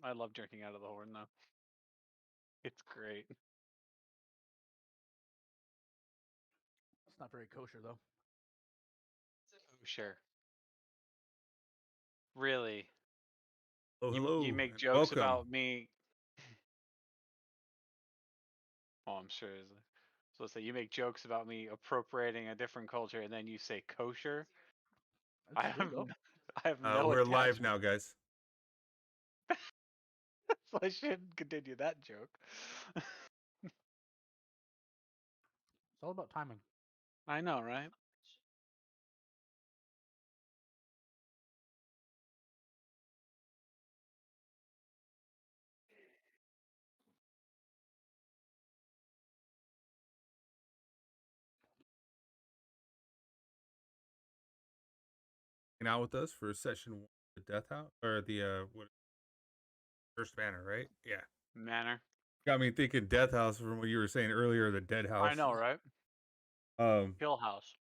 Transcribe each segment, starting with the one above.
I love drinking out of the horn though. It's great. It's not very kosher though. Oh, sure. Really? Oh, You hello. make And jokes welcome. about me. Oh, I'm sure. So let's say you make jokes about me appropriating a different culture, and then you say kosher. I That's true, have, though. I have no We're live attachment. now, guys. So I shouldn't continue that joke. It's all about timing. I know, right? Hanging out with us for session 1 of the Death House, or the first Manor, right? Yeah. Manor. Got me thinking Death House from what you were saying earlier, the Dead House. I know, right? Um, Hill House.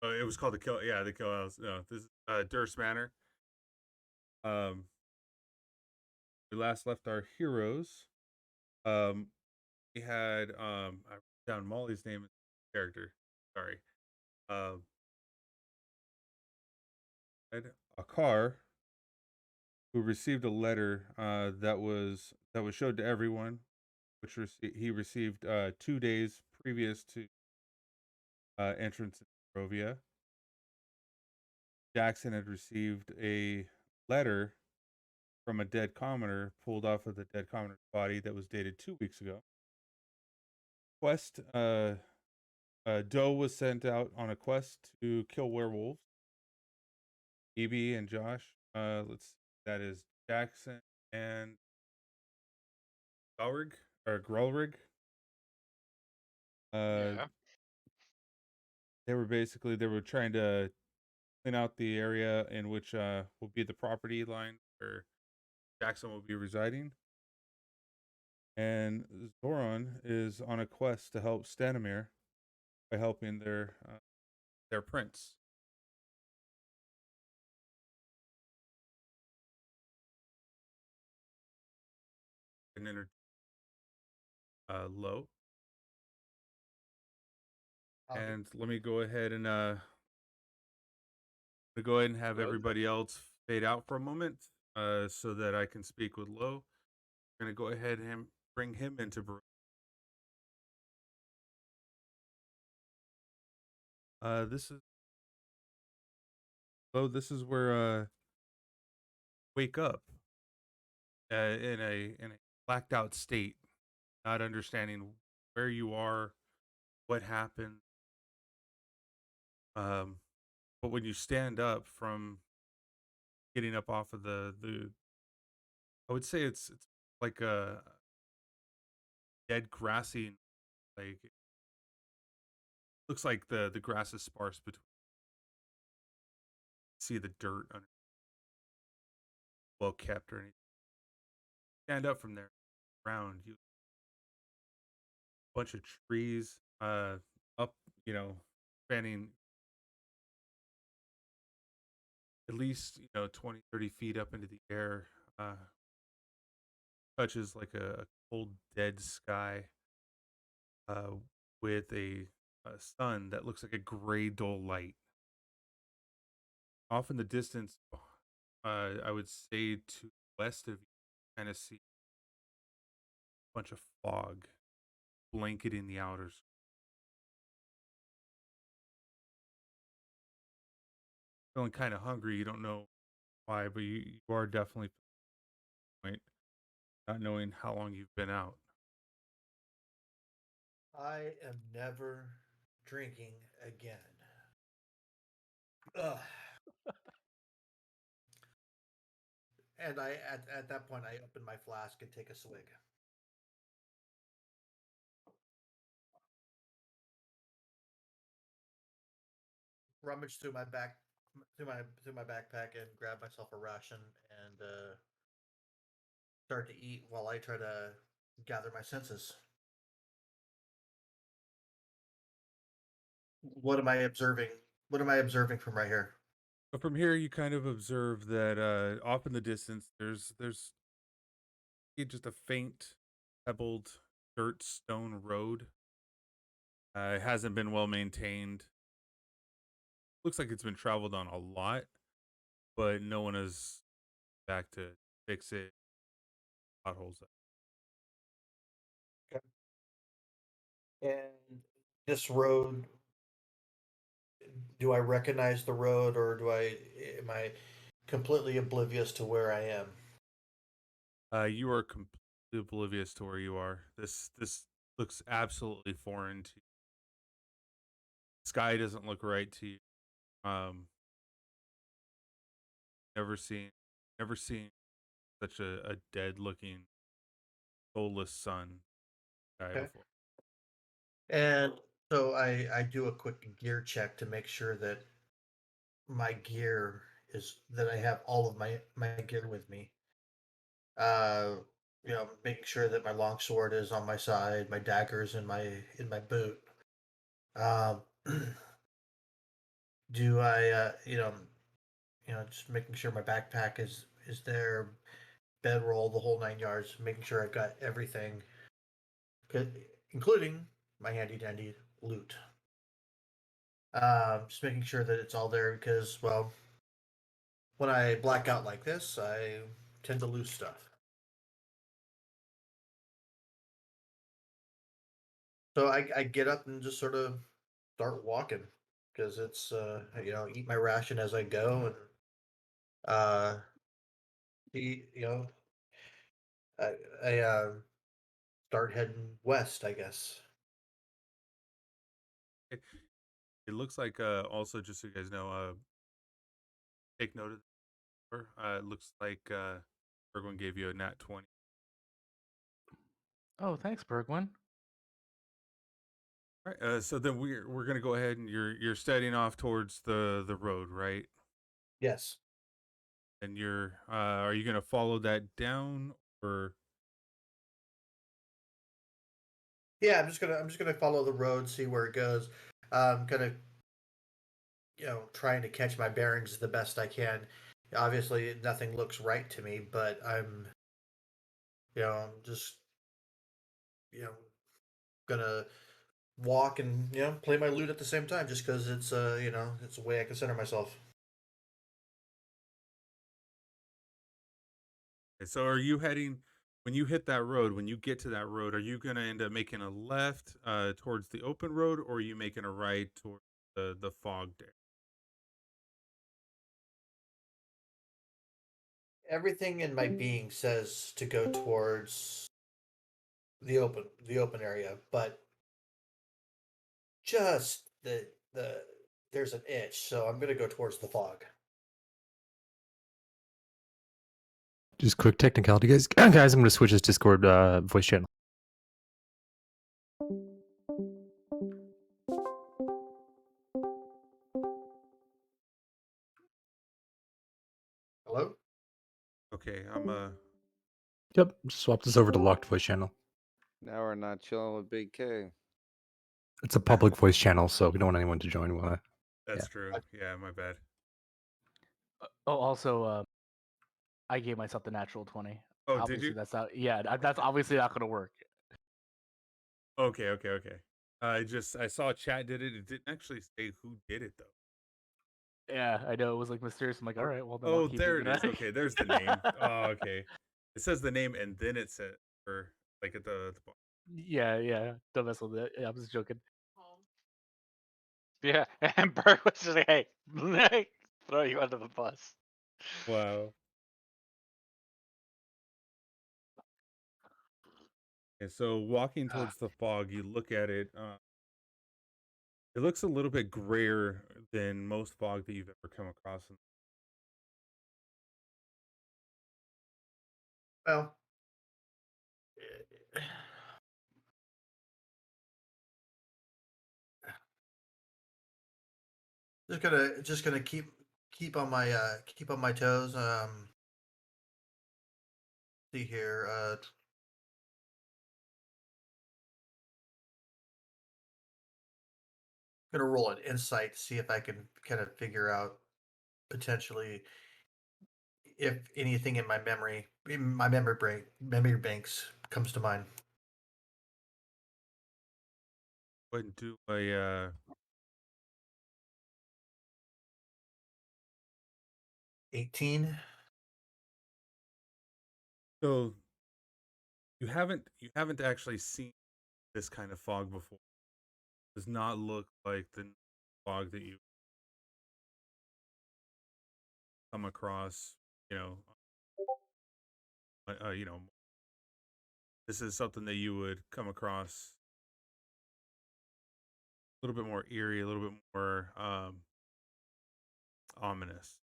it was called the Kill. Yeah, the Kill House. No, this is Durst Manor. We last left our heroes. We had I wrote down Molly's name as the character. Sorry. Had a car who received a letter that was showed to everyone, which he received 2 days previous to entrance in Barovia. Jackson had received a letter from a dead commoner pulled off of the dead commoner's body that was dated 2 weeks ago. Quest Doe was sent out on a quest to kill werewolves. Evie and Josh, that is Jackson and Grelrig. Yeah. They were trying to clean out the area in which will be the property line where Jackson will be residing. And Zoran is on a quest to help Stanimir by helping their prince. And then low. And let me go ahead and have everybody else fade out for a moment so that I can speak with Low. I'm going to go ahead and bring him into brew. This is where wake up in a blacked out state, not understanding where you are, what happened. But when you stand up from getting up off of the I would say it's like a dead grassy, like looks like the grass is sparse between. See the dirt under, well kept or anything. Stand up from there, around you, bunch of trees, up, spanning at least 20, 30 feet up into the air. Touches like a cold, dead sky, with a sun that looks like a gray, dull light. Off in the distance, I would say to the west of you, kind of see a bunch of fog blanketing the outer sky. Feeling kind of hungry. You don't know why, but you are definitely point, not knowing how long you've been out. I am never drinking again. Ugh. And at that point I open my flask and take a swig. Rummage through my backpack and grab myself a ration and start to eat while I try to gather my senses. What am I observing? What am I observing from right here? But from here, you kind of observe that off in the distance, there's just a faint, pebbled dirt stone road. It hasn't been well maintained. Looks like it's been traveled on a lot, but no one is back to fix it. Potholes. And this road, do I recognize the road, or am I completely oblivious to where I am? You are completely oblivious to where you are. This looks absolutely foreign to you. Sky doesn't look right to you. Never seen such a dead looking, soulless sun sky Okay. before. And so I do a quick gear check to make sure that my gear that I have all of my gear with me. Uh, making sure that my longsword is on my side, my daggers in my boot. Um, do I just making sure my backpack is there, bedroll, the whole 9 yards, making sure I've got everything, including my handy dandy loot. Just making sure that it's all there because, well, when I black out like this, I tend to lose stuff. So I get up and just sort of start walking because it's eat my ration as I go, and eat, I start heading west, I guess. It looks like also just so you guys know, take note of the number. It looks like Bergwin gave you a nat 20. Oh, thanks, Bergwin. All right, so then we're gonna go ahead and you're steading off towards the road, right? Yes. And are you gonna follow that down or? Yeah, I'm just gonna follow the road, see where it goes. Kind of trying to catch my bearings the best I can. Obviously, nothing looks right to me, but I'm just gonna walk and play my lute at the same time, just because it's it's a way I can center myself. So are you heading when you hit that road? When you get to that road, are you gonna end up making a left towards the open road, or are you making a right towards the fog there? Everything in my being says to go towards the open area, but just the there's an itch, so I'm gonna go towards the fog. Just quick technicality, guys. Guys, I'm going to switch this Discord voice channel. Hello? Okay, Yep, just swap this over to locked voice channel. Now we're not chilling with Big K. It's a public voice channel, so we don't want anyone to join. that's true. Yeah, my bad. Oh, also, I gave myself the natural 20. Oh, obviously, did you? That's not. Yeah, that's obviously not gonna work. Okay. I saw chat did it. It didn't actually say who did it though. Yeah, I know it was like mysterious. I'm like, all right, well then. Oh, I'll keep there it it is. Okay, there's the name. Oh, okay. It says the name and then it said or like at the bottom. Yeah. Don't mess with it. Yeah, I'm just joking. Yeah, and Berg was just like, "Hey, throw you under the bus." Wow. And so walking towards the fog, you look at it. It looks a little bit grayer than most fog that you've ever come across. Well, just gonna keep on my toes. See here. Gonna roll an insight to see if I can kind of figure out potentially if anything in my memory banks comes to mind. Go ahead and do a 18. so you haven't actually seen this kind of fog before. It does not look like the fog that you come across, you know, this is something that you would come across a little bit more eerie, a little bit more ominous.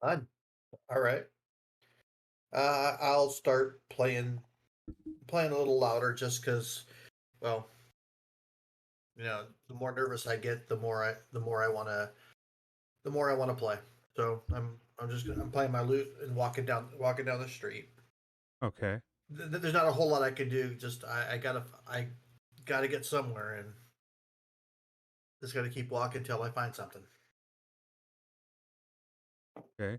Fun. All right. I'll start playing a little louder just because, well, the more nervous I get, the more I want to play. So I'm playing my lute and walking down the street. Okay. There's not a whole lot I can do. Just I gotta get somewhere, and just gotta keep walking until I find something. Okay.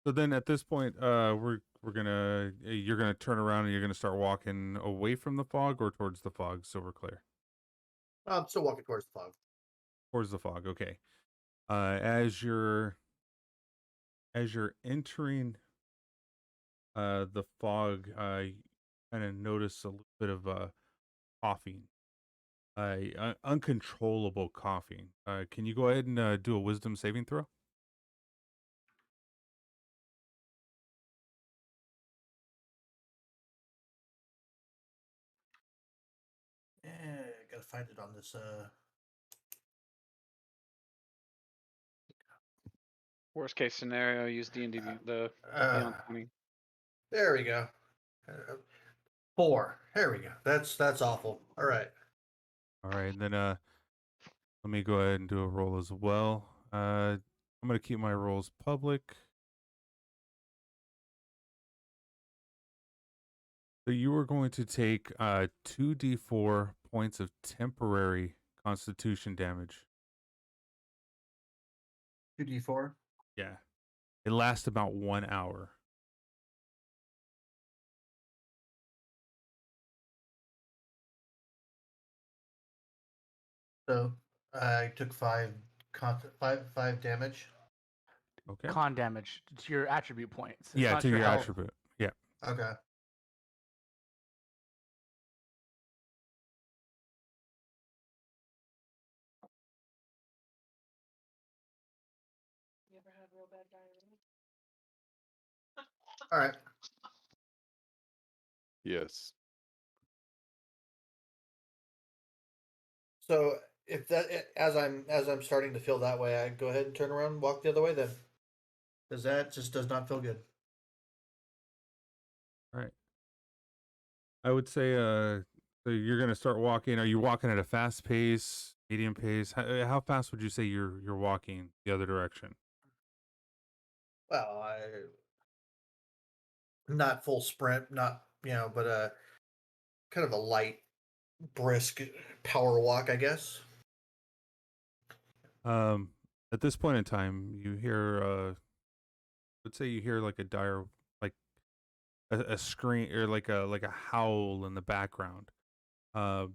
So then at this point, you're gonna turn around and you're gonna start walking away from the fog or towards the fog, so we're clear. I'm still walking towards the fog. Towards the fog, okay. As you're entering the fog, you kind of notice a little bit of coughing, uncontrollable coughing. Can you go ahead and do a wisdom saving throw? I gotta find it on this. Worst case scenario, use D&D the Beyond 20. There we go. 4. There we go. That's awful. All right. All right, and then let me go ahead and do a roll as well. I'm gonna keep my rolls public. So you are going to take 2d4 points of temporary Constitution damage. 2d4. Yeah, it lasts about 1 hour. So I took 5 damage. Okay. Con damage to your attribute points. It's Yeah, not to your health. attribute. Yeah. Okay. All right. Yes. So if as I'm starting to feel that way, I go ahead and turn around and walk the other way then. Because that just does not feel good. All right. I would say so you're gonna start walking. Are you walking at a fast pace, medium pace? How fast would you say you're walking the other direction? Well, not full sprint, not but kind of a light, brisk power walk, I guess. At this point in time, you hear let's say you hear like a dire, like a scream or like a howl in the background. Or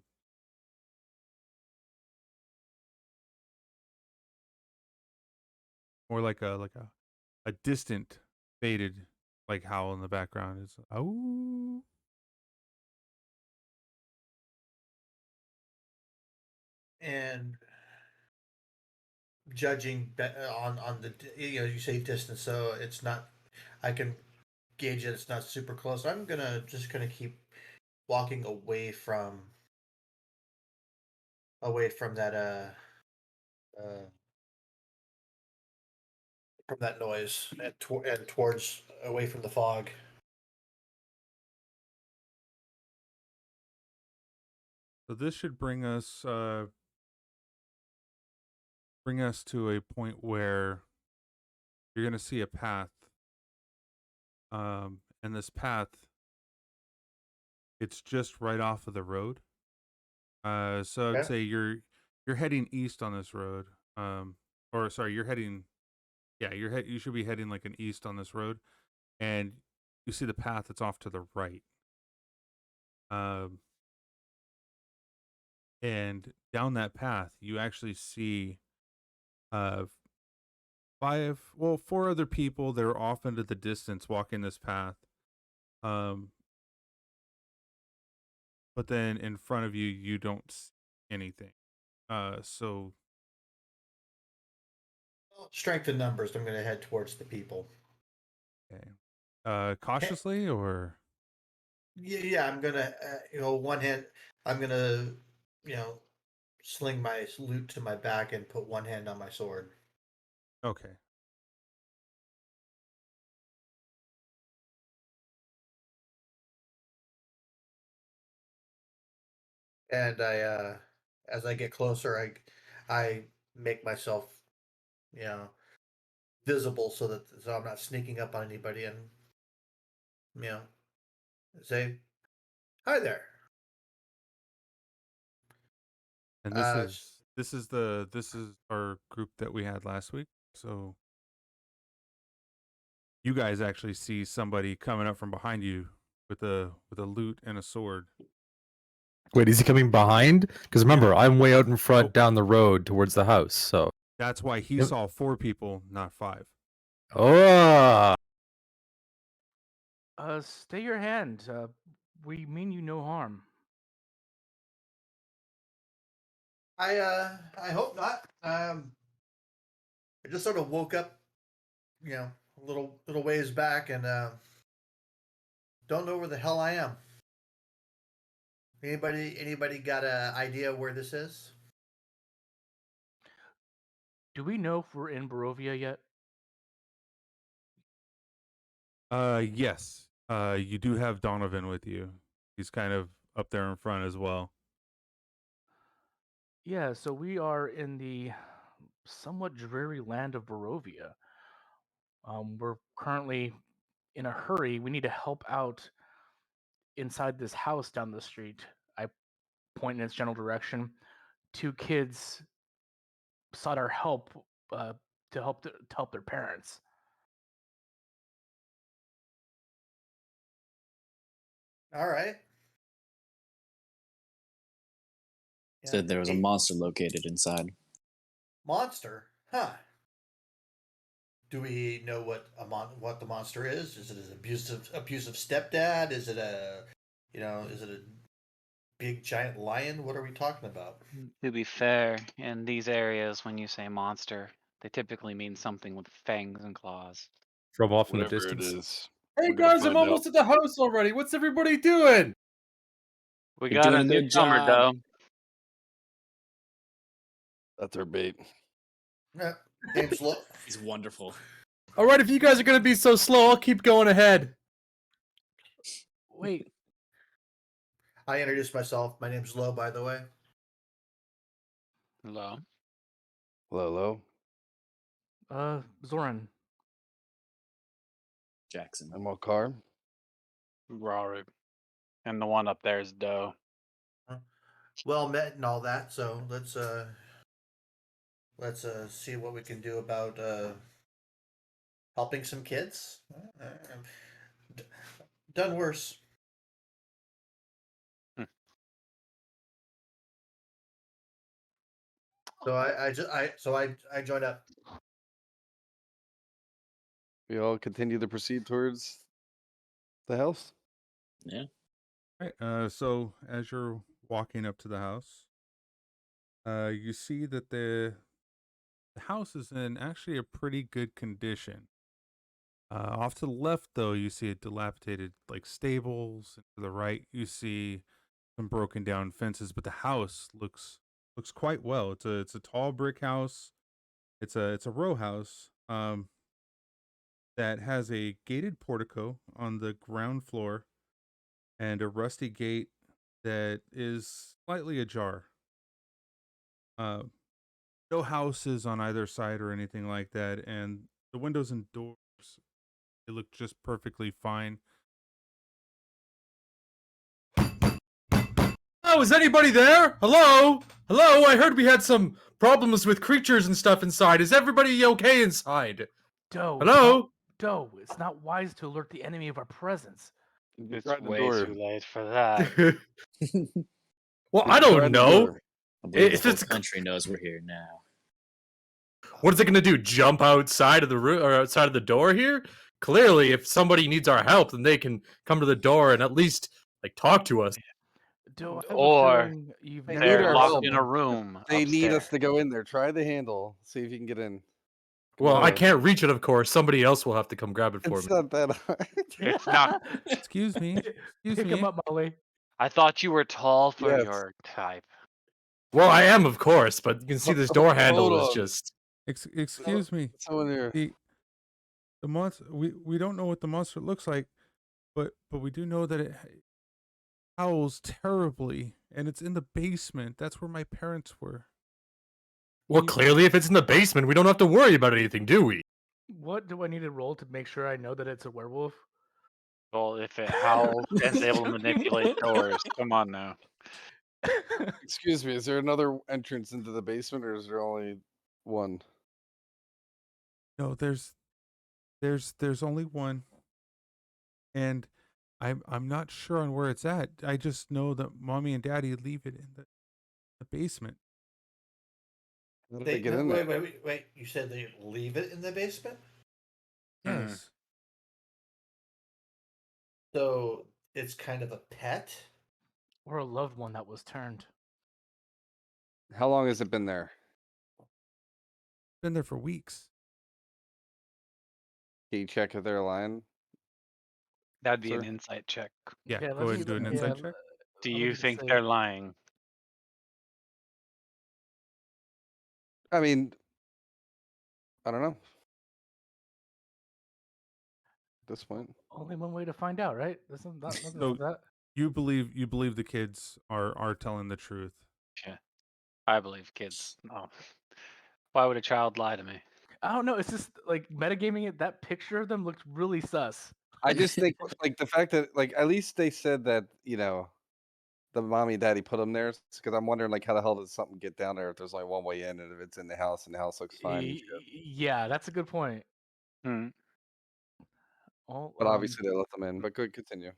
like a distant faded like howl in the background. It's oh. And judging on the you say distance, so it's not. I can gauge it. It's not super close. I'm just gonna keep walking away from that from that noise and towards away from the fog. So this should bring us to a point where you're going to see a path. And this path, it's just right off of the road. So I'd say you're heading east on this road. Or sorry, you're heading yeah, you should be heading like an east on this road, and you see the path that's off to the right. And down that path, you actually see four other people that are off into the distance walking this path. But then in front of you, you don't see anything. So Strength in numbers. I'm going to head towards the people. okay. Cautiously or Yeah, I'm gonna, one hand, I'm gonna, sling my loot to my back and put one hand on my sword. okay. And as I get closer, I make myself, visible so I'm not sneaking up on anybody, and say, "Hi there." And this is our group that we had last week. So you guys actually see somebody coming up from behind you with a lute and a sword. Wait, is he coming behind? Because remember, I'm way out in front down the road towards the house. So that's why he saw 4 people, not 5. oh, Stay your hand. We mean you no harm. I hope not. I just sort of woke up, a little ways back, and don't know where the hell I am. Anybody got an idea where this is? Do we know if we're in Barovia yet? Yes. You do have Donovan with you. He's kind of up there in front as well. Yeah, so we are in the somewhat dreary land of Barovia. We're currently in a hurry. We need to help out inside this house down the street. I point in its general direction. 2 kids sought our help to help their parents. All right. Said there was a monster located inside. Monster? Huh. Do we know what the monster is? Is it an abusive stepdad? Is it a big giant lion? What are we talking about? To be fair, in these areas, when you say monster, they typically mean something with fangs and claws. from off in the Whatever it distance. is. Hey We're gonna guys, I'm find almost at the house already. What's everybody doing? We You're got doing a a good newcomer, job. though. That's our bait. Yeah, name's He's wonderful. All right, if you guys are gonna be so slow, I'll keep going ahead. Wait, I introduced myself. My name's Lo, by the way. Hello. Hello. Zoran. Jackson. I'm Walcar. Rory. And the one up there is Doe. Well met and all that. So let's see what we can do about helping some kids. Done worse. So I joined up. We all continue to proceed towards the house. Yeah. All right. So as you're walking up to the house, you see that the house is in actually a pretty good condition. Off to the left, though, you see a dilapidated like stables. To the right, you see some broken down fences, but the house looks quite well. It's a tall brick house. It's a row house that has a gated portico on the ground floor and a rusty gate that is slightly ajar. No houses on either side or anything like that, and the windows and doors, they look just perfectly fine. Oh, is anybody there? Hello? Hello? I heard we had some problems with creatures and stuff inside. Is everybody okay inside? Doe. Hello? Doe, it's not wise to alert the enemy of our presence. You It's tried the way door. too late for that. Well, You I tried don't the know. door. I believe the If whole it's country knows we're here now. what is it gonna do? Jump outside of the room or outside of the door here? Clearly, if somebody needs our help, then they can come to the door and at least like talk to us. Doe, I have a Or feeling you've They never need they're our lost locked help. in a someone. room They need us upstairs. to go in there. Try the handle. See if you can get in. Come Well, on, I Doe. can't reach it, of course. Somebody else will have to come grab it for It's me. not that hard. It's not. Excuse me. Excuse Pick him me. up, Molly. I thought you were tall for Yes. your type. Well, I am, of course, but you can see this door handle Hold is on. just. Excuse me. Someone here. The monster. We don't know what the monster looks like, but we do know that it howls terribly, and it's in the basement. That's where my parents were. Well, You- clearly, if it's in the basement, we don't have to worry about anything, do we? What do I need to roll to make sure I know that it's a werewolf? Well, if it howls and is able to manipulate doors, come on now. Excuse me. Is there another entrance into the basement, or is there only one? No, there's only one, and I'm not sure on where it's at. I just know that mommy and daddy leave it in the basement. How did they get in there? Wait. You said they leave it in the basement? Mhm. Yes. So it's kind of a pet? Or a loved one that was turned. How long has it been there? Been there for weeks. Can you check if they're lying? That'd be an Sir? insight check. Yeah, Yeah, go let's ahead and do an yeah, insight check. Do I was you gonna think say- they're lying? I mean, I don't know. At this point, Only one way to find out, right? This is not nothing So- like that. You believe the kids are telling the truth. I believe kids. No. Why would a child lie to me? I don't know. It's just like metagaming it. That picture of them looked really sus. I just think like the fact that like at least they said that the mommy and daddy put them there because I'm wondering like how the hell does something get down there if there's only one way in and if it's in the house and the house looks fine. and shit. Yeah, that's a good point. Hmm. Well, But obviously they let them in. But good, continue.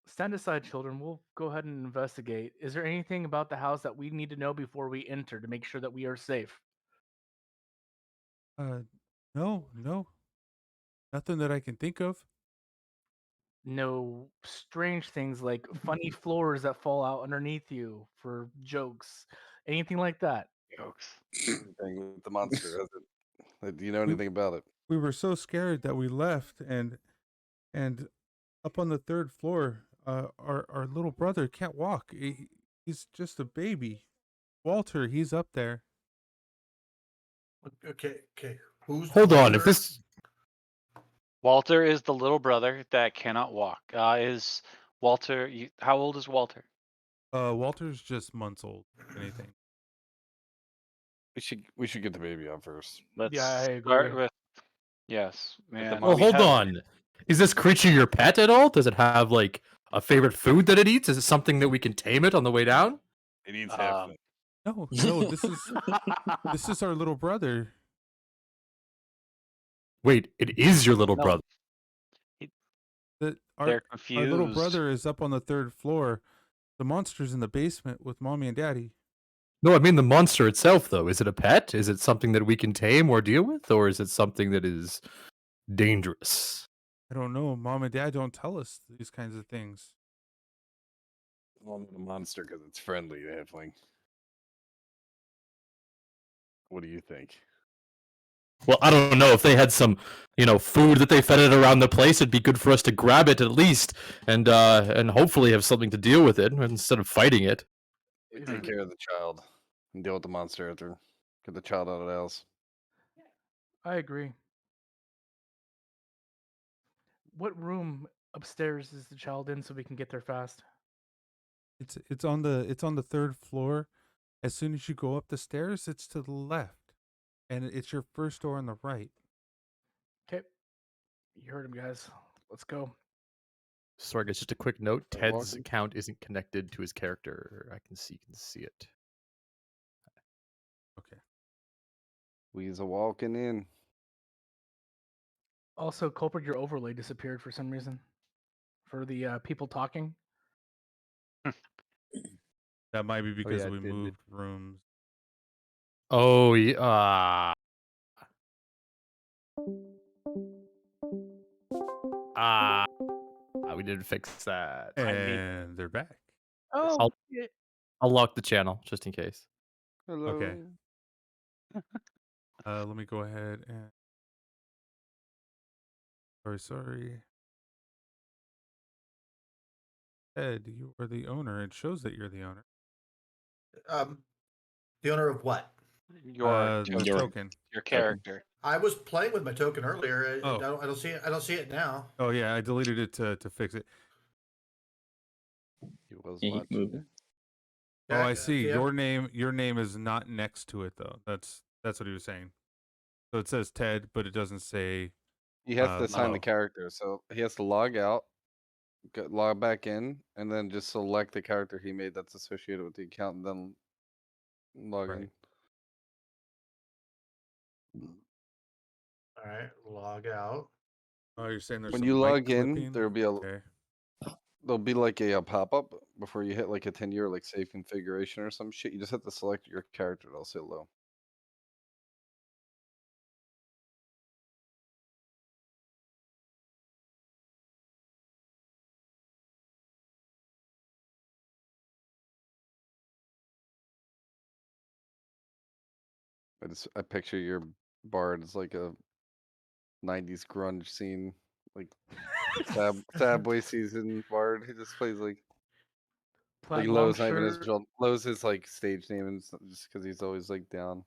stand aside, children. We'll go ahead and investigate. Is there anything about the house that we need to know before we enter to make sure that we are safe? No, nothing that I can think of. No strange things like funny floors that fall out underneath you for jokes. Anything like that? Jokes. Anything with the monster, has it? Do you know We- anything about it? We were so scared that we left, and up on the third floor, our little brother can't walk. He's just a baby. Walter, he's up there. Okay. Who's Hold on, if Walter? this Walter is the little brother that cannot walk. Is Walter? How old is Walter? Walter's just months old. If anything. We should get the baby out first. Let's I start agree. with yes, man. Well, we hold have- on. Is this creature your pet at all? Does it have like a favorite food that it eats? Is it something that we can tame it on the way down? It needs Um, No, this is our little brother. Wait, it is your little No. brother. That They're our little confused. brother is up on the third floor. The monster's in the basement with mommy and daddy. No, I mean the monster itself, though. Is it a pet? Is it something that we can tame or deal with, or is it something that is dangerous? I don't know. Mom and dad don't tell us these kinds of things. Well, not a monster because it's friendly, halfling. What do you think? Well, I don't know if they had some, food that they fed it around the place. It'd be good for us to grab it at least, and hopefully have something to deal with it instead of fighting it. We take care of the child and deal with the monster after. Get the child out of the house. I agree. What room upstairs is the child in so we can get there fast? It's on the third floor. As soon as you go up the stairs, it's to the left, and it's your first door on the right. Okay. You heard him, guys. Let's go. Sorry, guys, just a quick note. Like Ted's walking? account isn't connected to his character. I can see it. Okay. We's a walking in. Also, Culprit, your overlay disappeared for some reason. For the people talking. That might be because yeah, we it did. moved rooms. Oh yeah. We didn't fix that. And they're back. Oh, I'll- yeah. I'll lock the channel just in case. Hello. Okay. Let me go ahead and. Sorry. Ed, you are the owner. It shows that you're the owner. The owner of what? Your The Your- token. your character. I was playing with my token earlier. Oh. I don't see it. I don't see it now. Oh yeah, I deleted it to fix it. He was Can you watching. move it? Oh, I see. Yeah. Your name is not next to it though. That's what he was saying. So it says Ted, but it doesn't say. He has to assign oh. the character, so he has to log out, log back in, and then just select the character he made that's associated with the account, and then log in. Right. All right, log out. Oh, you're saying there's When some you mic log in, clipping? there'll be Okay. there'll be like a pop up before you hit like a 10-year like save configuration or some shit. You just have to select your character. It'll say low. I picture your bard as like a 90s grunge scene, like sad boy season bard. He just plays like Plaid long Lowe's not even his shirt. real. Lowe's his like stage name, and just because he's always like down.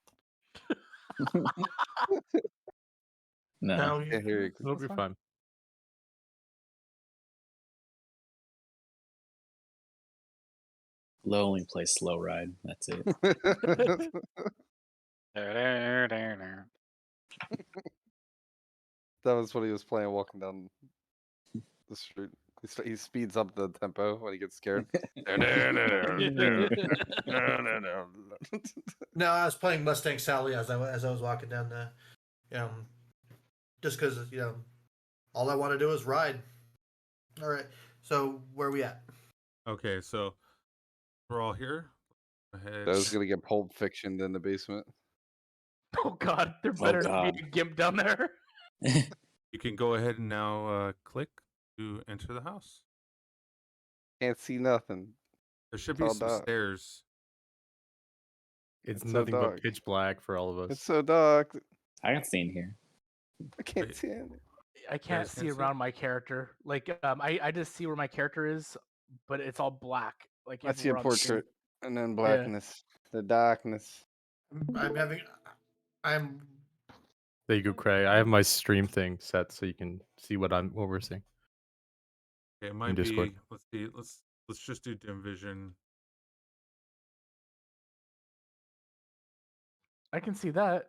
No. Now Can't hear you. It'll be fine. Low only plays slow ride. That's it. That was what he was playing walking down the street. He speeds up the tempo when he gets scared. No, I was playing Mustang Sally as I was walking down the, just because all I want to do is ride. All right, so where are we at? Okay, so we're all here. Go ahead. That was gonna get Pulp Fiction in the basement. Oh God, there better not be a gimp down there. You can go ahead and now click to enter the house. Can't see nothing. There should It's be all some dark. stairs. It's so nothing but dark. pitch black for all of us. It's so dark. I can see in here. I can't Wait. see it. I can't guys see can't see? around my character. Like, I just see where my character is, but it's all black. Like I see a everywhere on the screen. portrait and then blackness, the darkness. I'm There you go, Craig. I have my stream thing set so you can see what we're seeing. Okay, it might Discord. be. Let's see. Let's just do dim vision. I can see that.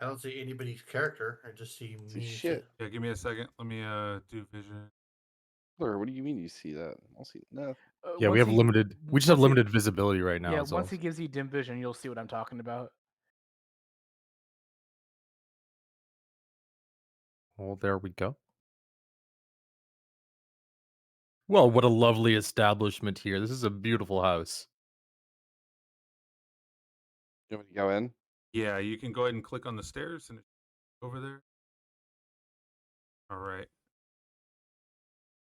I don't see anybody's character. I just see See me. shit. Yeah, give me a second. Let me do vision. Blur, what do you mean you see that? I don't see nothing. Yeah, we Once have he- limited. We just have once he- limited visibility right now. Yeah, is all. once he gives you dim vision, you'll see what I'm talking about. Well, there we go. Well, what a lovely establishment here. This is a beautiful house. You want me to go in? Yeah, you can go ahead and click on the stairs and over there. All right.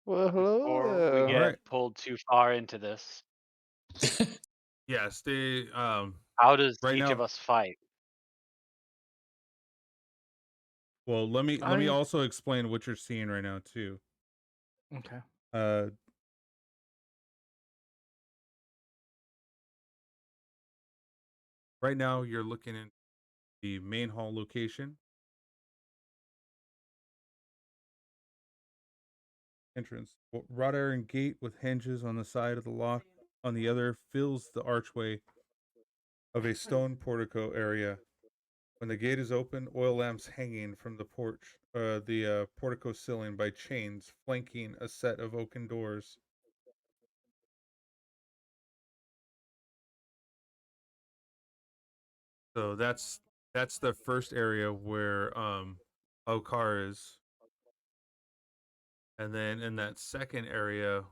Well, Before we hello. get Alright. pulled too far into this, Yeah, stay. how does Right each now- of us fight? Well, let me I- also explain what you're seeing right now too. Okay. Right now you're looking in the main hall location. Entrance. Wrought iron gate with hinges on the side of the lock on the other fills the archway of a stone portico area. When the gate is open, oil lamps hanging from the portico ceiling by chains, flanking a set of oaken doors. So that's the first area where Okar is. And then in that second area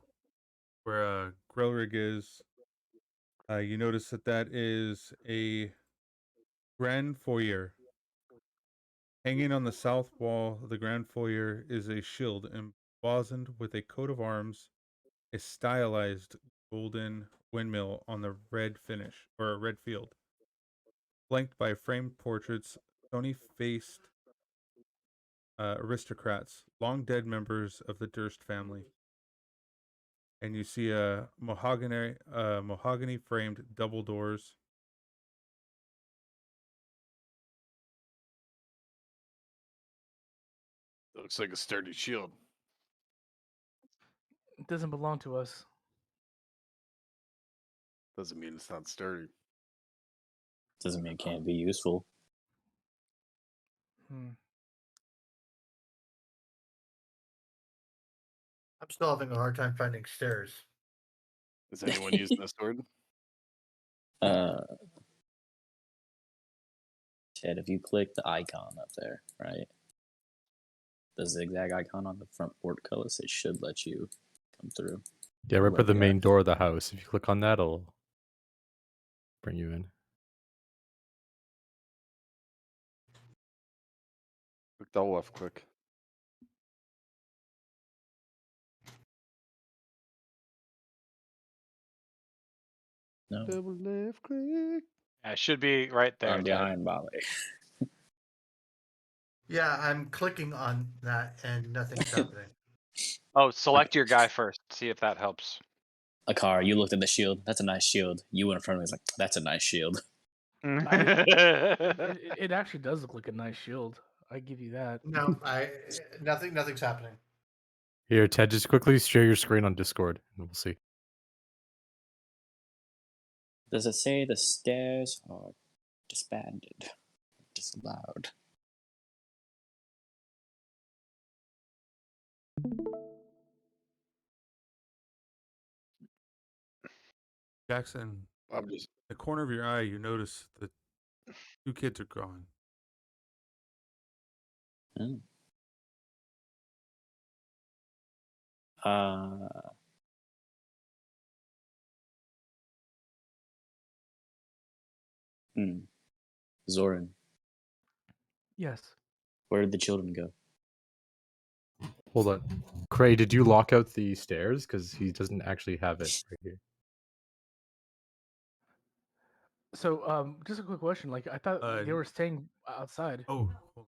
where Grillrig is, you notice that is a grand foyer. Hanging on the south wall of the grand foyer is a shield emblazoned with a coat of arms, a stylized golden windmill on the red finish, or a red field, flanked by framed portraits, stony-faced aristocrats, long dead members of the Durst family. And you see a mahogany framed double doors. Looks like a sturdy shield. It doesn't belong to us. Doesn't mean it's not sturdy. Doesn't mean it can't be useful. Hmm. I'm still having a hard time finding stairs. Is anyone using the sword? Ted, if you click the icon up there, right? The zigzag icon on the front portcullis, it should let you come through. Yeah, right by Where the we main are. door of the house. If you click on that, it'll bring you in. Click double left click. No, Double left click. It should be right there. I'm Ted. behind Bali. Yeah, I'm clicking on that and nothing's happening. Oh, select your guy first. See if that helps. Akar, you looked at the shield. That's a nice shield. You went in front of me. It's like, that's a nice shield. It actually does look like a nice shield. I give you that. No, nothing's happening. Here, Ted, just quickly share your screen on Discord, and we'll see. Does it say the stairs are disbanded? Disallowed. Jackson, I'm just the corner of your eye, you notice that 2 kids are gone. Oh. Zoran, Yes. where did the children go? Hold on. Cray, did you lock out the stairs? Because he doesn't actually have it right here. So, just a quick question. Like, I thought they were staying outside. Oh, hold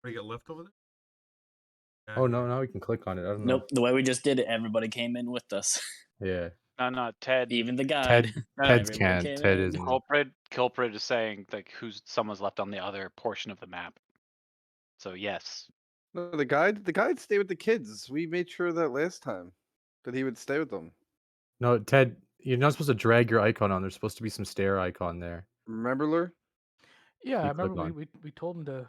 on. You got left over there? Oh, no, now we can click on it. I don't know. Nope, the way we just did it, everybody came in with us. Yeah. No, Ted. Even the guide. Ted Everybody can't. came Ted in. isn't. Kulprid is saying like someone's left on the other portion of the map. So yes. no, the guide stayed with the kids. We made sure that last time that he would stay with them. No, Ted, you're not supposed to drag your icon on. There's supposed to be some stair icon there. Remember, Lur? Yeah, I You click remember on. we told him to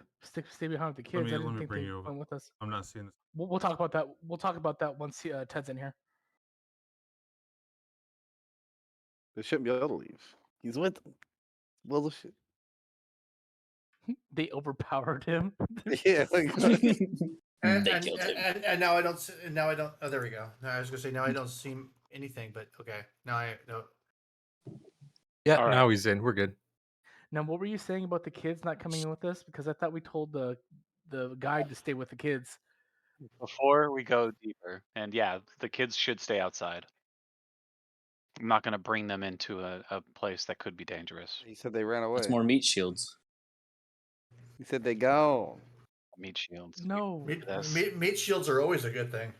stay behind with the kids. Let I me didn't think bring they you over. went with us. I'm not seeing this. We'll talk about that. We'll talk about that once Ted's in here. They shouldn't be able to leave. He's with them. Well, the shit. They overpowered him. Yeah. Like, And, They and, killed him. and now I don't. Now I don't. Oh, there we go. No, I was gonna say now I don't see anything, but okay. Now I no. Yeah, All right. now he's in. We're good. Now, what were you saying about the kids not coming in with us? Because I thought we told the guide to stay with the kids. Before we go deeper, and yeah, the kids should stay outside. I'm not going to bring them into a place that could be dangerous. he said they ran away. What's more meat shields? He said they gone. Meat shields. No. Meat shields are always a good thing.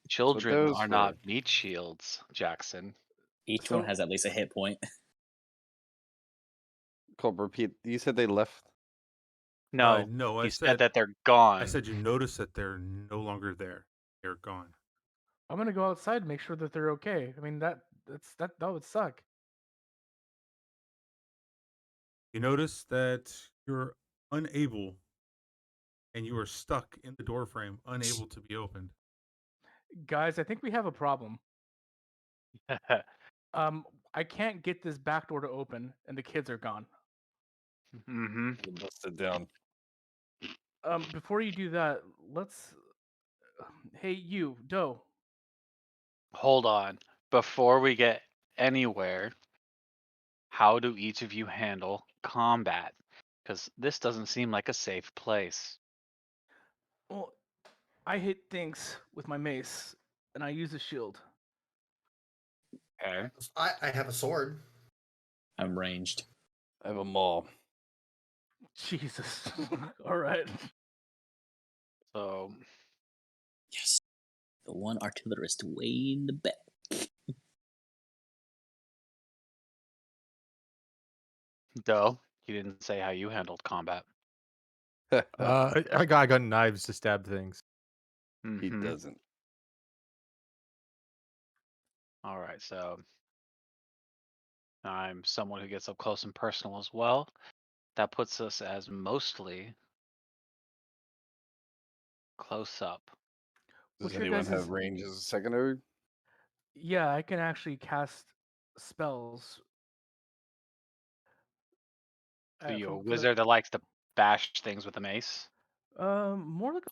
Children those are were. not meat shields, Jackson. Each So- one has at least a hit point. Colb, repeat. You said they left. No, no, he said that they're gone. I said you notice that they're no longer there. They're gone. I'm gonna go outside and make sure that they're okay. I mean that would suck. You notice that you're unable, and you are stuck in the door frame, unable to be opened. Guys, I think we have a problem. I can't get this back door to open, and the kids are gone. Mm-hmm. You bust it down. Before you do that, let's. Hey, you, Doe. Hold on. Before we get anywhere, how do each of you handle combat? Because this doesn't seem like a safe place. Well, I hit things with my mace, and I use a shield. Okay. I have a sword. I'm ranged. I have a maul. Jesus. All right. So Yes. The one artillerist way in the back. Doe, you didn't say how you handled combat. I got knives to stab things. He Mhm. doesn't. All right, so I'm someone who gets up close and personal as well. That puts us as mostly close up. Does What's your anyone guys' have range as a secondary? Yeah, I can actually cast spells. So you a For the wizard that likes to bash things with a mace? more like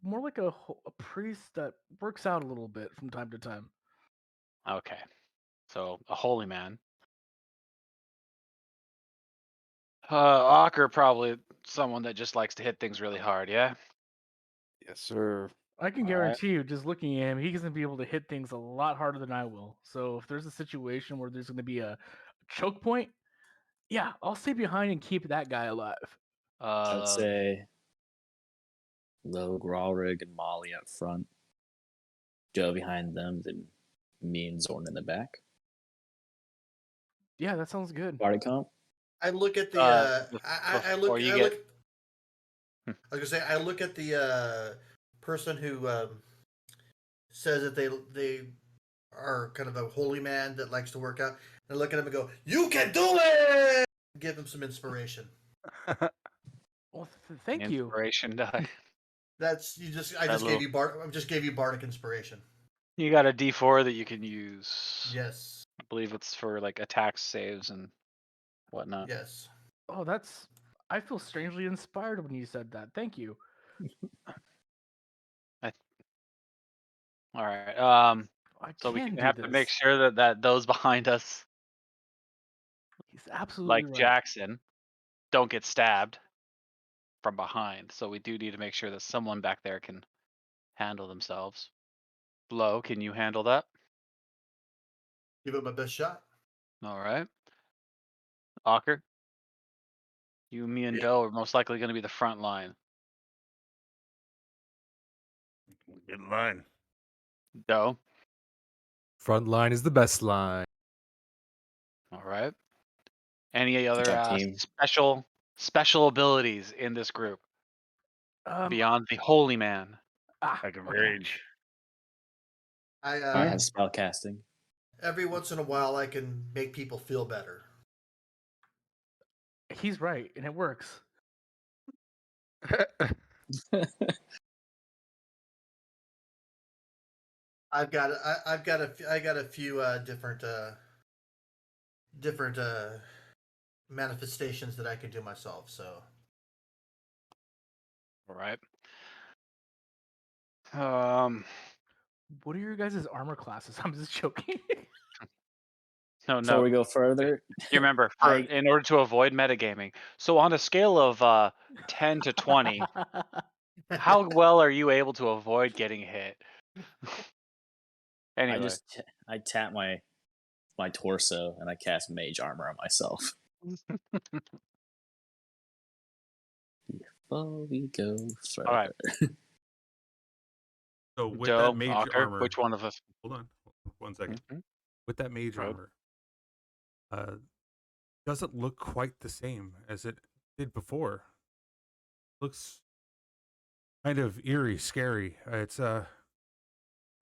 more like a priest that works out a little bit from time to time. Okay. So a holy man. Ocker probably someone that just likes to hit things really hard, yeah? Yes, sir. I can All right. guarantee you, just looking at him, he's gonna be able to hit things a lot harder than I will. So if there's a situation where there's gonna be a choke point, yeah, I'll stay behind and keep that guy alive. I'd say Logue, Rawrig, and Molly up front. Joe behind them, then me and Zorn in the back. Yeah, that sounds good. Party comp? I look at the I look before you I get- look I was gonna say I look at the person who says that they are kind of a holy man that likes to work out. And I look at him and go, "You can do it!" Give him some inspiration. Well, thank you. Inspiration die. That's you just I That just little- gave you I just gave you bardic inspiration. You got a D4 that you can use. Yes. I believe it's for like attack saves and whatnot. Yes. Oh, I feel strangely inspired when you said that. Thank you. All right. I So we can do have this. to make sure that those behind us, He's absolutely like right. Jackson, don't get stabbed from behind. So we do need to make sure that someone back there can handle themselves. Lo, can you handle that? Give it my best shot. All right. Ocker, you, me, and Yeah. Doe are most likely going to be the front line. Get in line. Doe. Front line is the best line. All right. Any other job, team. special abilities in this group beyond the holy man? I can rage. I I have spell casting. every once in a while I can make people feel better. He's right, and it works. I've got a few different manifestations that I can do myself. So All right. What are your guys' armor classes? I'm just joking. No, Before no. we go further, You remember, I- in order to avoid metagaming. So on a scale of 10 to 20, how well are you able to avoid getting hit? Anyway. I tap my torso and I cast mage armor on myself. Before we go further. All right. So with Doe, that mage Ocker, armor, which one of us? hold on 1 second. Mhm. With that mage Right. armor, doesn't look quite the same as it did before. Looks kind of eerie, scary. It's an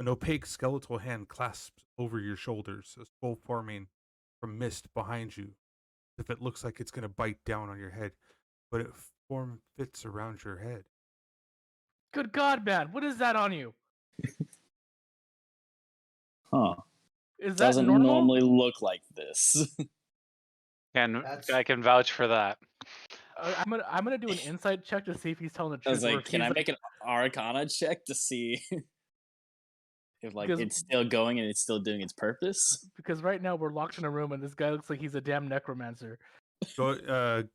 opaque skeletal hand clasps over your shoulders, a skull forming from mist behind you. If it looks like it's going to bite down on your head, but it fits around your head. Good God, man! What is that on you? Huh. Is that Doesn't normal? normally look like this. I can vouch for that. I'm gonna do an insight check to see if he's telling the I was truth. or like, if can he's I make an Arcana check to see if like Because- it's still going and it's still doing its purpose? because right now we're locked in a room and this guy looks like he's a damn necromancer. Go. That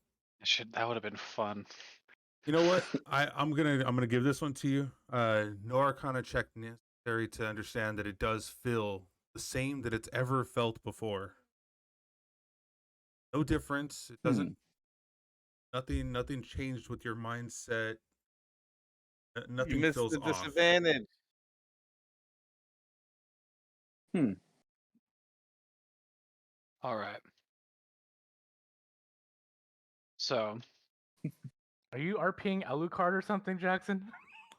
would have been fun. You know what? I'm gonna give this one to you. No Arcana check necessary to understand that it does feel the same that it's ever felt before. No difference. It doesn't. Nothing changed with your mindset. You Nothing missed feels the off. disadvantage. All right. So Are you RPing Alucard or something, Jackson?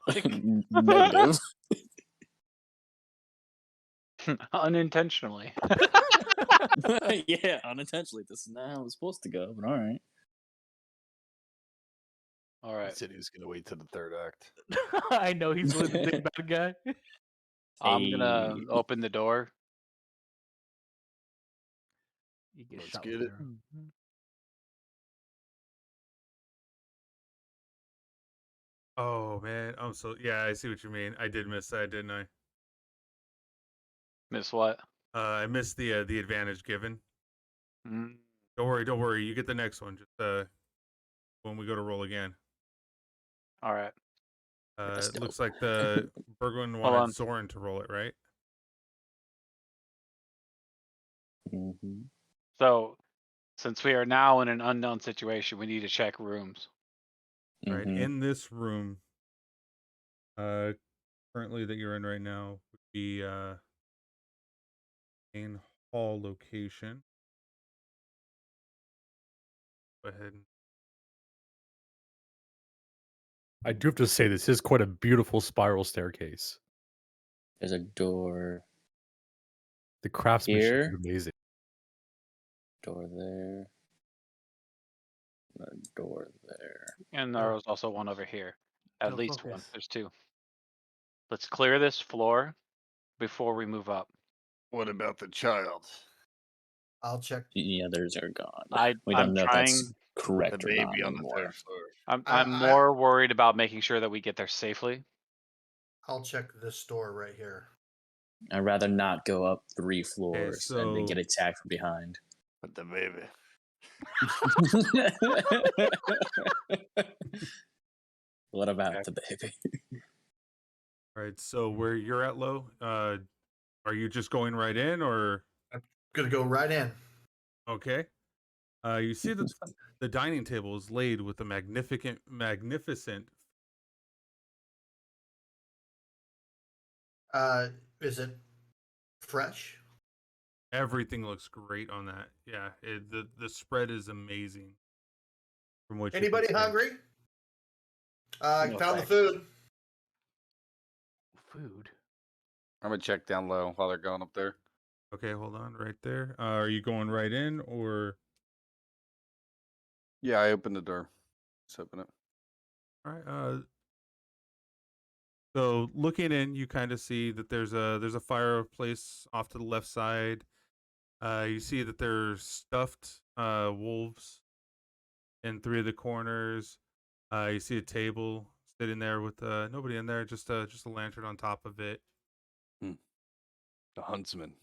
Like, Negative. unintentionally. Yeah, unintentionally. This is not how it's supposed to go, but all right. All I right. said he was gonna wait to the third act. I know he's really the big bad guy. I'm gonna Hey. open the door. You get Let's shot get with it. an arrow. Oh man, I'm so yeah. I see what you mean. I did miss that, didn't I? Miss what? I missed the advantage given. Mm, Don't worry. You get the next one. Just when we go to roll again. all right. That's It dope. looks like the Bergwin Hold on. wanted Soren to roll it, right? Mm-hmm. So, since we are now in an unknown situation, we need to check rooms. Right. Mm-hmm. In this room, currently that you're in right now would be main hall location. Go ahead. I do have to say this is quite a beautiful spiral staircase. There's a door. The craftsmanship Here? is amazing. Door there. A door there. And there was also one over here. At Go least one. focus. There's two. Let's clear this floor before we move up. What about the child? I'll check. The others are gone. I'm We don't know if that's trying. The correct or not baby on the anymore. third floor. I'm I- more worried about making sure that we get there safely. I'll check this door right here. I'd rather not go up 3 floors and then so- get attacked from behind. But the baby. What about Okay. the baby? All right. So where you're at, Lo, are you just going right in, or Gonna go right in. okay? You see that the dining table is laid with a magnificent. Is it fresh? Everything looks great on that. Yeah, the spread is amazing. From what you can Anybody see. hungry? No Found the thanks. food. Food. I'm gonna check down low while they're going up there. Okay, hold on, right there. Are you going right in, or Yeah, I opened the door. Let's open it. all right? So looking in, you kind of see that there's a fireplace off to the left side. You see that there's stuffed wolves in 3 of the corners. You see a table sitting there with nobody in there, just a lantern on top of it. The huntsman.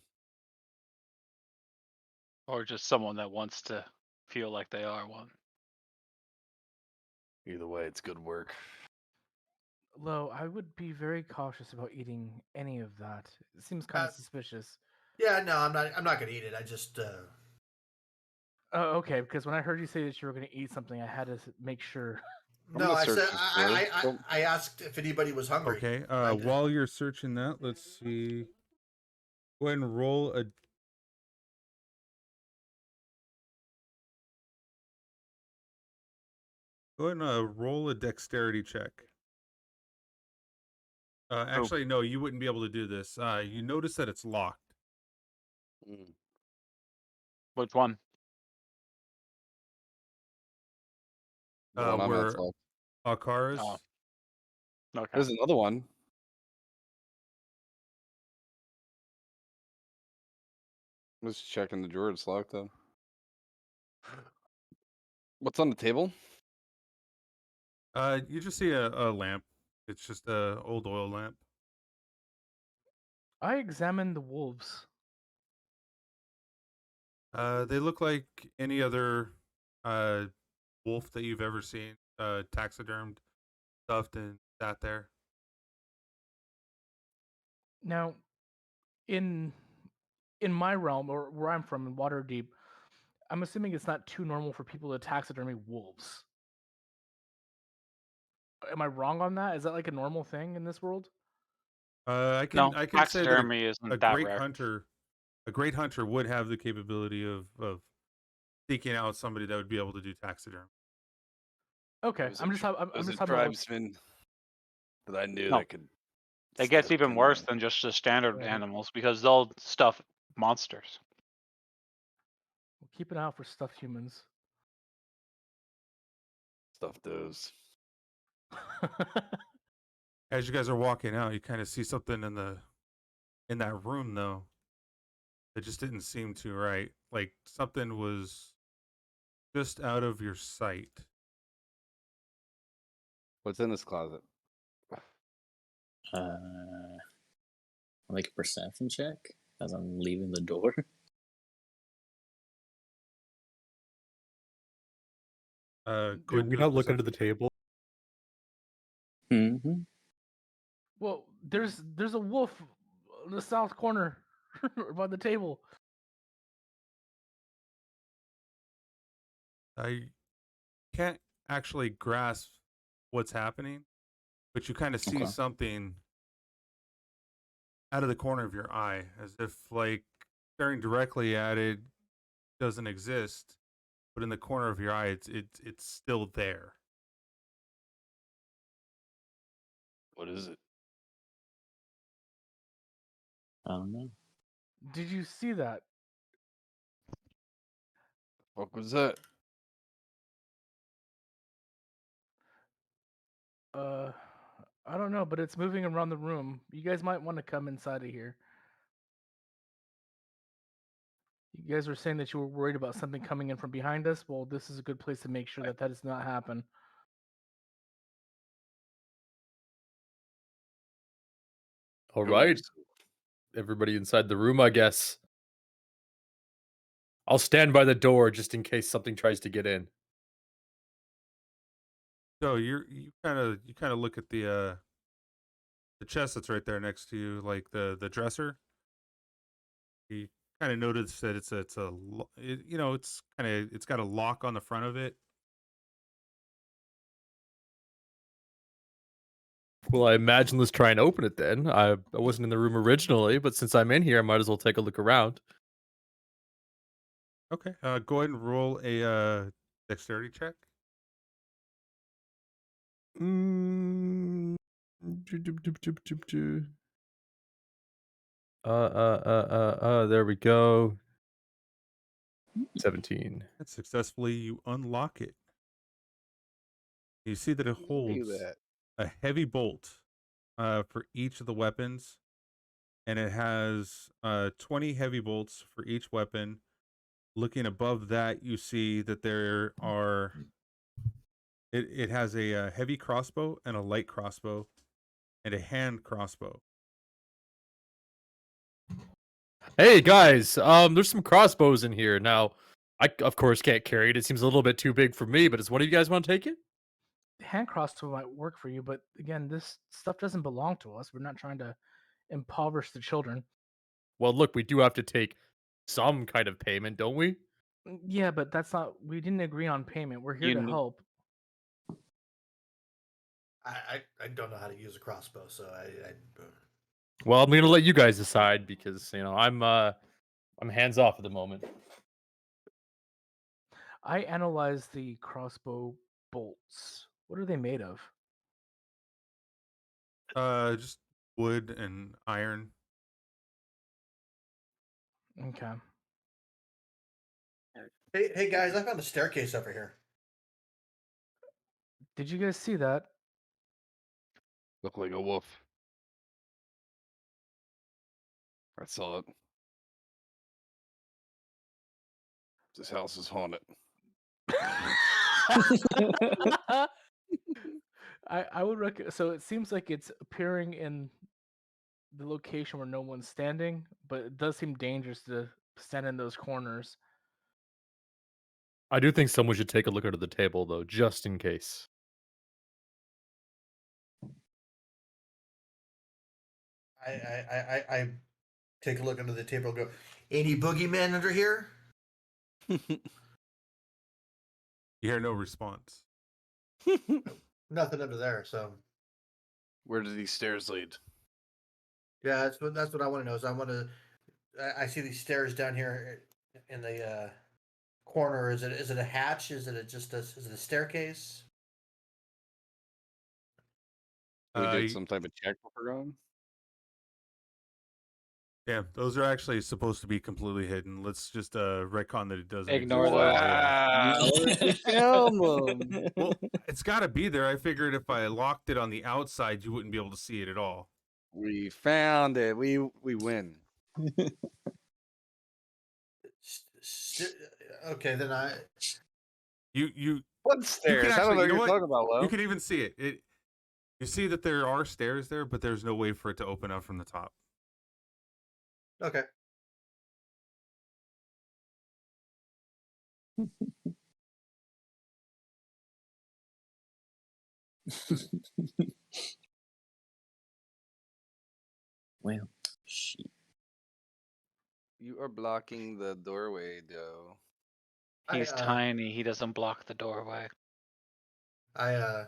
Or just someone that wants to feel like they are one. Either way, it's good work. Lo, I would be very cautious about eating any of that. It seems kind of suspicious. Yeah, no, I'm not gonna eat it. I just Oh, okay. Because when I heard you say that you were going to eat something, I had to make sure. I'm no. gonna I search said this door. Don't- I asked if anybody was hungry. Okay. I did. While you're searching that, let's see. Go ahead and roll a. Go ahead and roll a dexterity check. Actually, no, you wouldn't be able to do this. You notice that it's locked. Mm. Which one? The one I'm Where at's locked. Akara's. Oh. Okay. There's another one. I'm just checking the drawer. It's locked though. What's on the table? You just see a lamp. It's just a old oil lamp. I examined the wolves. They look like any other wolf that you've ever seen, taxidermed, stuffed, and sat there. Now, in my realm, or where I'm from, in Waterdeep, I'm assuming it's not too normal for people to taxidermy wolves. Am I wrong on that? Is that like a normal thing in this world? I No, can say that taxidermy isn't a that great rare. hunter would have the capability of seeking out somebody that would be able to do taxidermy. Okay, I'm just talking about tribesman that I knew No. that could. It gets snap even in worse there. than just the standard Right. animals because they'll stuff monsters. Keep an eye out for stuffed humans. Stuff those. As you guys are walking out, you kind of see something in that room though. It just didn't seem too right. Like something was just out of your sight. What's in this closet? Like a perception check as I'm leaving the door. Go Did ahead and we do a not look under perception the table? Mm-hmm. Well, there's a wolf in the south corner by the table. I can't actually grasp what's happening, but you kind of see Okay. something out of the corner of your eye, as if like staring directly at it doesn't exist, but in the corner of your eye, it's still there. What is it? I don't know. Did you see that? What was that? I don't know, but it's moving around the room. You guys might want to come inside of here. You guys were saying that you were worried about something coming in from behind us. Well, this is a good place to make sure that does not happen. All right. Everybody inside the room, I guess. I'll stand by the door just in case something tries to get in. So you kind of look at the chest that's right there next to you, like the dresser. You kind of notice that it's it's got a lock on the front of it. Well, I imagine let's try and open it then. I wasn't in the room originally, but since I'm in here, I might as well take a look around. Okay. Go ahead and roll a dexterity check. Mm, there we go. 17. And successfully you unlock it. You see that it holds that. a heavy bolt for each of the weapons, and it has 20 heavy bolts for each weapon. Looking above that, you see that there are. It has a heavy crossbow and a light crossbow, and a hand crossbow. Hey guys, there's some crossbows in here. Now, I of course can't carry it. It seems a little bit too big for me, but does one of you guys want to take it? Hand crossbow might work for you, but again, this stuff doesn't belong to us. We're not trying to impoverish the children. Well, look, we do have to take some kind of payment, don't we? Yeah, but that's not. We didn't agree on payment. We're here You to kn- help. I don't know how to use a crossbow, so Well, I'm gonna let you guys decide because I'm hands off at the moment. I analyzed the crossbow bolts. What are they made of? Just wood and iron. Okay. Hey guys, I found a staircase over here. Did you guys see that? Look like a wolf. I saw it. This house is haunted. I would recommend. So it seems like it's appearing in the location where no one's standing, but it does seem dangerous to stand in those corners. I do think someone should take a look under the table, though, just in case. I take a look under the table and go, any boogeyman under here? You hear no response. Nothing under there. So Where do these stairs lead? yeah, that's what I want to know. Is I see these stairs down here in the corner. Is it a hatch? Is it a staircase? We did y- some type of check before going. Yeah, those are actually supposed to be completely hidden. Let's just retcon that it doesn't Ignore exist. those. Wow, we found them. Well, it's got to be there. I figured if I locked it on the outside, you wouldn't be able to see it at all. We found it. We win. Okay, then You What stairs? I don't know what you're talking about, Lo. You can even see it. You see that there are stairs there, but there's no way for it to open up from the top. okay. Well, shit. You are blocking the doorway, though. He's tiny. He doesn't block the doorway. I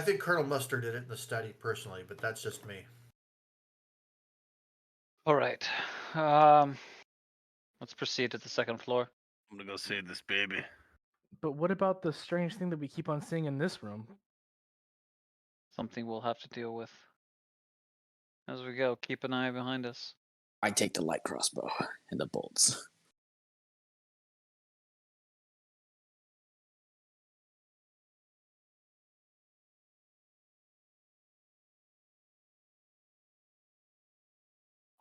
think Colonel Mustard did it in the study personally, but that's just me. All right. Let's proceed to the second floor. I'm gonna go save this baby. But what about the strange thing that we keep on seeing in this room? Something we'll have to deal with as we go. Keep an eye behind us. I take the light crossbow and the bolts.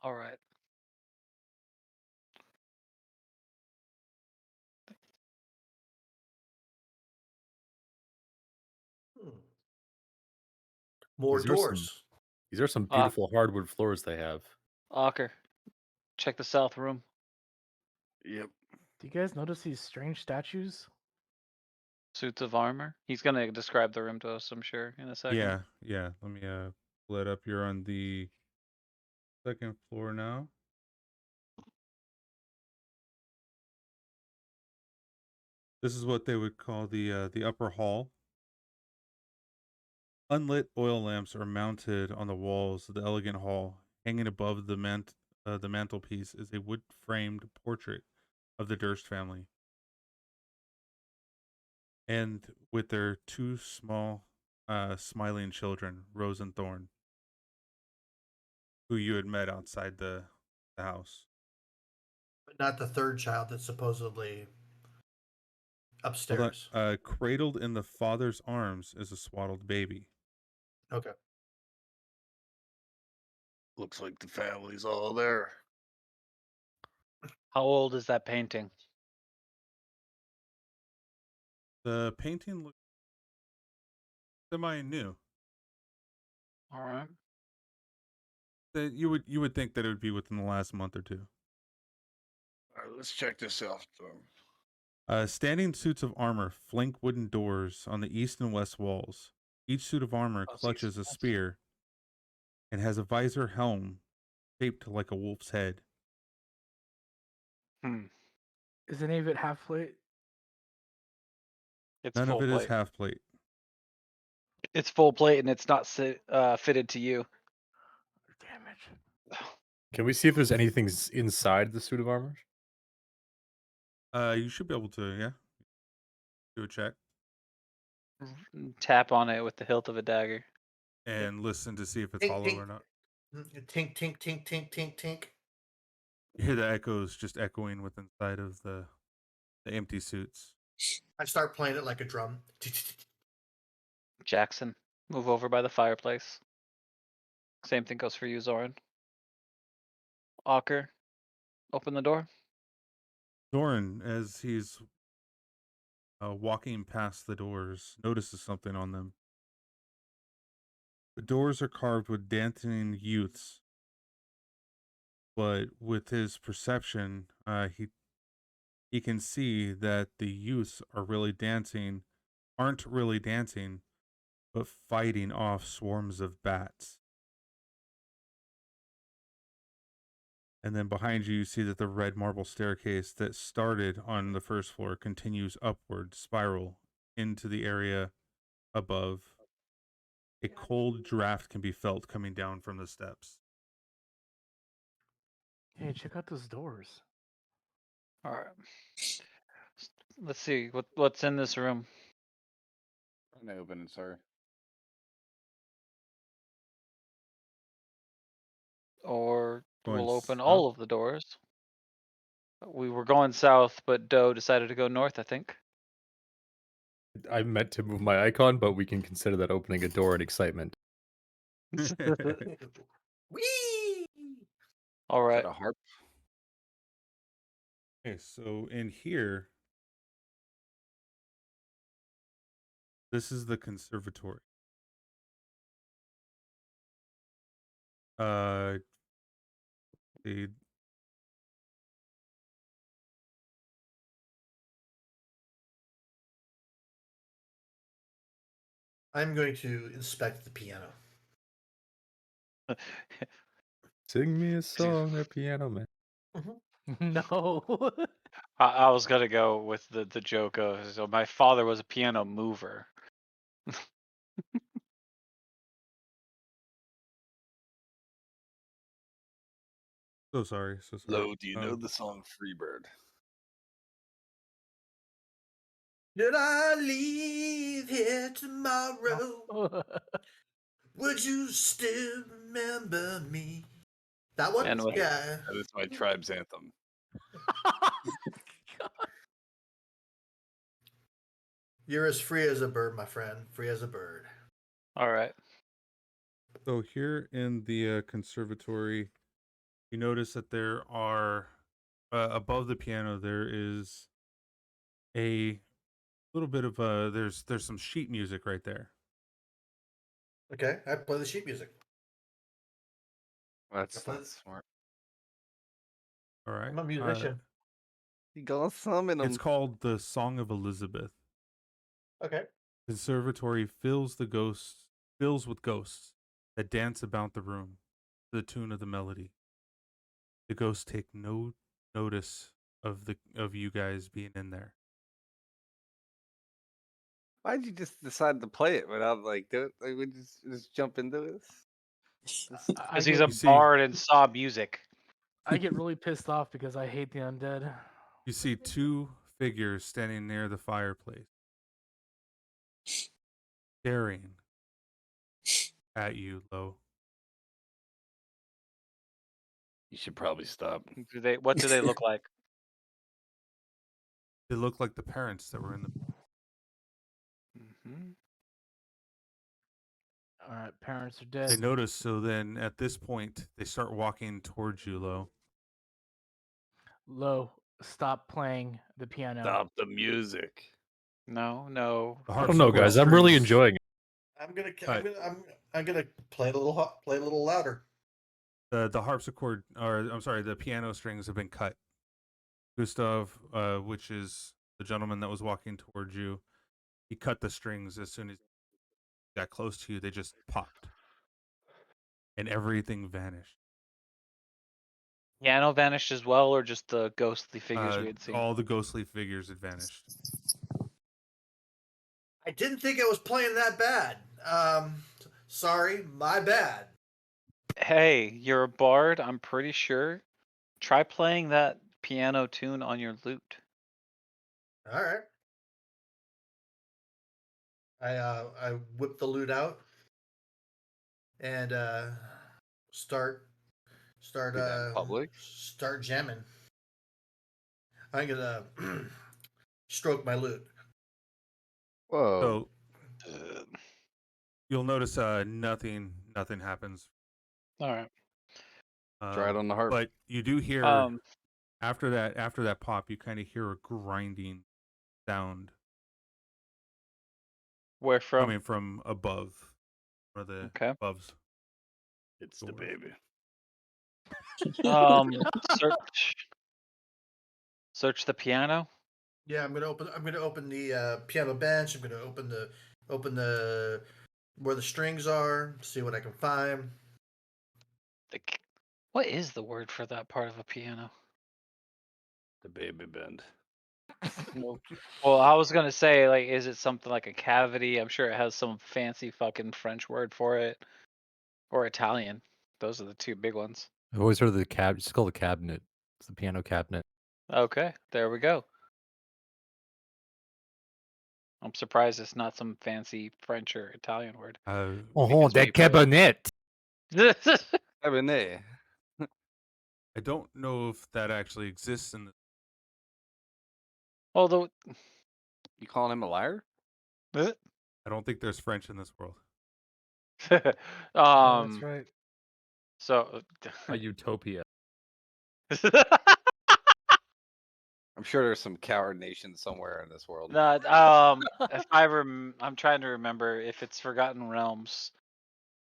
All right. More These are doors. These are some beautiful hardwood floors they have. Ocker, check the south room. Yep. Do you guys notice these strange statues? Suits of armor. He's gonna describe the room to us, I'm sure, in a second. Yeah. Let me pull it up. You're on the second floor now. This is what they would call the upper hall. Unlit oil lamps are mounted on the walls of the elegant hall. Hanging above the mantelpiece is a wood-framed portrait of the Durst family, and with their two small, smiling children, Rose and Thorn, who you had met outside the house. But not the third child that's supposedly upstairs. Cradled in the father's arms is a swaddled baby. Okay. Looks like the family's all there. How old is that painting? The painting looks semi-new. All right. That you would think that it would be within the last month or two. All right, let's check this out. Standing suits of armor flank wooden doors on the east and west walls. Each suit of armor clutches a spear and has a visor helm shaped like a wolf's head. Is any of it half plate? It's None of full it plate. is half plate. It's full plate and it's not fitted to you. Damage. Can we see if there's anything inside the suit of armor? You should be able to, yeah. Do a check Tap on it with the hilt of a dagger. and listen to see if it's Tink, hollow tink. or not. Tink, tink, tink, tink, tink, tink. You hear the echoes just echoing with inside of the empty suits. I start playing it like a drum. Jackson, move over by the fireplace. Same thing goes for you, Zoran. Ocker, open the door. Doran, as he's walking past the doors, notices something on them. The doors are carved with dancing youths, but with his perception, he can see that the youths aren't really dancing, but fighting off swarms of bats. And then behind you, you see that the red marble staircase that started on the first floor continues upward, spiral into the area above. A cold draft can be felt coming down from the steps. Hey, check out those doors. All right. Let's see what's in this room. I open it, sir. Or Going we'll open south? all of the doors. We were going south, but Doe decided to go north, I think. I meant to move my icon, but we can consider that opening a door in excitement. Whee! All Is right. that a harp? Okay, so in here, this is the conservatory. The I'm going to inspect the piano. Sing me a song, there, piano man. No. I was gonna go with the joke of, so my father was a piano mover. so sorry. Lo, do you know the song Freebird? Did I leave here tomorrow? Would you still remember me? That one? And with- Yeah. That is my tribe's anthem. You're as free as a bird, my friend. Free as a bird. All right. So here in the conservatory, you notice that there are above the piano there is a little bit of there's some sheet music right there. Okay, I play the sheet music. That's Play not this. smart. All right. I'm a musician. You gonna summon them? It's called the Song of Elizabeth. Okay. Conservatory fills with ghosts that dance about the room to the tune of the melody. The ghosts take no notice of you guys being in there. Why'd you just decide to play it without do it? Like we just jump into this? Because he's a You see- bard and saw music. I get really pissed off because I hate the undead. You see two figures standing near the fireplace, staring at you, Lo. You should probably stop. What do they look like? They look like the parents that were in the. Mm-hmm. All right, parents are They dead. notice, so then at this point, they start walking towards you, Lo. Lo, stop playing the piano. Stop the music. No. The I don't know, harpsichord guys. I'm really strings- enjoying it. I'm gonna play a little louder. The harpsichord, or I'm sorry, the piano strings have been cut. Gustav, which is the gentleman that was walking towards you, he cut the strings as soon as he got close to you. They just popped, and everything vanished. Piano vanished as well, or just the ghostly figures we had seen? All the ghostly figures had vanished. I didn't think I was playing that bad. Sorry, my bad. Hey, you're a bard, I'm pretty sure. Try playing that piano tune on your lute. All right. I whip the lute out and start Do that in public? start jamming. I'm gonna stroke my lute. Whoa. So you'll notice nothing happens. All right. Try it on the harp. But you do hear After that pop, you kind of hear a grinding sound Where from? coming from above, or the Okay. aboves. It's the Door. baby. Search the piano. Yeah, I'm gonna open the piano bench. I'm gonna open the where the strings are. See what I can find. What is the word for that part of a piano? The baby bend. Well, I was gonna say, like, is it something like a cavity? I'm sure it has some fancy fucking French word for it, or Italian. Those are the two big ones. I've always heard of the cab. It's called a cabinet. It's the piano cabinet. Okay, there we go. I'm surprised it's not some fancy French or Italian word. Oh, Because the we probably- cabinet. Cabernet. I don't know if that actually exists in the. Although, You calling him a liar? I don't think there's French in this world. That's right. So, A utopia. I'm sure there's some coward nation somewhere in this world. no, if I'm trying to remember if it's Forgotten Realms.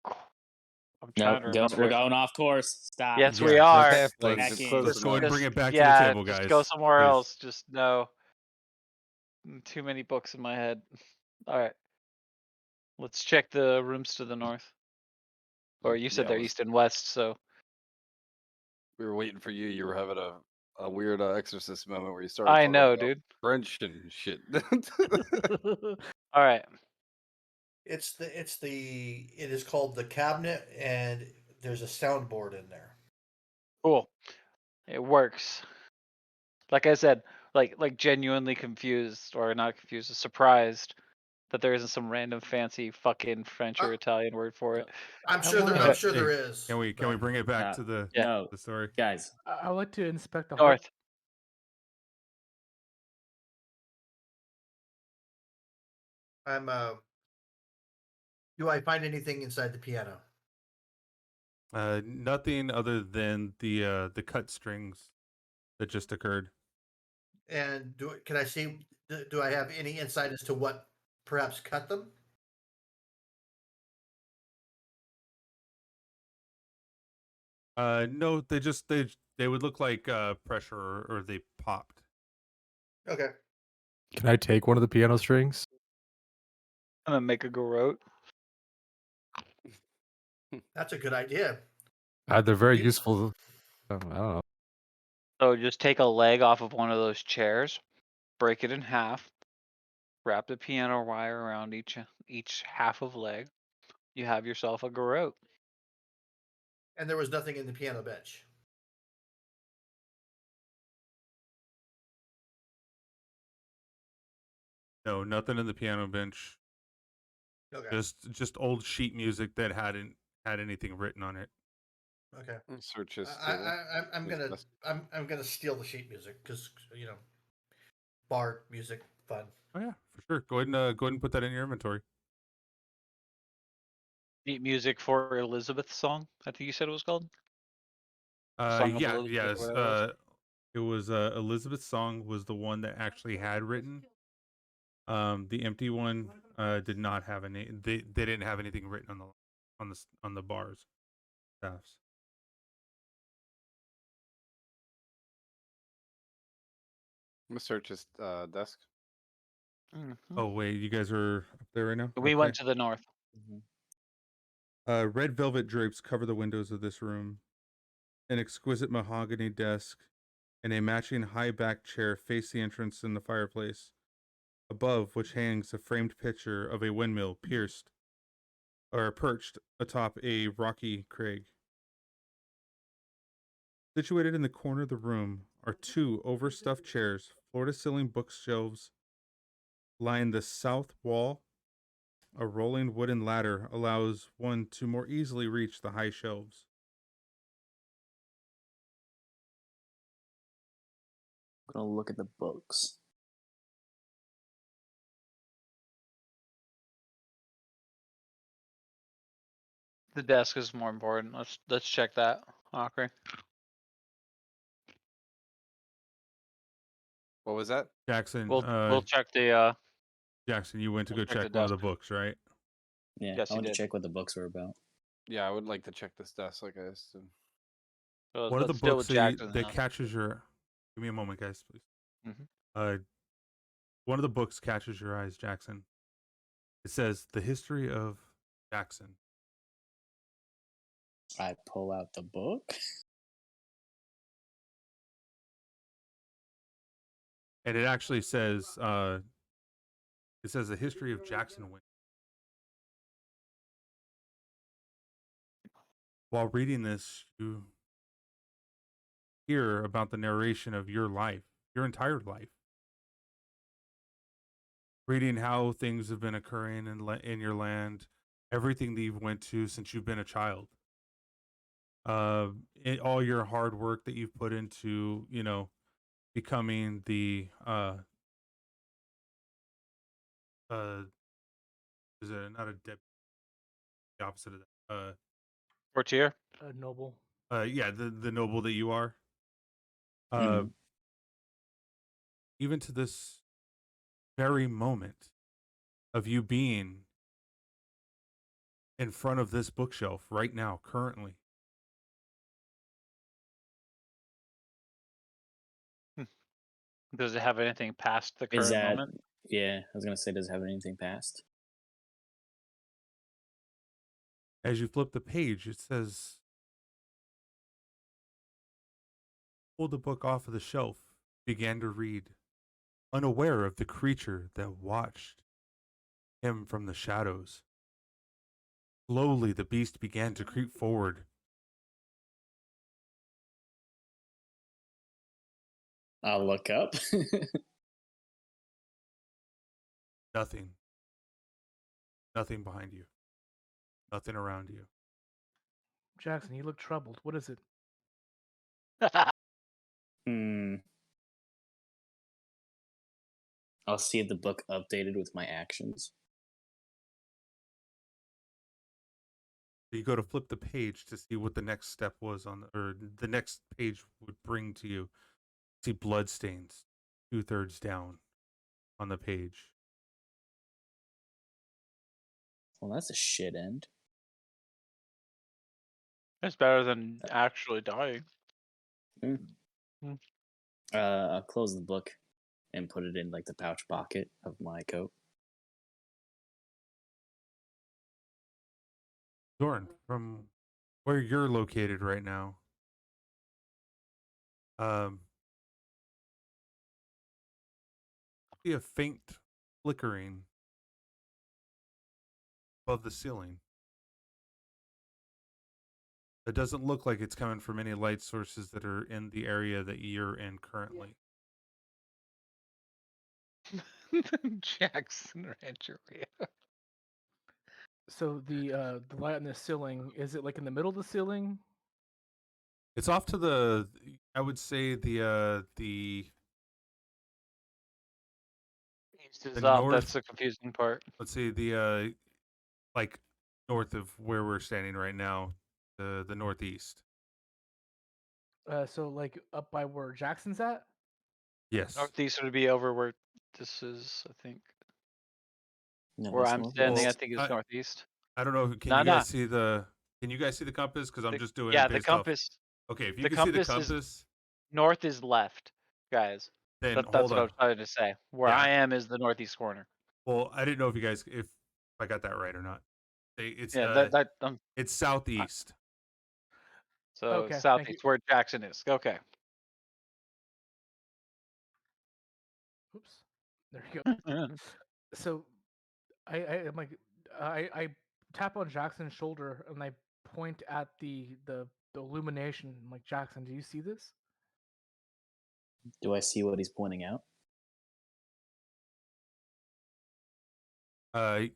I'm trying to remember. We're going off course. Stop. Yes, Yeah, we are. Halflings, Back it's in. close Let's go ahead and enough. bring it back to the Yeah, table, just guys. go somewhere please. else. Just no. Too many books in my head. All right. Let's check the rooms to the north. Or you said Yeah, they're let's- east and west, so We were waiting for you. You were having a weird exorcist moment where you started. I talking know, about dude. French and shit. All right. It is called the cabinet, and there's a soundboard in there. Cool. It works. Like I said, like genuinely confused, or not confused, surprised that there isn't some random fancy fucking French or Italian word for it. I'm I sure wanna- I'm sure Hey, there is. Can we but bring it back to the No, the story? guys. I would like to inspect the North. I'm Do I find anything inside the piano? Nothing other than the cut strings that just occurred. And can I see? Do I have any insight as to what perhaps cut them? No, they would look like pressure or they popped. Okay. Can I take one of the piano strings? I'm gonna make a garrote. That's a good idea. They're very You- useful. I don't know. So just take a leg off of one of those chairs, break it in half, wrap the piano wire around each half of leg. You have yourself a garrote. And there was nothing in the piano bench. No, nothing in the piano bench. Okay. Just old sheet music that hadn't had anything written on it. Okay. Search his I, table. I, I'm His gonna desk. I'm gonna steal the sheet music because bar music fun. Oh yeah, for sure. Go ahead and put that in your inventory. Neat music for Elizabeth's song. I think you said it was called. Song of Yeah, Elizabeth, yes. or whatever it was. It was Elizabeth's song was the one that actually had written. The empty one did not have any. They didn't have anything written on the bars. Staffs. I'm gonna search his desk. Mhm. Oh wait, you guys are up there right now. We went to the north. Red velvet drapes cover the windows of this room. An exquisite mahogany desk and a matching high-backed chair face the entrance in the fireplace, above which hangs a framed picture of a windmill perched atop a rocky crag. Situated in the corner of the room are two overstuffed chairs, floor-to-ceiling bookshelves line the south wall. A rolling wooden ladder allows one to more easily reach the high shelves. I'm gonna look at the books. The desk is more important. Let's check that. Okay. What was that? Jackson, We'll check the Jackson, you went to we'll go check the check one of the desk. books, right? Yeah, Yes, I you want to did. check what the books were about. Yeah, I would like to check this desk, like I assume. So One of the let's deal books with Jackson that now. catches your. Give me a moment, guys, please. Mhm. One of the books catches your eyes, Jackson. It says the history of Jackson. I pull out the book. And it actually says the history of Jackson Wynn. While reading this, you hear about the narration of your life, your entire life. Reading how things have been occurring in your land, everything that you've went to since you've been a child. All your hard work that you've put into, becoming the is it not a deputy? The opposite of that. Courtier. Noble. Yeah, the noble that you are. Mhm. Even to this very moment of you being in front of this bookshelf right now, currently. Does it have anything past the Is current that? moment? Yeah, I was gonna say, does it have anything past? As you flip the page, it says, pull the book off of the shelf, began to read, unaware of the creature that watched him from the shadows. Slowly, the beast began to creep forward. I'll look up. Nothing. Nothing behind you. Nothing around you. Jackson, you look troubled. What is it? Hmm. I'll see the book updated with my actions. You go to flip the page to see what the next step was or the next page would bring to you. See bloodstains 2/3 down on the page. Well, that's a shit end. It's better than actually dying. I'll close the book and put it in like the pouch pocket of my coat. Zorn, from where you're located right now, see a faint flickering above the ceiling. It doesn't look like it's coming from any light sources that are in the area that you're in currently. Jackson Rancheria. So the light on the ceiling, is it like in the middle of the ceiling? It's off to the, I would say the East is the up. north. That's the confusing part. Let's see the like north of where we're standing right now, the northeast. So like up by where Jackson's at? Yes. Northeast would be over where this is, I think. No, Where that's I'm northwest. standing, I Well, think is northeast. I don't know. Can Nah, you guys nah. see the? Can you guys see the compass? Because I'm just doing Yeah, it the based off. compass. Okay, if you The can see the compass is compass, north is left, guys. then That's hold what I on. was trying to say. Where Yeah. I am is the northeast corner. Well, I didn't know if you guys if I got that right or not. It's Yeah, it's southeast. so Okay, thank you. southeast where Jackson is. Okay. Oops. There you go. So I'm like I tap on Jackson's shoulder and I point at the illumination. I'm like, Jackson, do you see this? Do I see what he's pointing out?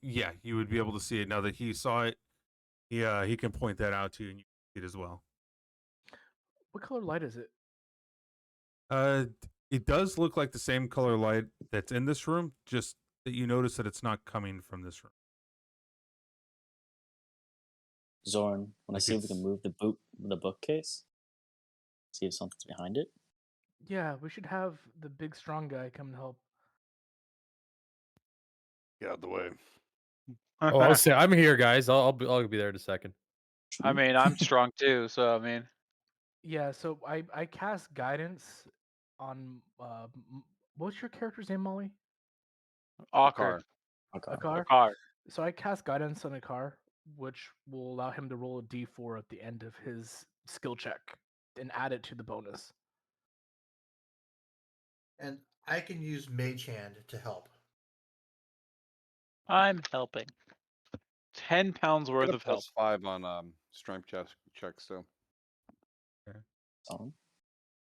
Yeah, you would be able to see it now that he saw it. Yeah, he can point that out to you, and you can see it as well. What color light is it? It does look like the same color light that's in this room, just that you notice that it's not coming from this room. Zorn, want to Like see if we can it's- move the bookcase? See if something's behind it. Yeah, we should have the big strong guy come and help. Get out the way. Oh, I'll say I'm here, guys. I'll be there in a second. I mean, I'm strong too, so I mean, Yeah, so I cast guidance on what's your character's name, Molly? awkward. Okay. A car. Car. So I cast guidance on a car, which will allow him to roll a d4 at the end of his skill check and add it to the bonus. And I can use Mage Hand to help. I'm helping. 10 pounds worth Get a of help. +5 on strength checks too. Solid.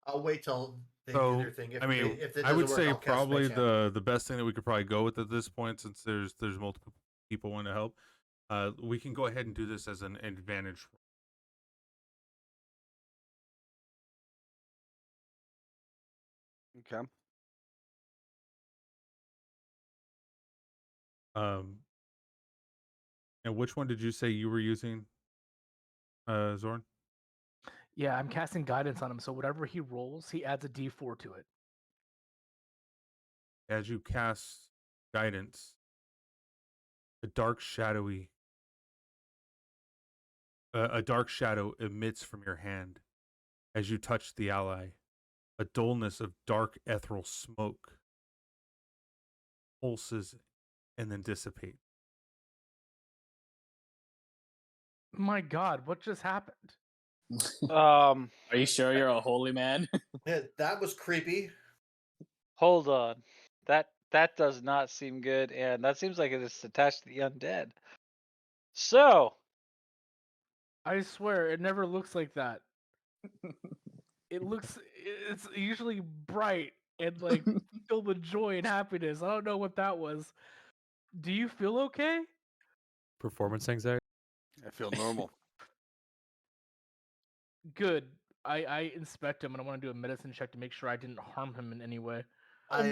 I'll wait till they do So, their thing. If I mean, if it I would doesn't work, say I'll cast probably Mage Hand. the best thing that we could probably go with at this point, since there's multiple people want to help, we can go ahead and do this as an advantage. Okay. And which one did you say you were using, Zorn? Yeah, I'm casting guidance on him, so whatever he rolls, he adds a d4 to it. As you cast guidance, a dark shadow emits from your hand as you touch the ally. A dullness of dark ethereal smoke pulses and then dissipates. My God, what just happened? Are you sure you're a holy man? Yeah, that was creepy. Hold on. That does not seem good, and that seems like it is attached to the undead. So, I swear, it never looks like that. It's usually bright and like filled with joy and happiness. I don't know what that was. Do you feel okay? Performance anxiety. I feel normal. Good. I inspect him and I want to do a medicine check to make sure I didn't harm him in any way. I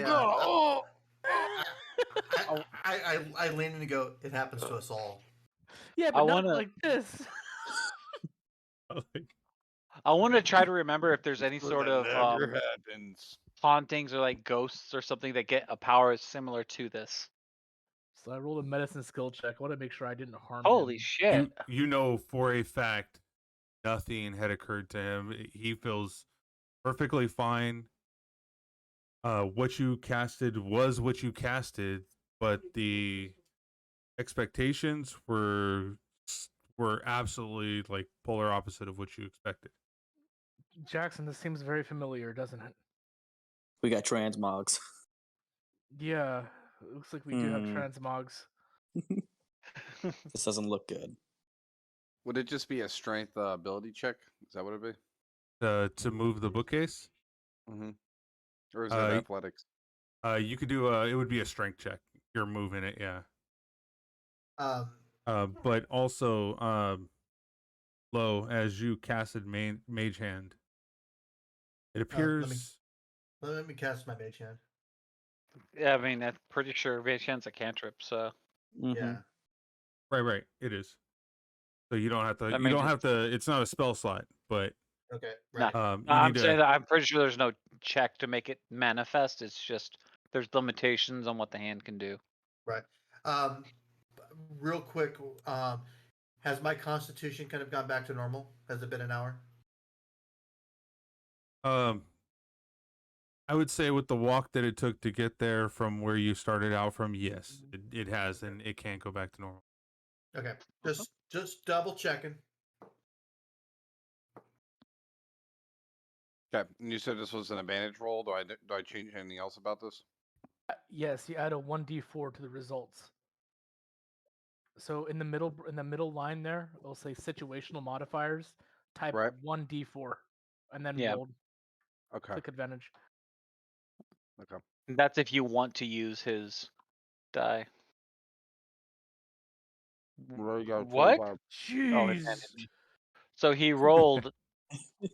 lean in and go, it happens to us all. Yeah, I but not wanna- like this. I want to try to remember if there's any sort of never happens. hauntings or like ghosts or something that get a power similar to this. So I rolled a medicine skill check. I want to make sure I didn't harm Holy him. shit. You know for a fact nothing had occurred to him. He feels perfectly fine. What you casted was what you casted, but the expectations were absolutely like polar opposite of what you expected. Jackson, this seems very familiar, doesn't it? We got transmogs. Yeah, it looks like we do have transmogs. This doesn't look good. Would it just be a strength ability check? Is that what it'd be? To move the bookcase? Mm-hmm. Or is it athletics? You could do it would be a strength check. You're moving it, yeah. But also, Lo, as you casted Mage Hand, it appears. Let me cast my Mage Hand. Yeah, I mean, I'm pretty sure Mage Hand's a cantrip, so. Yeah. Right. It is. So you don't have to. That You means don't have to. It's not a spell slot, but Okay. Nah. Right. I'm saying that I'm pretty sure there's no check to make it manifest. It's just there's limitations on what the hand can do. Right. Real quick, has my constitution kind of gone back to normal? Has it been an hour? I would say with the walk that it took to get there from where you started out from, yes, it has, and it can't go back to normal. Okay. Just double checking. Okay. And you said this was an advantage roll. Do I change anything else about this? Yes, you add a 1d4 to the results. So in the middle line there, it'll say situational modifiers. Type 1d4 and then roll. Okay. Click advantage. Okay. That's if you want to use his die. What? Jeez. So he rolled.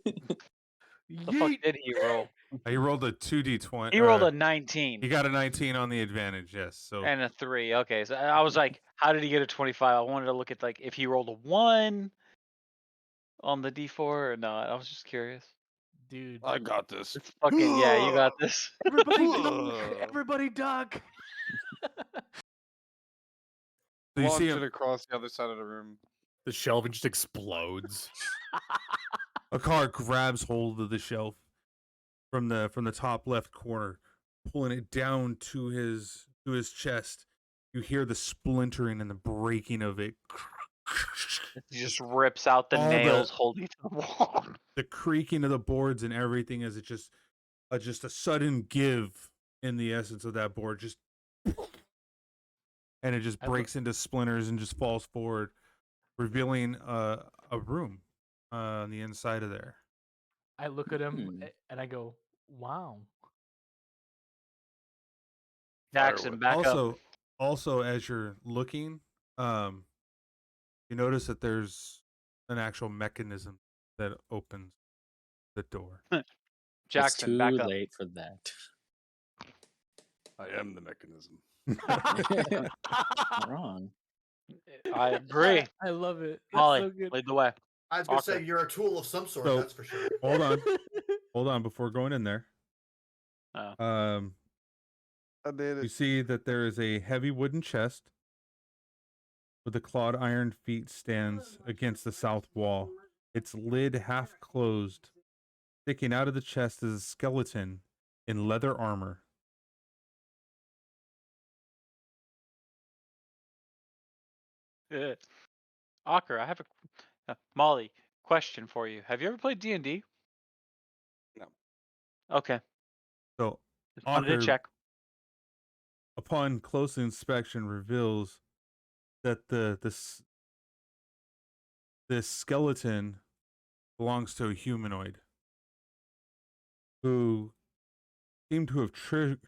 The fuck did he roll? He rolled a 2d20. He rolled a 19. He got a 19 on the advantage, yes. So And a 3. Okay, so I was like, how did he get a 25? I wanted to look at like if he rolled a 1 on the d4 or not. I was just curious. dude. I got this. It's fucking yeah, you got this. Everybody duck! Everybody duck! So you Launch see it across the other side of the room. The shelving just explodes. a car grabs hold of the shelf from the top left corner, pulling it down to his chest. You hear the splintering and the breaking of it. He just rips out the All nails the- holding to the wall. The creaking of the boards and everything as it just a sudden give in the essence of that board, just and it just breaks into splinters and just falls forward, revealing a room on the inside of there. I look at him and I go, "Wow." Jackson, back up. Also, as you're looking, you notice that there's an actual mechanism that opens the door. Jackson, it's back too up. late for that. I am the mechanism. Not wrong. I agree. I love it. That's Molly, so good. lead the way. I was gonna Okay. say you're a tool of some sort. So- That's for sure. Hold on, before going in there. Oh. I did You it. see that there is a heavy wooden chest with the clawed iron feet stands against the south wall. Its lid half closed. Sticking out of the chest is a skeleton in leather armor. Ocker, I have a Molly question for you. Have you ever played D&D? No. Okay. So, Just wanted to Ocker, check. upon close inspection, reveals that this skeleton belongs to a humanoid who seemed to have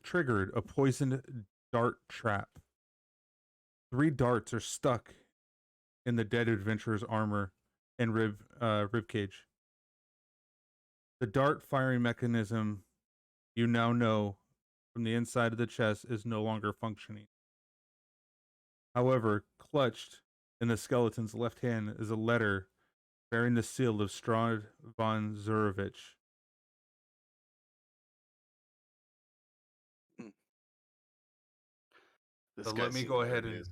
triggered a poisoned dart trap. 3 darts are stuck in the dead adventurer's armor and rib cage. The dart firing mechanism, you now know from the inside of the chest, is no longer functioning. However, clutched in the skeleton's left hand is a letter bearing the seal of Strahd von Zurovich. This So guy let me seems go like ahead it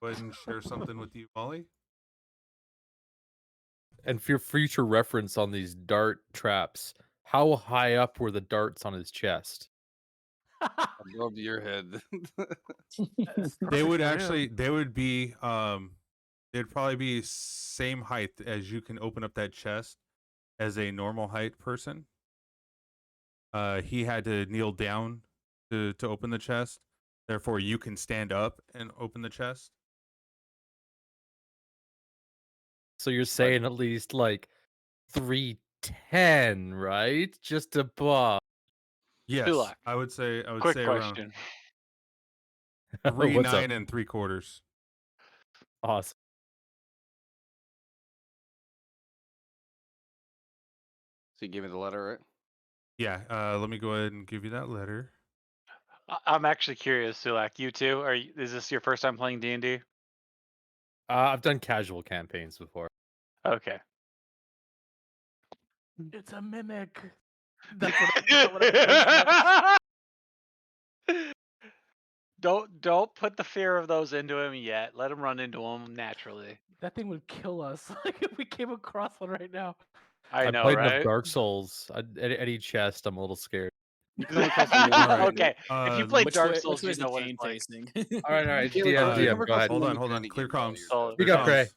and is. share something with you, Molly. And for future reference on these dart traps, how high up were the darts on his chest? Above your head. They would actually, they'd probably be same height as you can open up that chest as a normal height person. He had to kneel down to open the chest. Therefore, you can stand up and open the chest. So you're saying at least like 310, right? Just above. Yes, Sulak, I would say quick around question. 3, What's 9 up? 3/4. Awesome. So you gave me the letter, right? Yeah, let me go ahead and give you that letter. I'm actually curious, Sulak. You too? Is this your first time playing D&D? I've done casual campaigns before. Okay. It's a mimic. That's what I Don't put the fear of those into him yet. Let him run into them naturally. That thing would kill us. Like if we came across one right now. I know, played right? enough Dark Souls. Any chest, I'm a little scared. You come across a mimic. Alright. Okay, if you play Which Dark way, Souls, which way you is the know what cane it's like. facing? All right, Caleb, DM, you come go across ahead. a Hold on, mimic hold on. any Clear game while comms. you're- Speak up, Cray.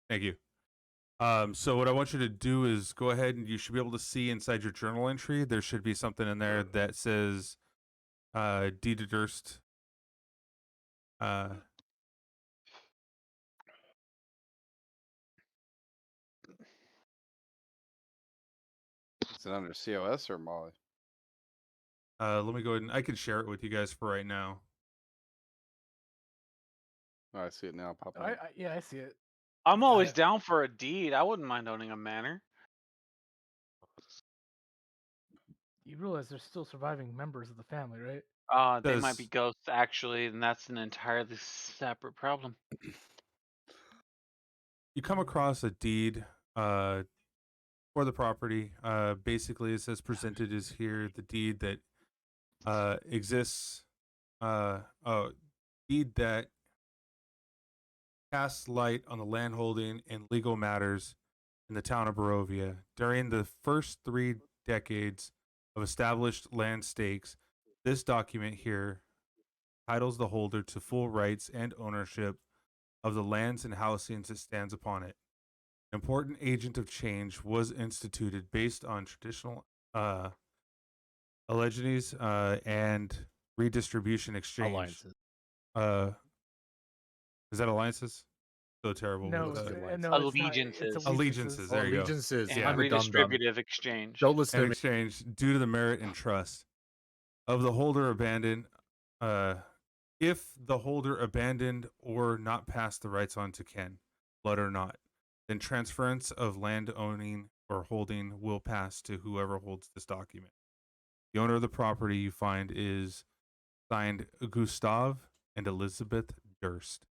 Thank you. So what I want you to do is go ahead and you should be able to see inside your journal entry. There should be something in there that says D to Durst. Is it under COS or Molly? Let me go ahead and I can share it with you guys for right now. Oh, I see it now. Pop up. I see it. I'm always down for a deed. I wouldn't mind owning a manor. You realize there's still surviving members of the family, right? They might be ghosts actually, and that's an entirely separate problem. You come across a deed for the property. Basically, it says presented is here the deed that exists. Deed that casts light on the landholding and legal matters in the town of Barovia during the first 3 decades of established land stakes. This document here titles the holder to full rights and ownership of the lands and housings that stands upon it. An important agent of change was instituted based on traditional allegiances and redistribution exchange. Alliances. Is that alliances? So terrible. No, with, Let's do alliance. no, it's not. Allegiances. It's Allegiances. There you go. Allegiances. And I'm a dum-dum. redistributive exchange. Don't listen And to me. exchange due to the merit and trust of the holder abandoned. If the holder abandoned or not passed the rights on to kin, blood or not, then transference of land owning or holding will pass to whoever holds this document. The owner of the property you find is signed Gustav and Elizabeth Durst.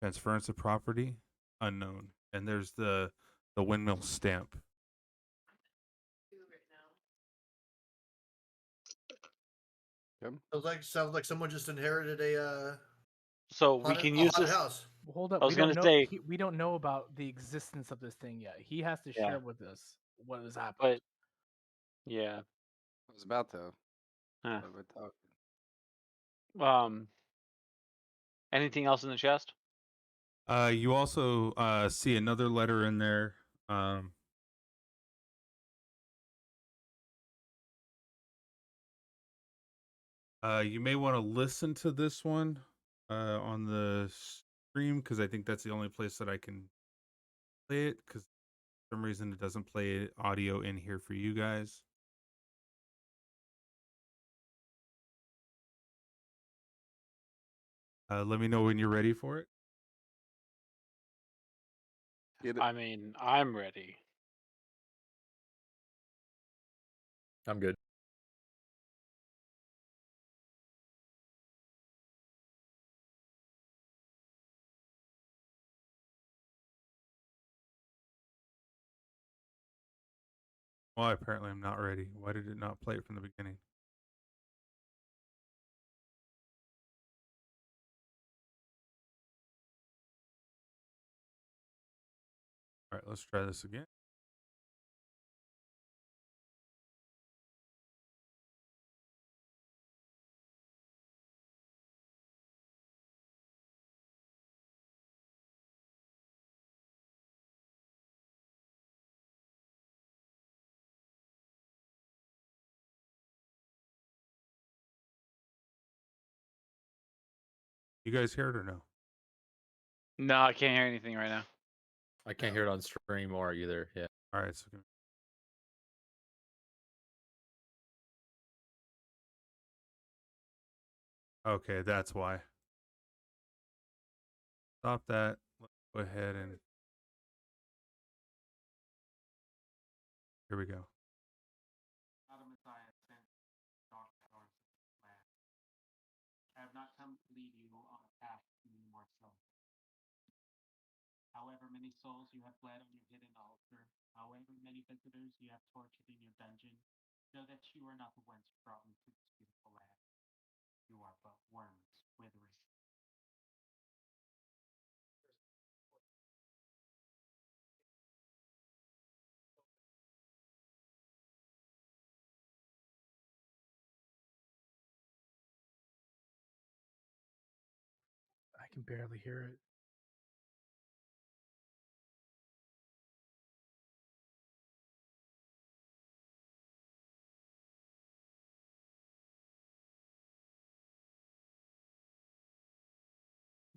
Transference of property unknown, and there's the windmill stamp. Sounds like someone just inherited a So we haunted, can a use haunted this. house. Well, hold up. I was we don't gonna know. say- We don't know about the existence of this thing yet. He has to Yeah. share with us what has happened. But yeah. I was about to. Huh. but we're talking. Anything else in the chest? You also see another letter in there. You may want to listen to this one on the stream because I think that's the only place that I can play it because for some reason it doesn't play audio in here for you guys. Let me know when you're ready for it. I mean, I'm ready. I'm good. Well, apparently I'm not ready. Why did it not play it from the beginning? All right, let's try this again. You guys hear it or no? No, I can't hear anything right now. I can't hear it on stream or either. Yeah. All right, so okay, that's why. Stop that. Let's go ahead and here we go. I have not come to lead you on a path to more souls. However many souls you have bled on your hidden altar, however many visitors you have tortured in your dungeon, know that you are not the ones who brought me to this beautiful land. You are but worms withering. I can barely hear it.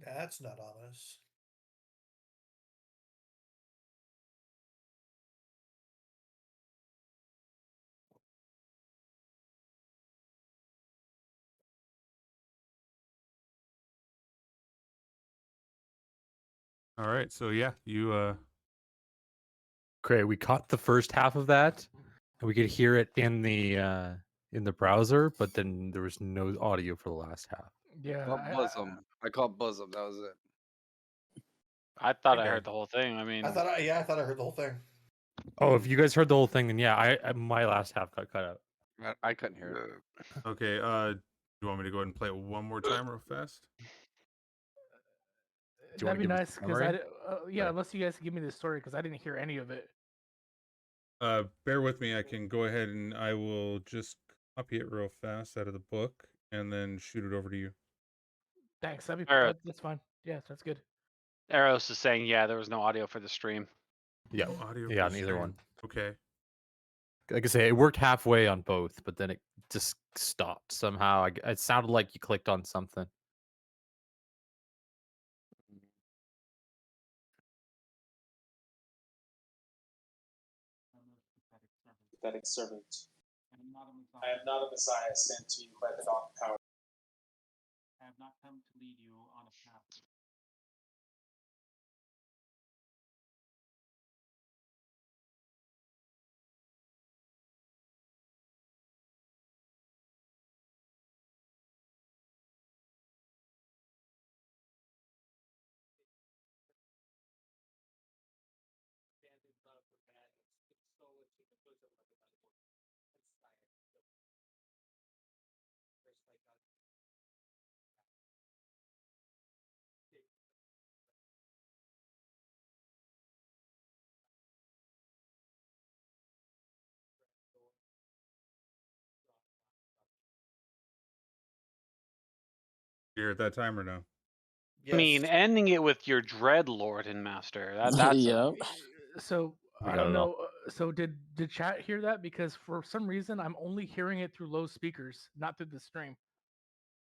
That's not ominous. All right, so yeah, you Okay, we caught the first half of that, and we could hear it in the browser, but then there was no audio for the last half. Yeah. Bosom. I called bosom. That was it. I thought I Okay. heard the whole thing. I mean, I thought I heard the whole thing. Oh, if you guys heard the whole thing, then yeah, my last half got cut out. I couldn't hear it. Okay. Do you want me to go ahead and play it one more time real fast? Do you wanna That'd be give us nice the because summary? yeah, Sorry. unless you guys can give me the story because I didn't hear any of it. Bear with me. I can go ahead and I will just copy it real fast out of the book and then shoot it over to you. Thanks. Alright. That's fine. Yeah, that's good. Eros is saying, yeah, there was no audio for the stream. Yeah, No audio yeah, for the neither stream. one. Okay. Like I say, it worked halfway on both, but then it just stopped somehow. It sounded like you clicked on something. Pathetic servant. I am not a Messiah sent to you by the dawn of power. I have not come to lead you on a path. You hear it that time or no? I mean, Yes. ending it with your dread lord and master. That's Yep. So We I got don't it all. know. So did chat hear that? Because for some reason I'm only hearing it through low speakers, not through the stream.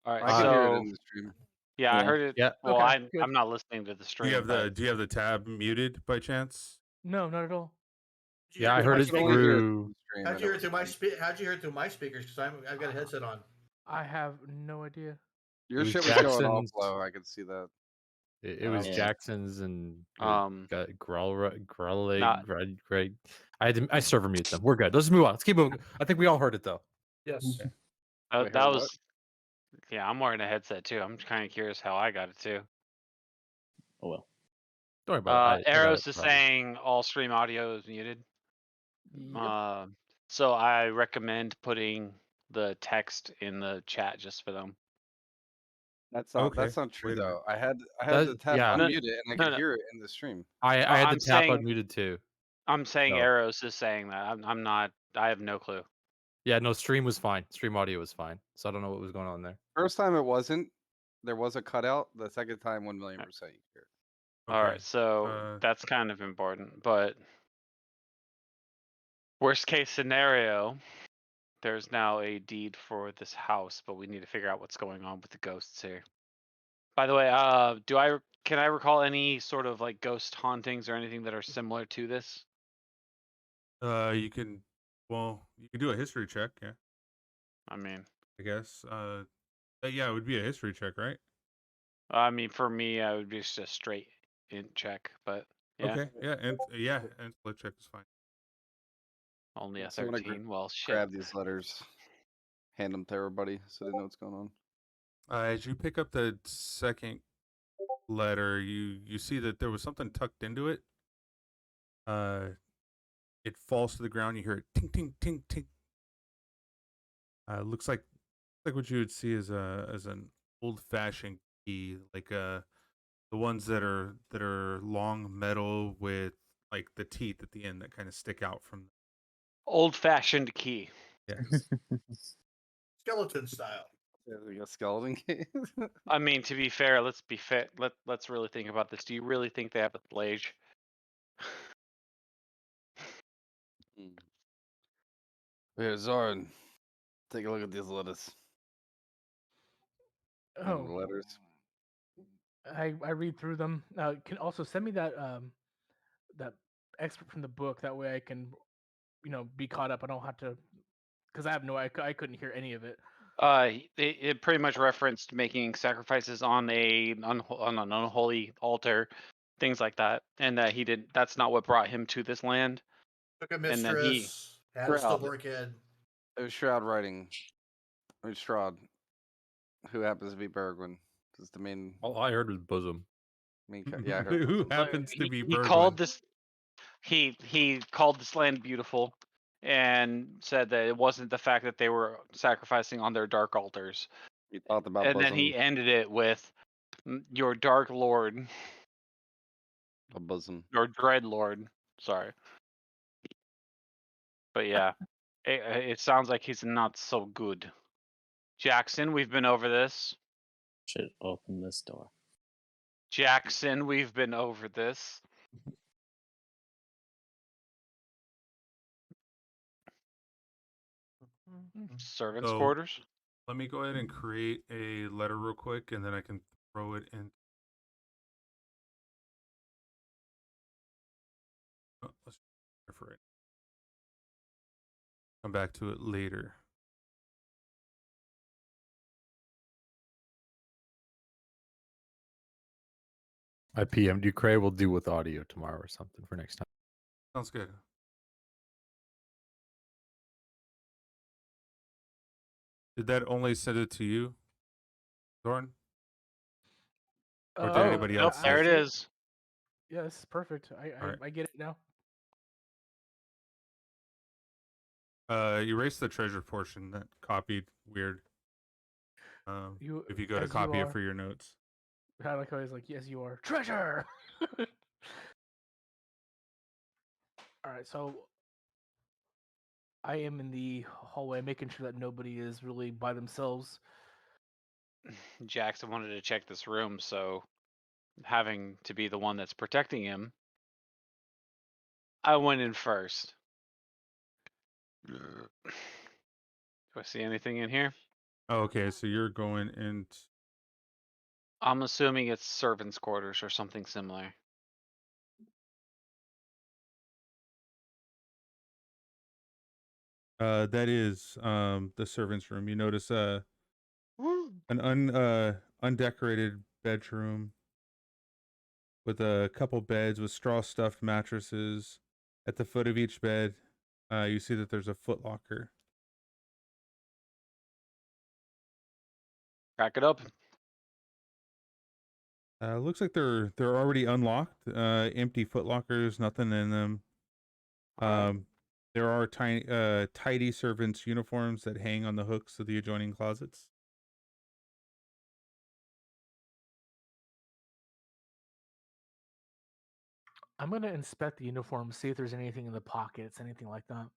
all right. I can hear it So in the stream. yeah, I Yeah. heard it. Yeah. Well, Okay, I'm good. not listening to the Do you stream. have the But Do you have the tab muted by chance? No, not at all. Yeah, I Through heard my it I could only hear it speakers? through through. the stream. How'd and you hear it it through was fine. How'd you hear it through my speakers? Because I've got a headset on. I have no idea. Your was shit was going off Jackson's. low. I could see that. It was Yeah. Jackson's and not- Greg. I server mute them. We're good. Let's move on. Let's keep moving. I think we all heard it though. Yes. Wait, that heard was. what? Yeah, I'm wearing a headset too. I'm kind of curious how I got it too. Oh well. Don't worry about it. I got Eros it is probably. saying all stream audio is muted. Yep. So I recommend putting the text in the chat just for them. That's not Okay, true wait a minute. though. I had That- the tab yeah. unmuted and I No, could no. hear it in the stream. I had the I'm tap saying- unmuted too. I'm saying No. Eros is saying that. I'm not. I have no clue. Yeah, no, stream was fine. Stream audio was fine. So I don't know what was going on there. First time it wasn't. There was a cutout. The second time, 1,000,000% you could hear it. All Okay, right, so that's kind of important. But worst case scenario, there's now a deed for this house, but we need to figure out what's going on with the ghosts here. By the way, can I recall any sort of like ghost hauntings or anything that are similar to this? you can do a history check. Yeah, I mean, I guess. Yeah, it would be a history check, right? for me, I would be just a straight int check, but yeah, Okay. Yeah, and split check is fine. only a So I'm gonna 13. Well, shit. Grab these letters, hand them to everybody so they know what's going on. As you pick up the second letter, you see that there was something tucked into it. It falls to the ground. You hear it ting ting ting ting. Looks like what you would see as an old fashioned key, like the ones that are long metal with like the teeth at the end that kind of stick out from. Old-fashioned key. Yes. Skeleton style. Yeah, we got skeleton case. I mean, to be fair, let's be fair. Let's really think about this. Do you really think they have a blade? Here, Zoran, take a look at these letters. The Oh, letters. I read through them. Can also send me that that excerpt from the book. That way I can, be caught up. I don't have to, because I have I couldn't hear any of it. It pretty much referenced making sacrifices on an unholy altar, things like that, and that he did. That's not what brought him to this land. Took a And then he- mistress. Had a stillborn kid. It was Strahd writing. It was Strahd, who happens to be Bergwin. Is the main All I heard was bosom. Yeah, I heard. Who bosom. happens to be He Bergwin? called this. he called this land beautiful, and said that it wasn't the fact that they were sacrificing on their dark altars. You talked about And then he bosom. ended it with, "Your dark lord, A bosom. your dread lord." Sorry, but yeah, it sounds like he's not so good. Jackson, we've been over this. Should open this door. Jackson, we've been over this. Servants' So- quarters. Let me go ahead and create a letter real quick, and then I can throw it in. Let's for it. Come back to it later. I PM'd you, Cray. We'll do with audio tomorrow or something for next time. Sounds good. Did that only send it to you, Zorn? Or did anybody Nope, else? there it see it? is. Yeah, this is perfect. Alright. I get it now. Erase the treasure portion that copied weird. You, If you go to as you copy it are. for your notes. I like how he's like, yes, you are treasure. All right, so I am in the hallway, making sure that nobody is really by themselves. Jackson wanted to check this room, so having to be the one that's protecting him, I went in first. Do I see anything in here? Oh, okay, so you're going in. I'm assuming it's servants' quarters or something similar. That is the servants' room. You notice an undecorated bedroom with a couple beds with straw stuffed mattresses. At the foot of each bed, you see that there's a footlocker. Crack it up. Looks like they're already unlocked. Empty footlockers, nothing in them. There are tidy servants' uniforms that hang on the hooks of the adjoining closets. I'm gonna inspect the uniform, see if there's anything in the pockets, anything like that.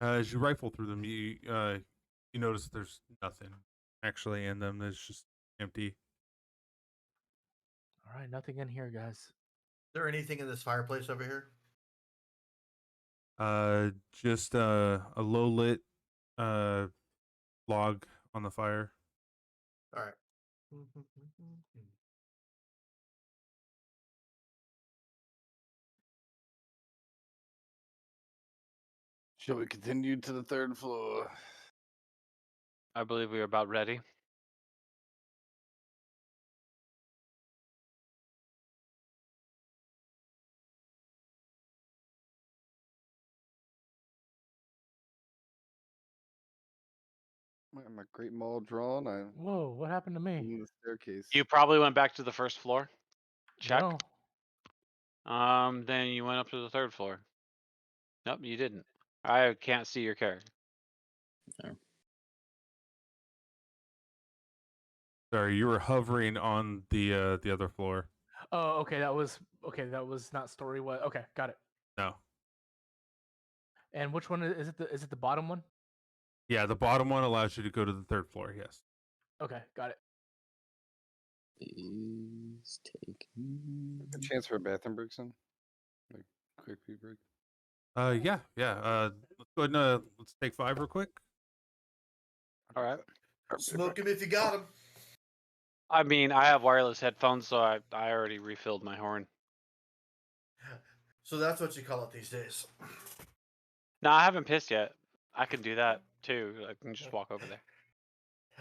As you rifle through them, you notice there's nothing actually in them. There's just empty. All right, nothing in here, guys. Is there anything in this fireplace over here? Just a low lit log on the fire. All right. Shall we continue to the third floor? I believe we are about ready. My great maul drawn. I Whoa, what happened to me? in the staircase. You probably went back to the first floor. Check. No. Then you went up to the third floor. Nope, you didn't. I can't see your character. Sorry, you were hovering on the other floor. Oh, okay. That was not story. What? Okay, got it. No. And which one is it? Is it the bottom one? Yeah, the bottom one allows you to go to the third floor. Yes. Okay, got it. Please take A chance for a bathroom break, son? Like quick pee break. Yeah. Let's go ahead and let's take 5 real quick. All right. Smoke him if you got him. I mean, I have wireless headphones, so I already refilled my horn. So that's what you call it these days. No, I haven't pissed yet. I can do that too. I can just walk over there.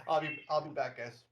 I'll be back, guys.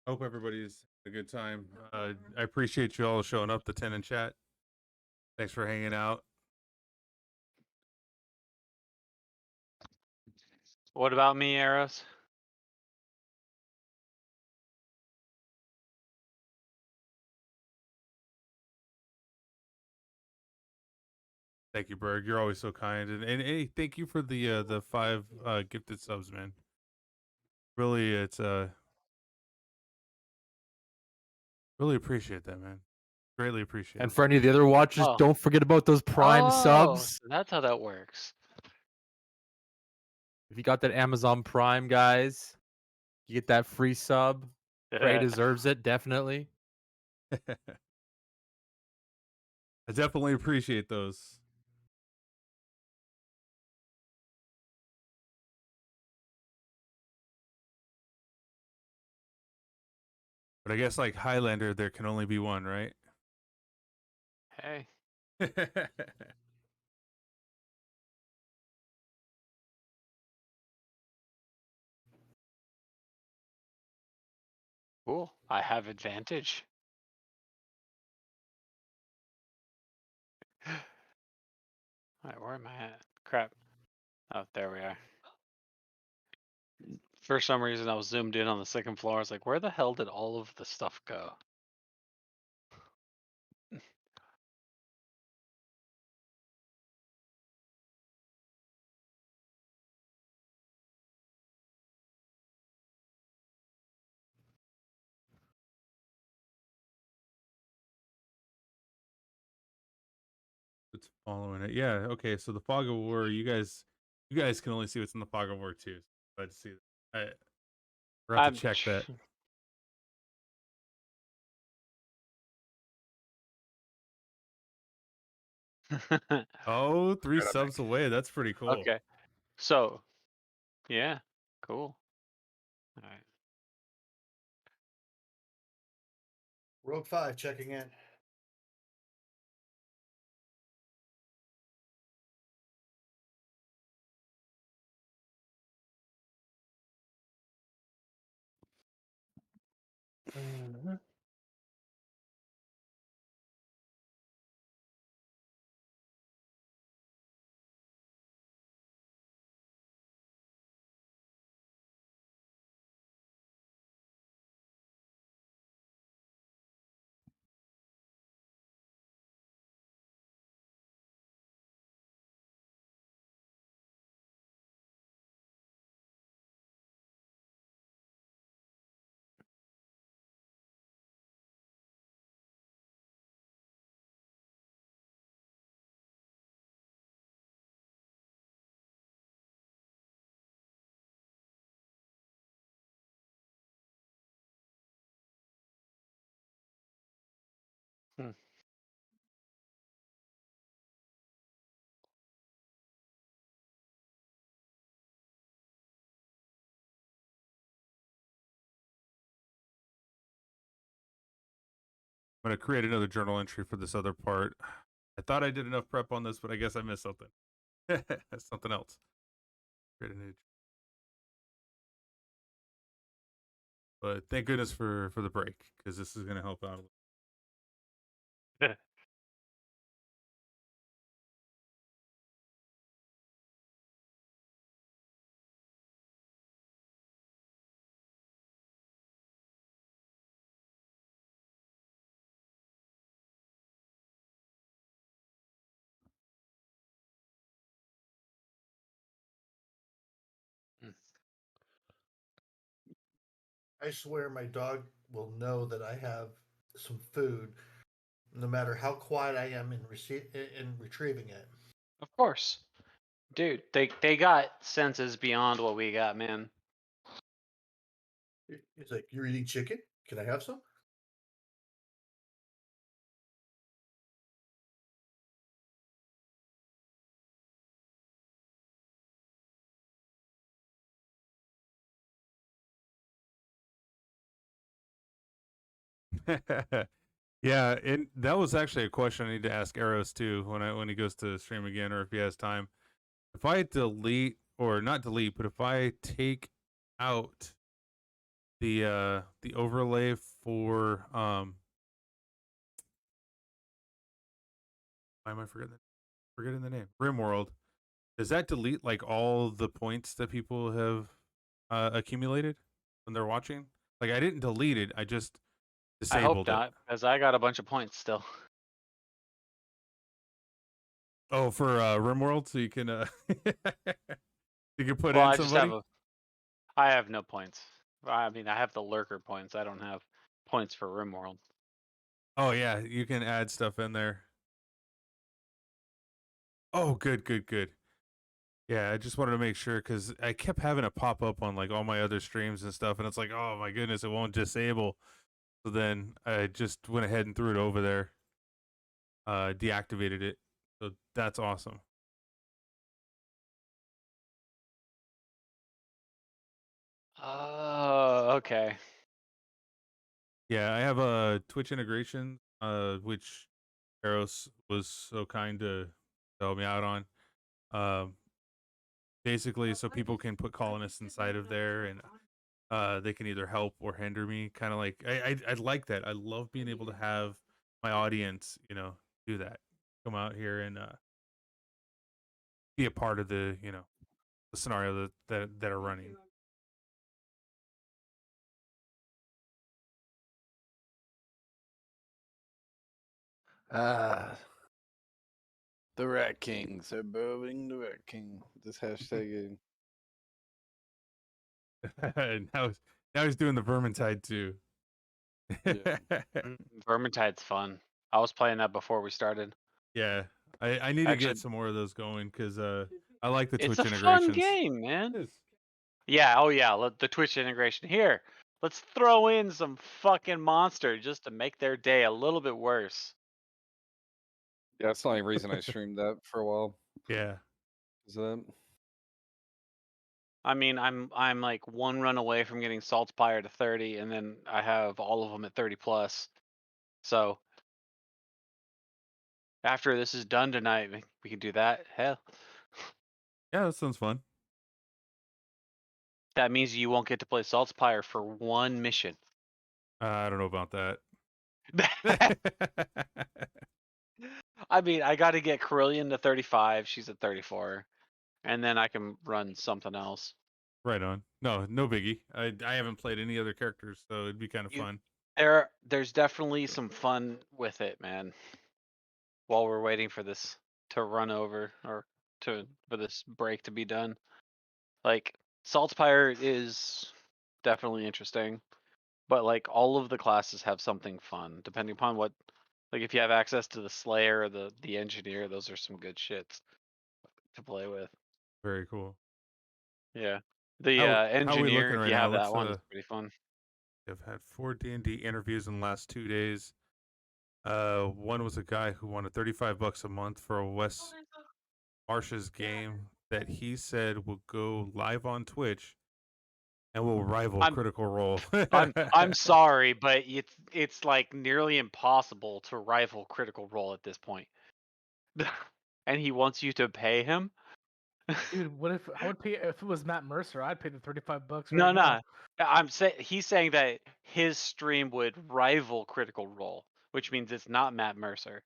Hope everybody's had a good time. I appreciate you all showing up, the 10 in chat. Thanks for hanging out. What about me, Arrows? Thank you, Berg. You're always so kind, and hey, thank you for the 5 gifted subs, man. Really, it's really appreciate that, man. Greatly appreciate And it. for any of the other watchers, Oh. don't forget about those Prime subs. So that's how that works. If you got that Amazon Prime, guys, you get that free sub. Prey deserves it, definitely. I definitely appreciate those. But I guess like Highlander, there can only be one, right? Hey. Cool. I have advantage. Alright, where am I at? Crap. Oh, there we are. For some reason, I was zoomed in on the second floor. I was like, where the hell did all of the stuff go? It's following it. Yeah. Okay. So the fog of war, you guys can only see what's in the fog of war too. Glad to see that. I forgot to check that. Oh, 3 subs away. That's pretty cool. Okay. So, yeah, cool. All right. Rogue 5 checking in. I'm gonna create another journal entry for this other part. I thought I did enough prep on this, but I guess I missed something. That's something else. Create a new. But thank goodness for the break, because this is gonna help out a little. I swear my dog will know that I have some food, no matter how quiet I am in retrieving it. Of course. Dude, they got senses beyond what we got, man. He's like, "You're eating chicken? Can I have some?" Yeah, and that was actually a question I need to ask Eros too when he goes to stream again, or if he has time. If I delete, or not delete, but if I take out the overlay for why am I forgetting the name? RimWorld. Does that delete like all the points that people have accumulated when they're watching? Like I didn't delete it, I just I hope disabled it. not, because I got a bunch of points still. Oh, for RimWorld, so you can you can put Well, in I just have somebody. I have no points. I mean, I have the lurker points. I don't have points for RimWorld. Oh yeah, you can add stuff in there. Oh, good. Yeah, I just wanted to make sure because I kept having it pop up on like all my other streams and stuff, and it's like, oh my goodness, it won't disable. So then I just went ahead and threw it over there, deactivated it. So that's awesome. Oh, okay. Yeah, I have a Twitch integration, which Eros was so kind to help me out on. Basically, so people can put colonists inside of there, and they can either help or hinder me. Kind of like I like that. I love being able to have my audience, do that. Come out here and be a part of the the scenario that are running. The Rat Kings are building the Rat King. This hashtag. now he's doing the Vermintide too. Yeah. Vermintide's fun. I was playing that before we started. Yeah, I need to Actually, get some more of those going because I like the it's Twitch a fun integrations. game, man. It is. Yeah, oh yeah, the Twitch integration. Here, let's throw in some fucking monster just to make their day a little bit worse. Yeah, that's the only reason I streamed that for a while. Yeah. Is that? I mean, I'm like one run away from getting Saltspire to 30, and then I have all of them at 30 plus. So after this is done tonight, we can do that. Hell, Yeah, that sounds fun. that means you won't get to play Saltspire for one mission. I don't know about that. I mean, I got to get Carillion to 35. She's at 34, and then I can run something else. Right on. No biggie. I haven't played any other characters, so it'd be kind of fun. There's definitely some fun with it, man. While we're waiting for this to run over or for this break to be done, like Saltspire is definitely interesting, but like all of the classes have something fun depending upon what. Like if you have access to the Slayer or the Engineer, those are some good shits to play with. Very cool. Yeah, the How are we Engineer, looking if right you now? have that Let's one, it's pretty fun. I've had 4 D&D interviews in the last 2 days. One was a guy who wanted $35 a month for a Wes Marsh's game that he said will go live on Twitch and will rival Critical Role. I'm sorry, but it's like nearly impossible to rival Critical Role at this point. And he wants you to pay him? Dude, what if I would pay if it was Matt Mercer? I'd pay the $35 right No, now. he's saying that his stream would rival Critical Role, which means it's not Matt Mercer.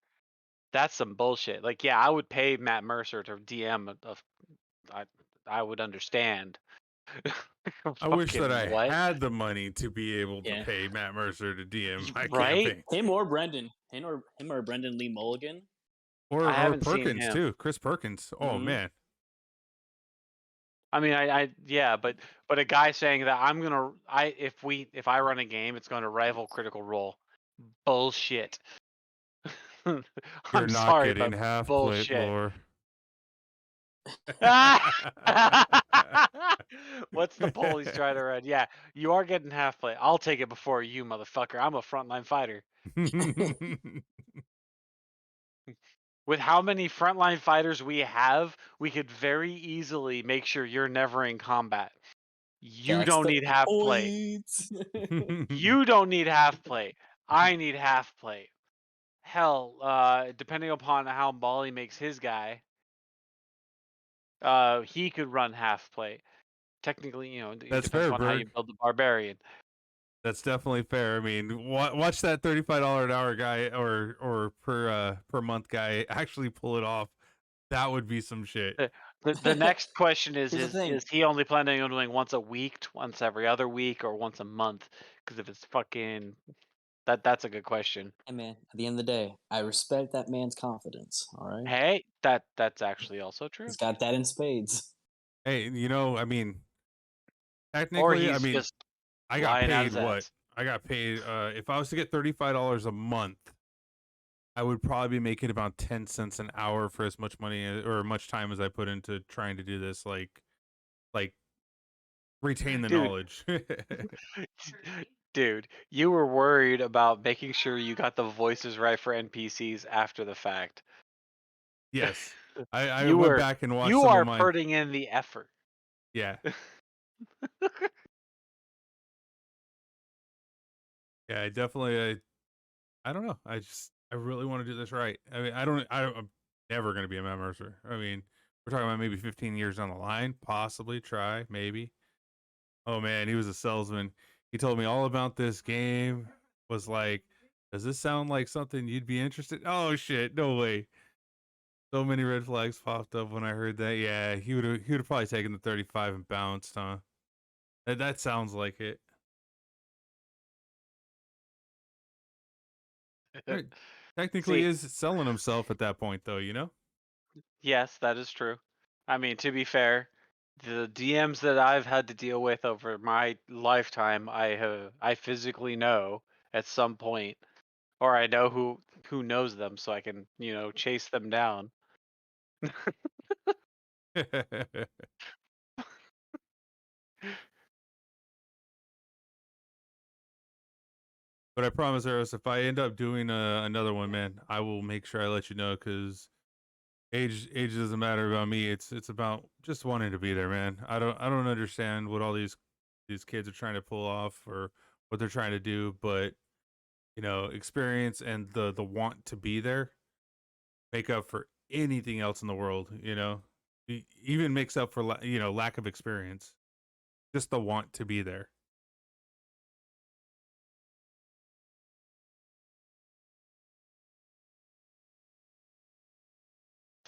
That's some bullshit. Like, yeah, I would pay Matt Mercer to DM I would understand. I wish that I What? had the money to be able to pay Matt Mercer to DM my Right? campaign. Him or Brendan. Him or Brendan Lee Mulligan. Or I haven't seen Perkins him. too. Chris Perkins. Oh man. I mean, yeah, but a guy saying that if I run a game, it's going to rival Critical Role. Bullshit. You're I'm not sorry, getting but half bullshit. plate lore. What's the poll he's trying to run? Yeah, you are getting half plate. I'll take it before you, motherfucker. I'm a frontline fighter. With how many frontline fighters we have, we could very easily make sure you're never in combat. You That's don't the need half plate. You don't need half plate. I need half plate. Hell, depending upon how Molly makes his guy, he could run half plate. Technically, That's depends fair, upon how you Berg. build the barbarian. That's definitely fair. I mean, watch that $35 an hour guy or per month guy actually pull it off. That would be some shit. The next question is Here's the thing. is he only planning on doing once a week, once every other week, or once a month? Because if it's fucking that's a good question. Hey man, at the end of the day, I respect that man's confidence. All right, Hey, that's actually also true. he's got that in spades. Hey, I mean, Or technically, I he's mean, just I got lying out paid his what? ass. I got paid. If I was to get $35 a month, I would probably be making about 10 cents an hour for as much money or much time as I put into trying to do this. Like retain the Dude. knowledge. Dude, you were worried about making sure you got the voices right for NPCs after the fact. Yes, I You went were back and watched you some are of my. putting in the effort. Yeah, yeah, I definitely. I don't know. I really want to do this right. I mean, I'm never going to be a Matt Mercer. I mean, we're talking about maybe 15 years down the line, possibly try, maybe. Oh man, he was a salesman. He told me all about this game. Was like, does this sound like something you'd be interested? Oh shit, no way. So many red flags popped up when I heard that. Yeah, he would have probably taken the 35 and bounced, huh? That sounds like it. Right. Technically, See, is selling himself at that point, though. yes, that is true. I mean, to be fair, the DMs that I've had to deal with over my lifetime, I physically know at some point, or I know who knows them, so I can chase them down. But I promise, Eros, if I end up doing another one, man, I will make sure I let you know because age doesn't matter about me. It's about just wanting to be there, man. I don't understand what all these kids are trying to pull off or what they're trying to do, but experience and the want to be there make up for anything else in the world. Even makes up for lack of experience. Just the want to be there.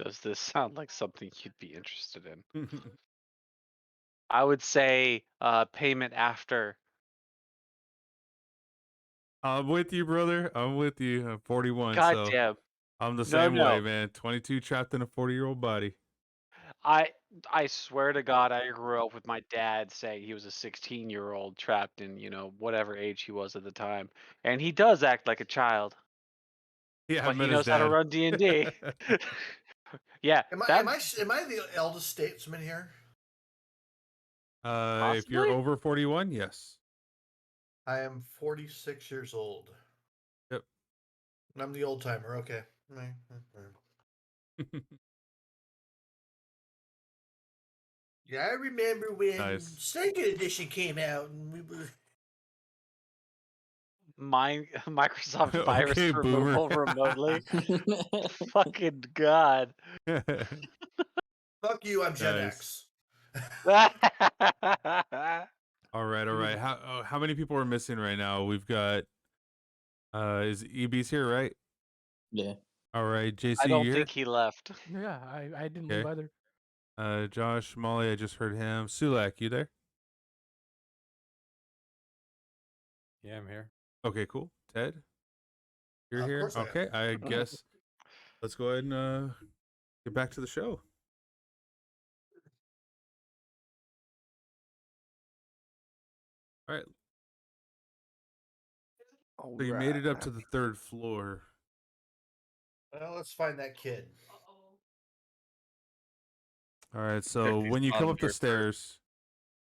Does this sound like something you'd be interested in? I would say payment after. I'm with you, brother. I'm with you. I'm 41, God so damn. I'm the No, same way, no. man. 22 trapped in a 40-year-old body. I swear to God, I grew up with my dad saying he was a 16-year-old trapped in, whatever age he was at the time. And he does act like a child, Yeah, I but he met his knows how to dad. run D&D. Yeah, Am that I the eldest statesman here? If you're possibly? over 41, yes. I am 46 years old. Yep. And I'm the old timer. Okay. Yeah, I remember when Nice. Second Edition came out, and we were. Microsoft virus Okay, boomer. removal remotely. Fucking God. Fuck you, I'm Gen Nice. X. All right. How many people are missing right now? We've got is EB's here, right? Yeah. All right, JC, I don't you think here? he left. Yeah, I didn't leave Okay. either. Josh, Molly, I just heard him. Sulak, you there? Yeah, I'm here. Okay, cool. Ted, you're Of here. course I am. Okay, I guess let's go ahead and get back to the show. All right. So you made it up to the 3rd floor. Well, let's find that kid. All right. So when you come up the stairs,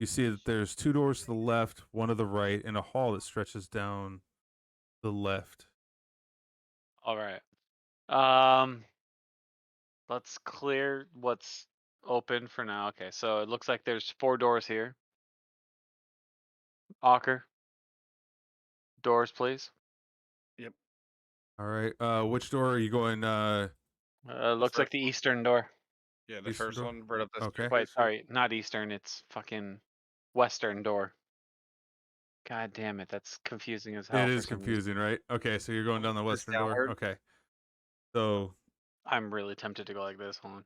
you see that there's 2 doors to the left, one to the right, and a hall that stretches down the left. All right. Let's clear what's open for now. Okay, so it looks like there's 4 doors here. Ocker. Doors, please. All right. Which door are you going? Looks like the eastern door. Yeah, the Eastern first door? one right up the Okay. Wait, sorry, not eastern. It's fucking western door. God damn it, that's confusing as hell. It for is some reason. confusing, right? Okay, so you're going down the Just western door. downward? Okay. So I'm really tempted to go like this. Hold on.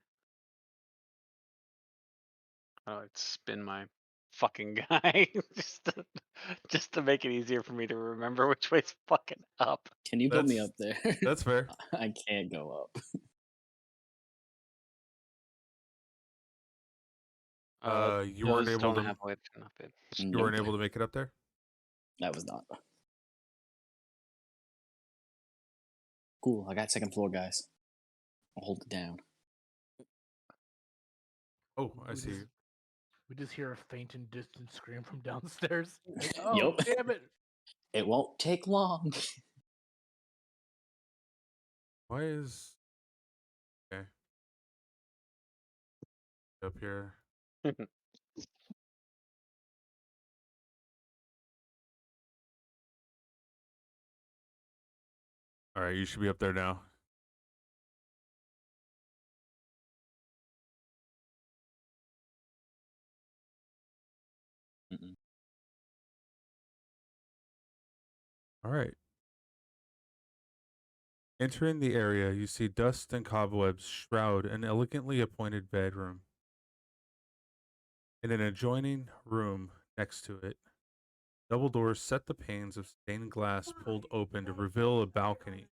Oh, it's spin my fucking guy just to make it easier for me to remember which way's fucking up. Can you put me That's- up there? that's fair. I can't go up. You weren't those able don't to. have a way to turn up it. You weren't Nope. able to make it up there. That was not. Cool. I got second floor, guys. I'll hold it down. Oh, I We see. just- We just hear a faint and distant scream from downstairs. Like, oh, Yup. damn it! It won't take long. Why is okay up here? All right, you should be up there now. Mm-mm. All right. Entering the area, you see dust and cobwebs shroud an elegantly appointed bedroom. In an adjoining room next to it, double doors set the panes of stained glass pulled open to reveal a balcony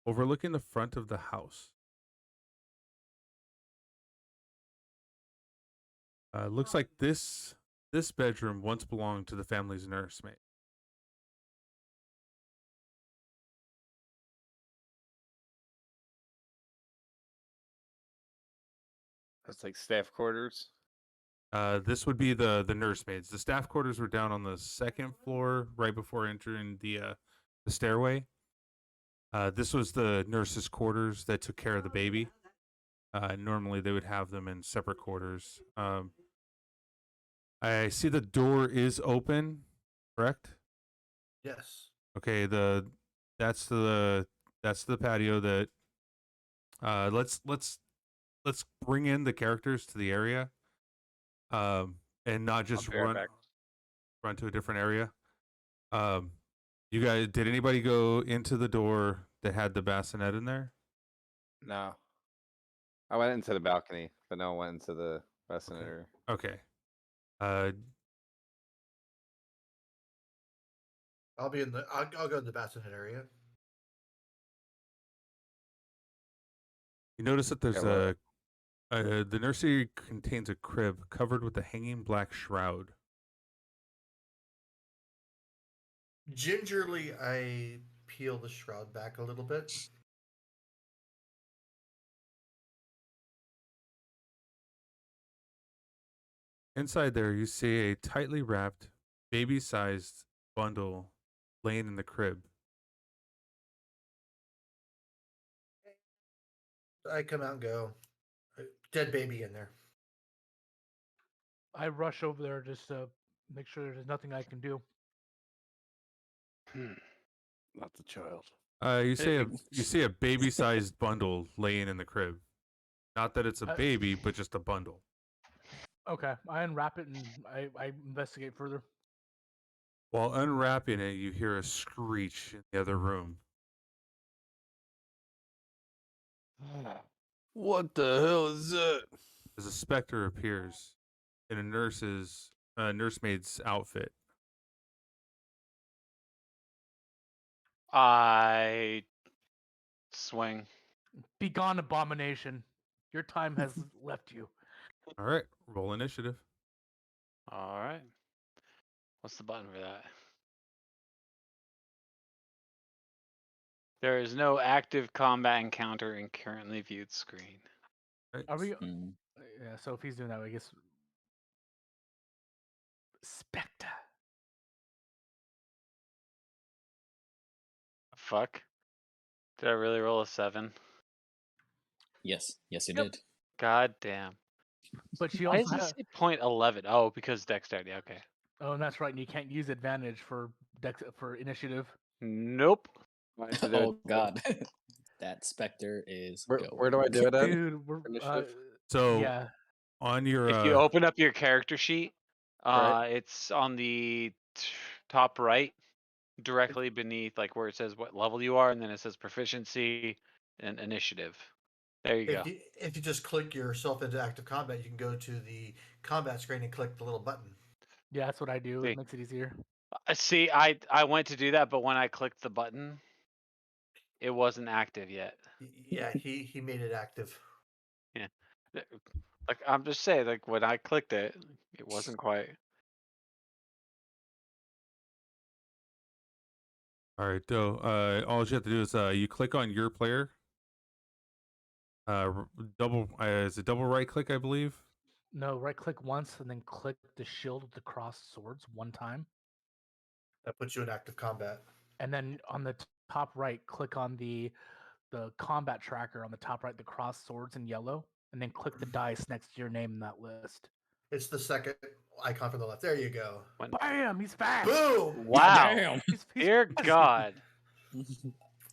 overlooking the front of the house. Looks like this bedroom once belonged to the family's nursemaid. That's like staff quarters. This would be the nursemaids. The staff quarters were down on the second floor, right before entering the stairway. This was the nurses' quarters that took care of the baby. Normally, they would have them in separate quarters. I see the door is open. Correct? Yes. Okay. That's the patio that. Let's bring in the characters to the area. And not just be right back. run to a different area. You guys, did anybody go into the door that had the bassinet in there? No. I went into the balcony, but no one went into the bassinet area. Okay. I'll be in the. I'll go to the bassinet area. You notice that there's Yeah, the nursery contains a crib covered with a hanging black shroud. Gingerly, I peel the shroud back a little bit. Inside there, you see a tightly wrapped, baby-sized bundle laying in the crib. I come out and go. Dead baby in there. I rush over there just to make sure there's nothing I can do. not the child. You see a baby-sized bundle laying in the crib. Not that it's a baby, but just a bundle. Okay, I unwrap it and I investigate further. While unwrapping it, you hear a screech in the other room. What the hell is that? As a specter appears in a nursemaid's outfit. I swing. Begone, abomination! Your time has left you. All right, roll initiative. All right. What's the button for that? There is no active combat encounter in currently viewed screen. Right. Are we? Mm. Yeah. So if he's doing that, I guess. Spectre. Fuck. Did I really roll a 7? Yes, you Yep. did. God damn. But she Why also does it has. say .11? Oh, because dexterity. Okay. Oh, and that's right. And you can't use advantage for initiative. Nope. Oh god, that specter is. Where do I do it at? Dude, we're Initiative? So yeah. on your If you open up your character sheet, Right. it's on the top right, directly beneath like where it says what level you are, and then it says proficiency and initiative. There you go. If you just click yourself into active combat, you can go to the combat screen and click the little button. Yeah, that's what I do. See. It makes it easier. See, I went to do that, but when I clicked the button, it wasn't active yet. Yeah, he made it active. Yeah. Like I'm just saying, like when I clicked it, it wasn't quite. All right, Doe. All you have to do is you click on your player. Double is it double right click, I believe. No, right click once and then click the shield with the crossed swords one time. That puts you in active combat. And then on the top right, click on the combat tracker on the top right, the crossed swords in yellow, and then click the dice next to your name in that list. It's the second icon from the left. There you go. Bam! He's fast. Boom! Wow. Damn. He's Dear fast. God.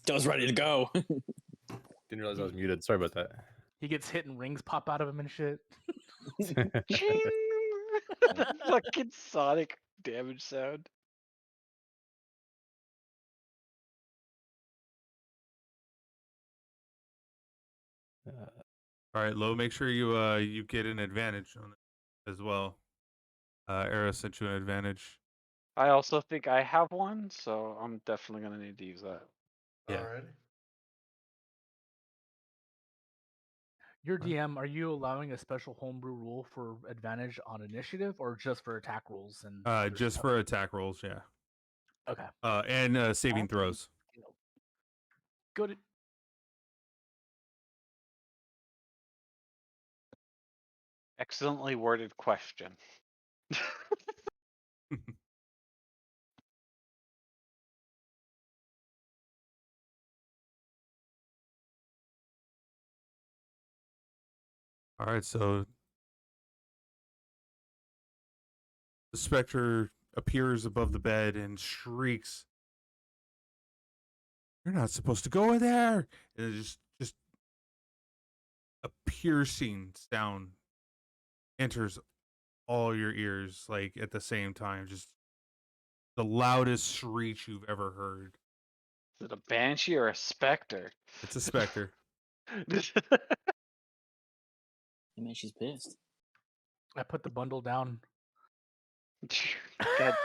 Joe's ready to go. Didn't realize I was muted. Sorry about that. He gets hit and rings pop out of him and shit. Fucking sonic damage sound. All right, Lo, make sure you get an advantage on it as well. Era sent you an advantage. I also think I have one, so I'm definitely gonna need to use that. Yeah. Alright. Your DM, are you allowing a special homebrew rule for advantage on initiative or just for attack rolls? And Just for attack rolls, yeah. Okay. And saving throws. Good. Excellently worded question. All right, so the specter appears above the bed and shrieks, "You're not supposed to go in there!" And it just a piercing sound enters all your ears, like at the same time, just the loudest shriek you've ever heard. Is it a banshee or a specter? It's a specter. I mean, she's pissed. I put the bundle down. God,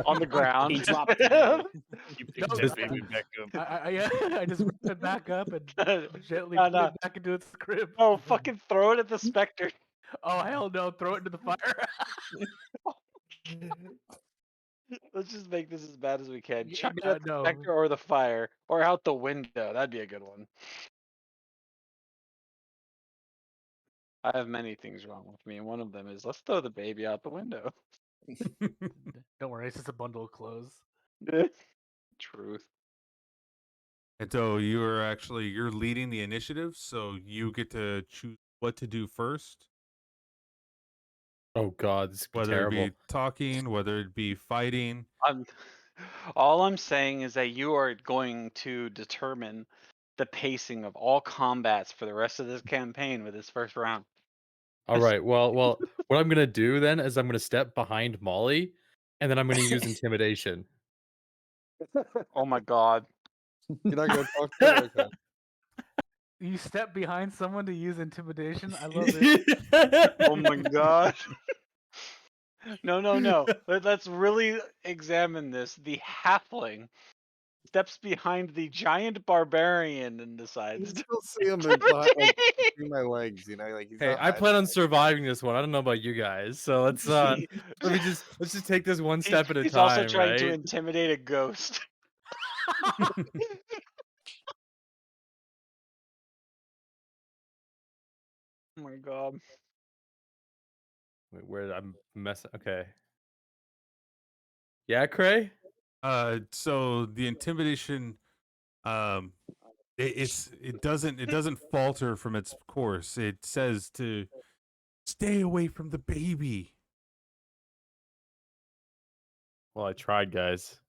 on the ground. He dropped it. You No, picked just- that baby back up. I just ripped it back up and gently No, put no. it back into its crib. Oh, fucking throw it at the specter. Oh, hell no. Throw it into the fire. Let's just make this as bad as we can. Yeah, Chuck it no, at the no. specter or the fire, or out the window. That'd be a good one. I have many things wrong with me, and one of them is let's throw the baby out the window. Don't worry. It's just a bundle of clothes. Truth. And so you're leading the initiative, so you get to choose what to do first. Oh God, this is Whether terrible. it be talking, whether it be fighting. All I'm saying is that you are going to determine the pacing of all combats for the rest of this campaign with this first round. All right. Well, what I'm gonna do then is I'm gonna step behind Molly, and then I'm gonna use intimidation. Oh my God. You're not gonna talk to her? Okay. You step behind someone to use intimidation. I love it. Oh my God. No. Let's really examine this. The halfling steps behind the giant barbarian and You decides. still see him in behind, like, between my legs, you know, like he's Hey, not I plan hiding. on surviving this one. I don't know about you guys, so let's let's just take this one step at a He's time. also trying right? to intimidate a ghost. Oh my God. Wait, where I'm messing. Okay. Yeah, Cray. So the intimidation, it doesn't falter from its course. It says to stay away from the baby. Well, I tried, guys.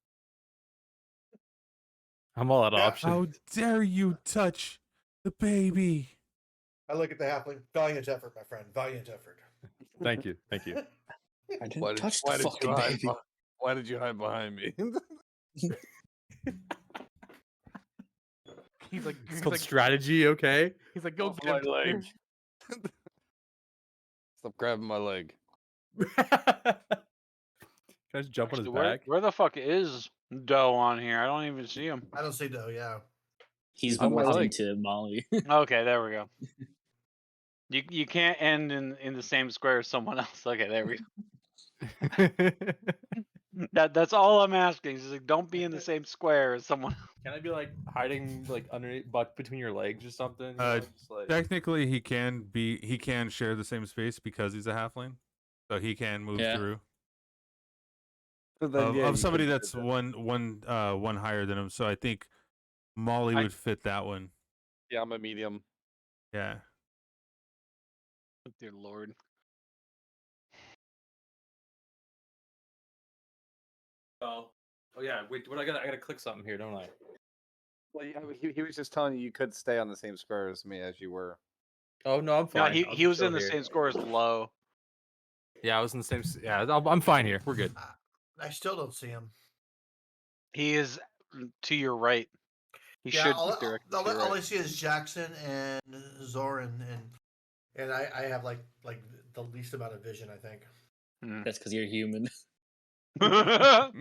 I'm all out of Yeah. options. How dare you touch the baby? I look at the halfling. Valiant effort, my friend. Valiant effort. Thank you. I didn't touch the fucking baby. Why did you hide behind me? He's like, It's called strategy, okay? he's like, go Off get my him. leg. Stop grabbing my leg. Can I just jump on his Actually, back? where the fuck is Doe on here? I don't even see him. I don't see Doe. Yeah. He's on my morphed leg. into Molly. Okay, there we go. You can't end in the same square as someone else. Okay, there we go. That's all I'm asking. Is like, don't be in the same square as someone. Can I be like hiding like underneath, but between your legs or something? Just like... Technically, he can share the same space because he's a halfling, so he can move Yeah. through. But then, yeah, you Of somebody couldn't that's fit one higher than him, so I think Molly would fit that one. Yeah, I'm a medium. Yeah. Dear Lord. Oh yeah. Wait, what I gotta click something here, don't I? Well, he was just telling you could stay on the same square as me as you were. Oh no, I'm No, fine. he was in the same score as Low. Yeah, I was in the same. Yeah, I'm fine here. We're good. I still don't see him. He is to your right. He Yeah, should all, be directly all, to your all I right. see is Jackson and Zoran, and I have like the least amount of vision, I think. That's because you're human. That's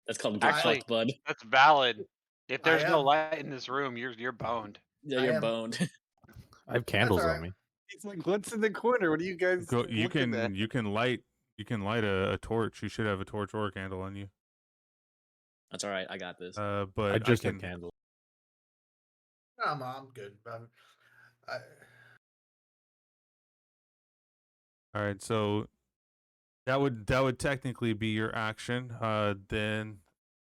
That's called get actually fucked, bud. that's valid. If I there's no am. light in this room, you're boned. Yeah, I you're am. boned. I have candles all on right. me. He's like, what's in the corner? What are you guys You looking at? can light a torch. You should have a torch or a candle on you. That's all right. I got this. But I just can. have candles. I'm good. All right, so that would technically be your action. Then,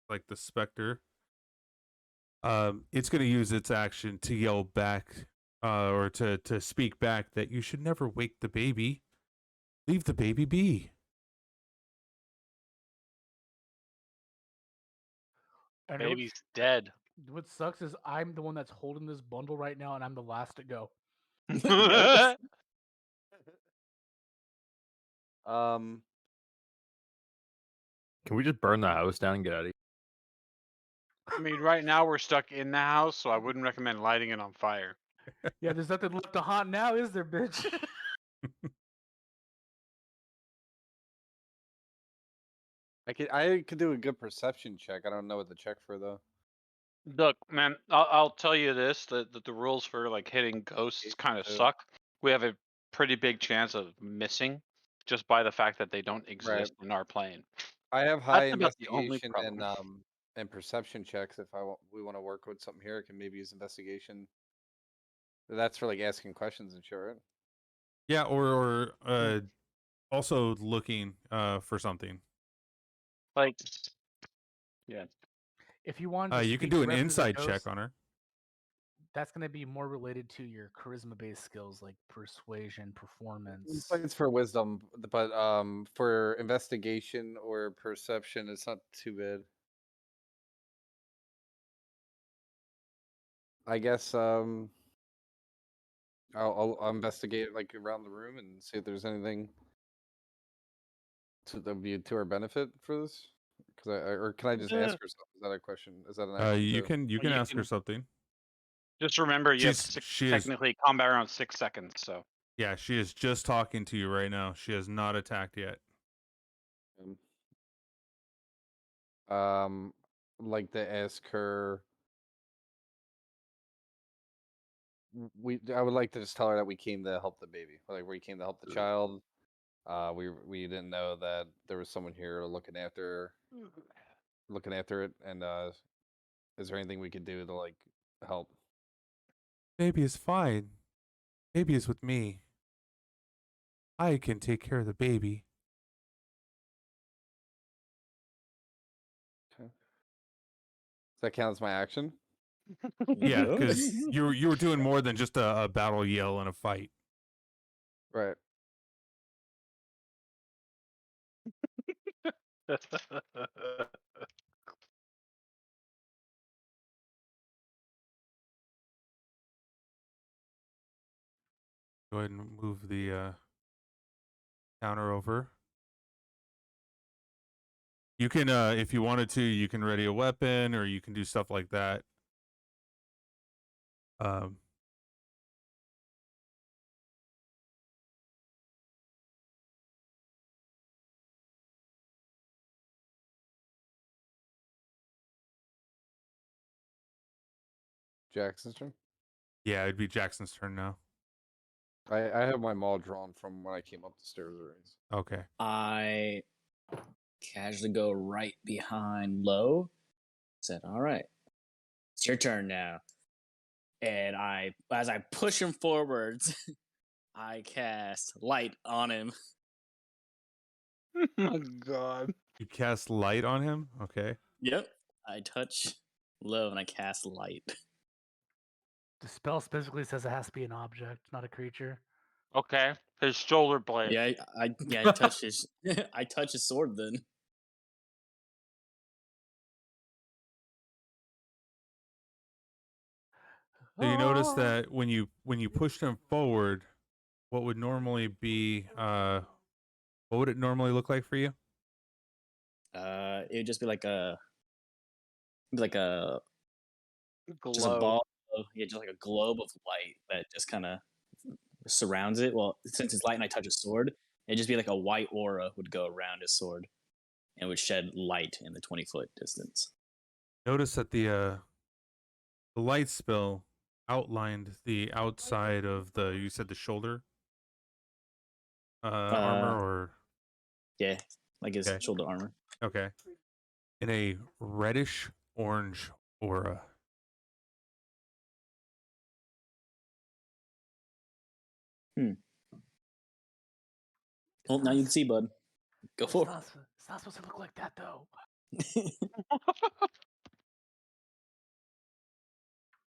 like the specter, it's going to use its action to yell back, or to speak back that you should never wake the baby. Leave the baby be. And Baby's dead. what sucks is I'm the one that's holding this bundle right now, and I'm the last to go. Yikes. Can we just burn the house down and get out of here? I mean, right now we're stuck in the house, so I wouldn't recommend lighting it on fire. Yeah, there's nothing left to haunt now, is there, bitch? I could do a good perception check. I don't know what to check for though. Look, man, I'll tell you this: that the rules for like hitting ghosts kind of suck. We have a pretty big chance of missing just by the fact that they don't exist in our plane. I have high That's about the only investigation problem. and perception checks. If we want to work with something here, I can maybe use investigation. That's for like asking questions and shit, right? Yeah, or also looking for something. Like, yeah. If you want to You can speak do an directly to the inside ghost, check on her. that's going to be more related to your charisma-based skills like persuasion, performance. It's for wisdom, but for investigation or perception, it's not too bad. I guess I'll investigate like around the room and see if there's anything that would be to our benefit for this. Or can I just ask her something? Is that a question? Is that an action? You can ask her something. Just remember, you have She is technically combat around 6 seconds. So yeah, she is just talking to you right now. She has not attacked yet. Like to ask her. I would like to just tell her that we came to help the baby. Like we came to help the child. We didn't know that there was someone here looking after it, and is there anything we could do to like help? Baby is fine. Baby is with me. I can take care of the baby. Okay. Does that count as my action? Yeah, because you were doing more than just a battle yell and a fight. Right. Go ahead and move the counter over. You can, if you wanted to, you can ready a weapon, or you can do stuff like that. Jackson's turn. Yeah, it'd be Jackson's turn now. I have my maul drawn from when I came up the stairs already. Okay. I casually go right behind Low. Said, "All right, it's your turn now." And as I push him forwards, I cast light on him. Oh God. You cast light on him? Okay. Yep. I touch Low and I cast light. The spell specifically says it has to be an object, not a creature. Okay. His shoulder blade. Yeah, I touch his I touch his sword then. So you notice that when you pushed him forward, what would normally be what would it normally look like for you? It would just be like a just a Glow. ball of, just like a globe of light that just kind of surrounds it. Well, since it's light and I touch a sword, it'd just be like a white aura would go around his sword and would shed light in the 20-foot distance. Notice that the light spell outlined the outside of you said the shoulder armor, or Yeah, like his Okay. shoulder armor. okay, in a reddish orange aura. Well, now you can see, bud. Go for it. It's not supposed to look like that, though.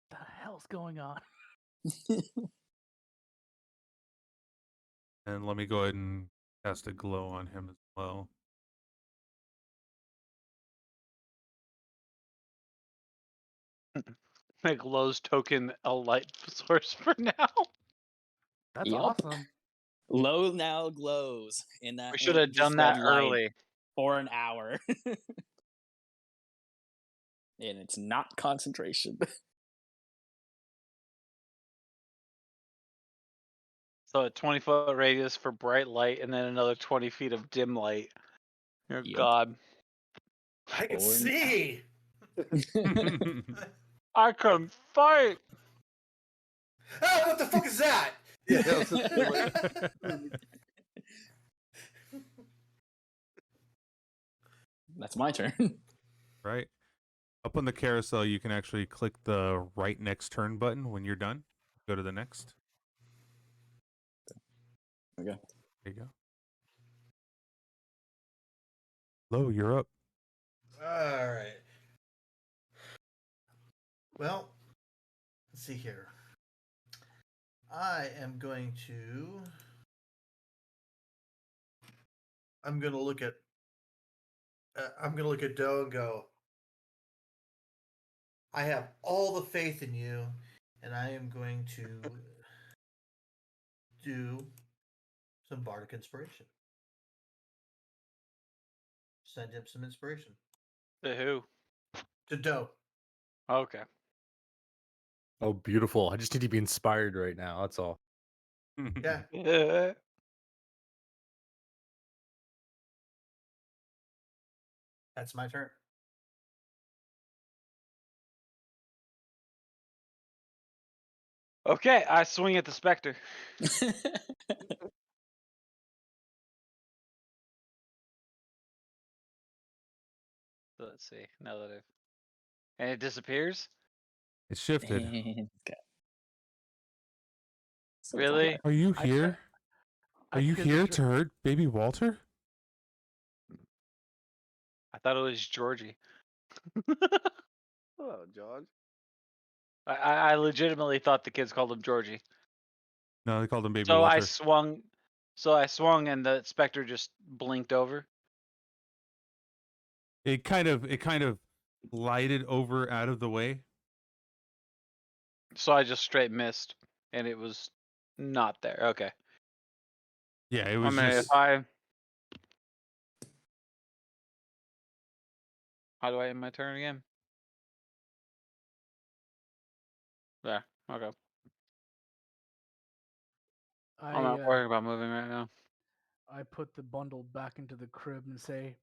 The hell's going on? And let me go ahead and cast a glow on him as well. Make Low's token a light source for now. That's Yup. awesome. Low now glows in that. We should have just done that red light early. for an hour. And it's not concentration. So a 20-foot radius for bright light, and then another 20 feet of dim light. Dear Yup. God. I can Or- see. I can fight. Oh, what the fuck is that? Yeah, that was That's my turn. Right. Up on the carousel, you can actually click the right next turn button when you're done. Go to the next. Okay. There you go. Lo, you're up. All right. Well, let's see here. I am going to. I'm going to look at. I'm going to look at Doe and go. I have all the faith in you, and I am going to do some bardic inspiration. Send him some inspiration. To who? To Doe. Okay. Oh, beautiful. I just need to be inspired right now. That's all. Yeah. That's my turn. Okay, I swing at the specter. So let's see. Now that I've and it disappears. It shifted. Okay. So Really? Are you I here? I Are you think there's a here dr- to hurt baby Walter? I thought it was Georgie. Oh, George. I legitimately thought the kids called him Georgie. No, they called him baby So Walter. I swung, and the specter just blinked over. It kind of glided over out of the way. So I just straight missed, and it was not there. Okay. Yeah, it I was mean, just. How do I end my turn again? There. Okay. I'm not worrying about moving right now. I put the bundle back into the crib and say,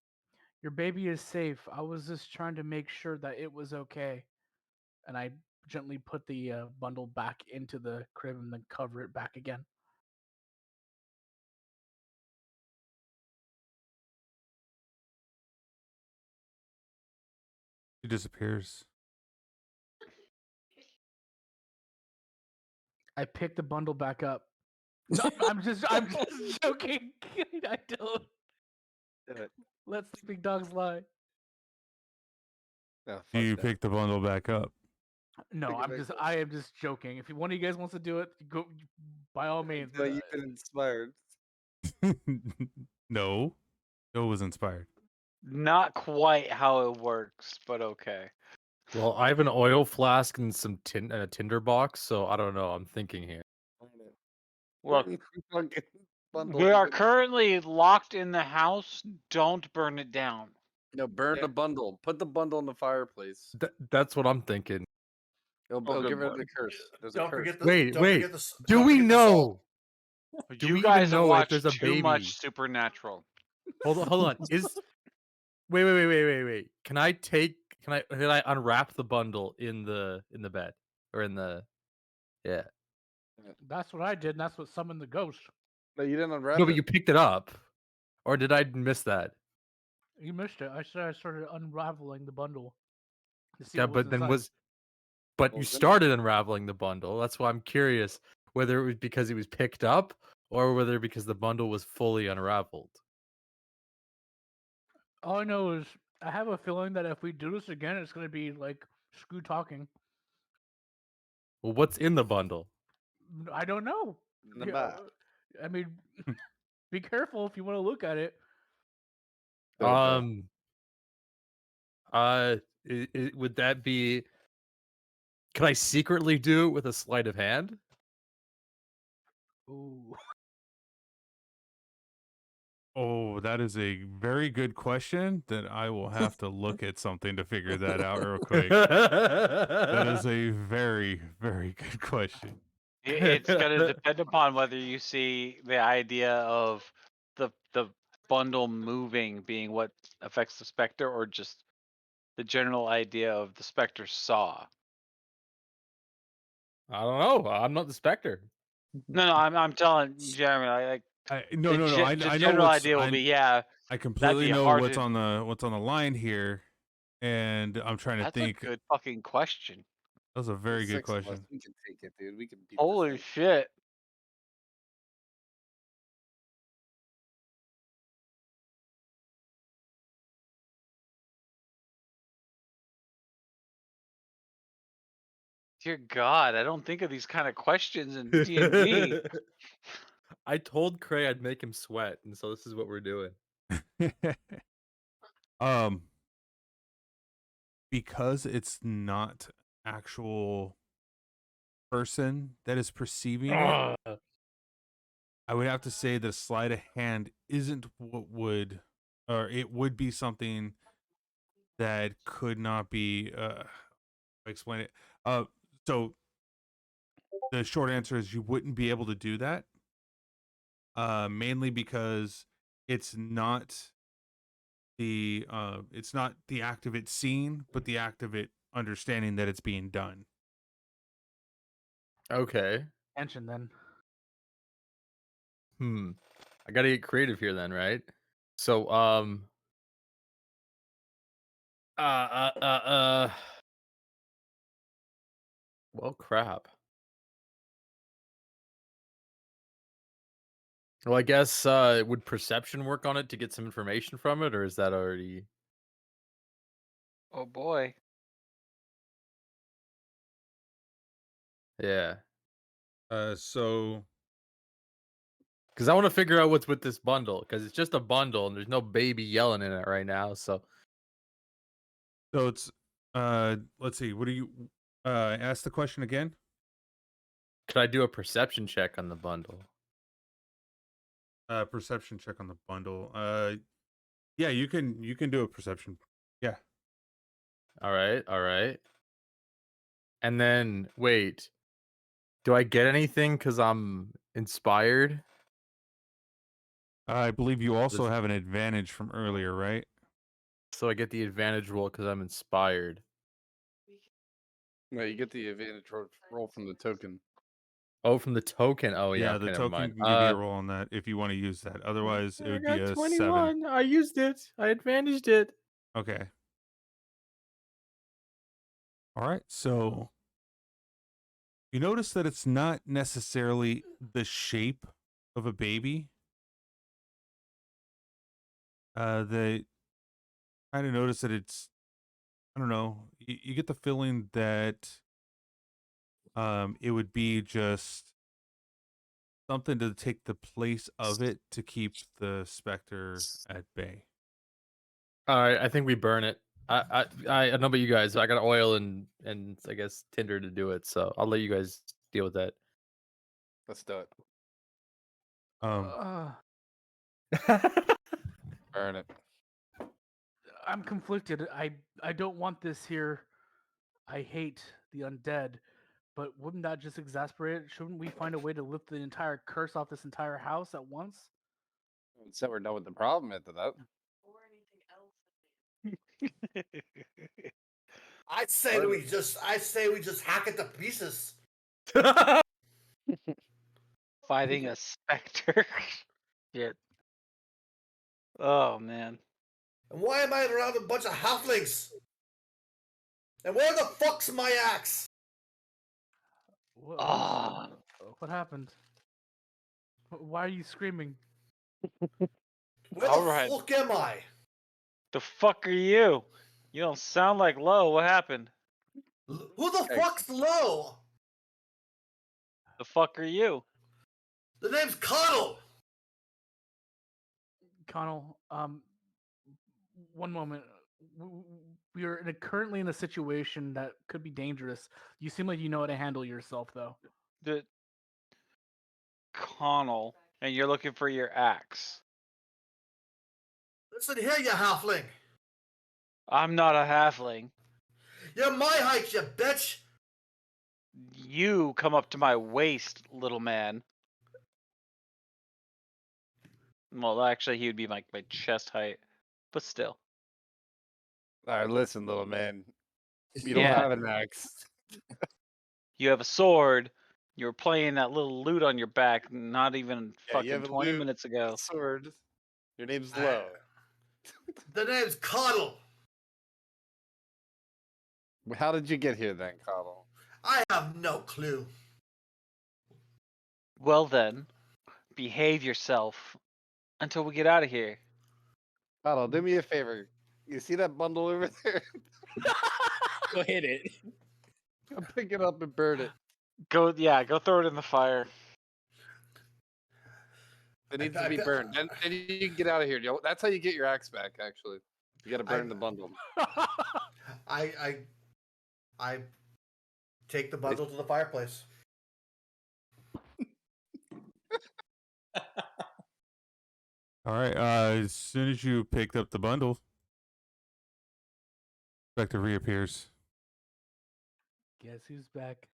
"Your baby is safe. I was just trying to make sure that it was okay." And I gently put the bundle back into the crib and then cover it back again. He disappears. I pick the bundle back up. No, I'm just joking. I don't. Let sleeping dogs lie. No, Do you fuck that. pick the bundle back up? No, Pick it back up. I am just joking. If one of you guys wants to do it, go by all means. No, you've been inspired. No. Joe was inspired. Not quite how it works, but okay. Well, I have an oil flask and some a tinder box, so I don't know. I'm thinking here. Look, Fucking bundle we are together. currently locked in the house. Don't burn it down. No, burn Yeah. the bundle. Put the bundle in the fireplace. That's what I'm thinking. It'll Oh, get good rid of lord. the curse. There's a Don't curse. forget the. Wait, don't wait. Forget the, Do don't we forget the salt. know? Do You we guys even have know if watched there's a too baby? much Supernatural. Hold on. Wait. Can I unwrap the bundle in the bed or in the yeah? That's what I did, and that's what summoned the ghost. No, you didn't unwrap No, it. but you picked it up, or did I miss that? You missed it. I said I started unraveling the bundle to see Yeah, what was but then inside. but Well, you then- started unraveling the bundle. That's why I'm curious whether it was because it was picked up or whether because the bundle was fully unraveled. All I know is I have a feeling that if we do this again, it's going to be like screw talking. Well, what's in the bundle? I don't know. In the Yeah, back. I mean, be careful if you want to look at it. Okay. Would that be? Can I secretly do it with a sleight of hand? Ooh. Oh, that is a very good question that I will have to look at something to figure that out real quick. That is a very, very good question. It's gonna depend upon whether you see the idea of the bundle moving being what affects the specter, or just the general idea of the specter saw. I don't know. I'm not the specter. No, I'm telling Jeremy, like No. the I know general what's. idea will be, yeah, I that'd completely be know hard what's to. on the line here, and I'm trying to That's think. a good fucking question. That was a very good 6 of us, question. we can take it, dude. We can beat Holy this thing. shit. Dear God, I don't think of these kind of questions in D&D. I told Cray I'd make him sweat, and so this is what we're doing. Because it's not actual person that is perceiving it, I would have to say that a sleight of hand isn't what would, or it would be something that could not be. Explain it. So the short answer is you wouldn't be able to do that. Mainly because it's not the act of it seeing, but the act of it understanding that it's being done. Okay. Tension then. I gotta get creative here then, right? So, well, crap. Well, I guess, would perception work on it to get some information from it, or is that already... Oh boy. Yeah. So Because I want to figure out what's with this bundle, because it's just a bundle, and there's no baby yelling in it right now, so... it's let's see. What do you ask the question again? Could I do a perception check on the bundle? Perception check on the bundle. Yeah, you can do a perception. Yeah. All right, all right. And then wait, do I get anything because I'm inspired? I believe you also This- have an advantage from earlier, right? So I get the advantage roll because I'm inspired. No, you get the advantage roll from the token. Oh, from the token. Oh yeah, Yeah, okay, the never mind. token can give you a roll on that if you want to use that. Otherwise, it I would be got a 21. 7. I used it. I advantaged it. Okay. All right. So you notice that it's not necessarily the shape of a baby. They kind of notice that it's, I don't know, you get the feeling that it would be just something to take the place of it to keep the specter at bay. All right, I think we burn it. I don't know about you guys. I got oil and I guess tinder to do it, so I'll let you guys deal with that. Let's do it. Um, Burn it. I'm conflicted. I don't want this here. I hate the undead, but wouldn't that just exasperate it? Shouldn't we find a way to lift the entire curse off this entire house at once? So we're done with the problem after that. I say we just hack it to pieces. Fighting a specter. Shit. Oh man. And why am I around a bunch of halflings? And where the fuck's my axe? Ah. What happened? Why are you screaming? Where All the right. fuck am I? The fuck are you? You don't sound like Lo. What happened? Who the fuck's Low? The fuck are you? The name's Connell. Connell, one moment. We are currently in a situation that could be dangerous. You seem like you know how to handle yourself, though. The Connell, and you're looking for your axe. Listen here, you halfling. I'm not a halfling. You're my height, you bitch. You come up to my waist, little man. Well, actually, he would be my chest height, but still. All right, listen, little man. You don't Yeah. have an axe. You have a sword. You were playing that little lute on your back not even Yeah, you fucking have a 20 lute, minutes ago. sword. Your name's Low. The name's Connell. How did you get here then, Connell? I have no clue. Well then, behave yourself until we get out of here. Connell, do me a favor. You see that bundle over there? Go hit it. Go pick it up and burn it. Go throw it in the fire. It needs to be burned. Then you can get out of here. That's how you get your axe back, actually. You gotta burn the bundle. I take the bundle to the fireplace. all right. As soon as you picked up the bundle, Spectre reappears. Guess who's back?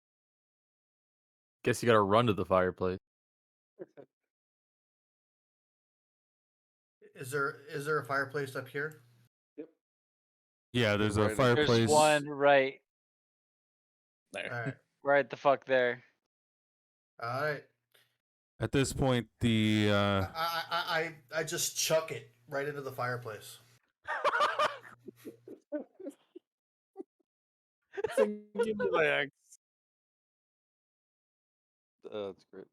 Guess you gotta run to the fireplace. Is there a fireplace up here? Yeah, there's a Right in- fireplace. There's one right There. right the fuck there. All right. At this point, the I just chuck it right into the fireplace. Give me my axe. That's great.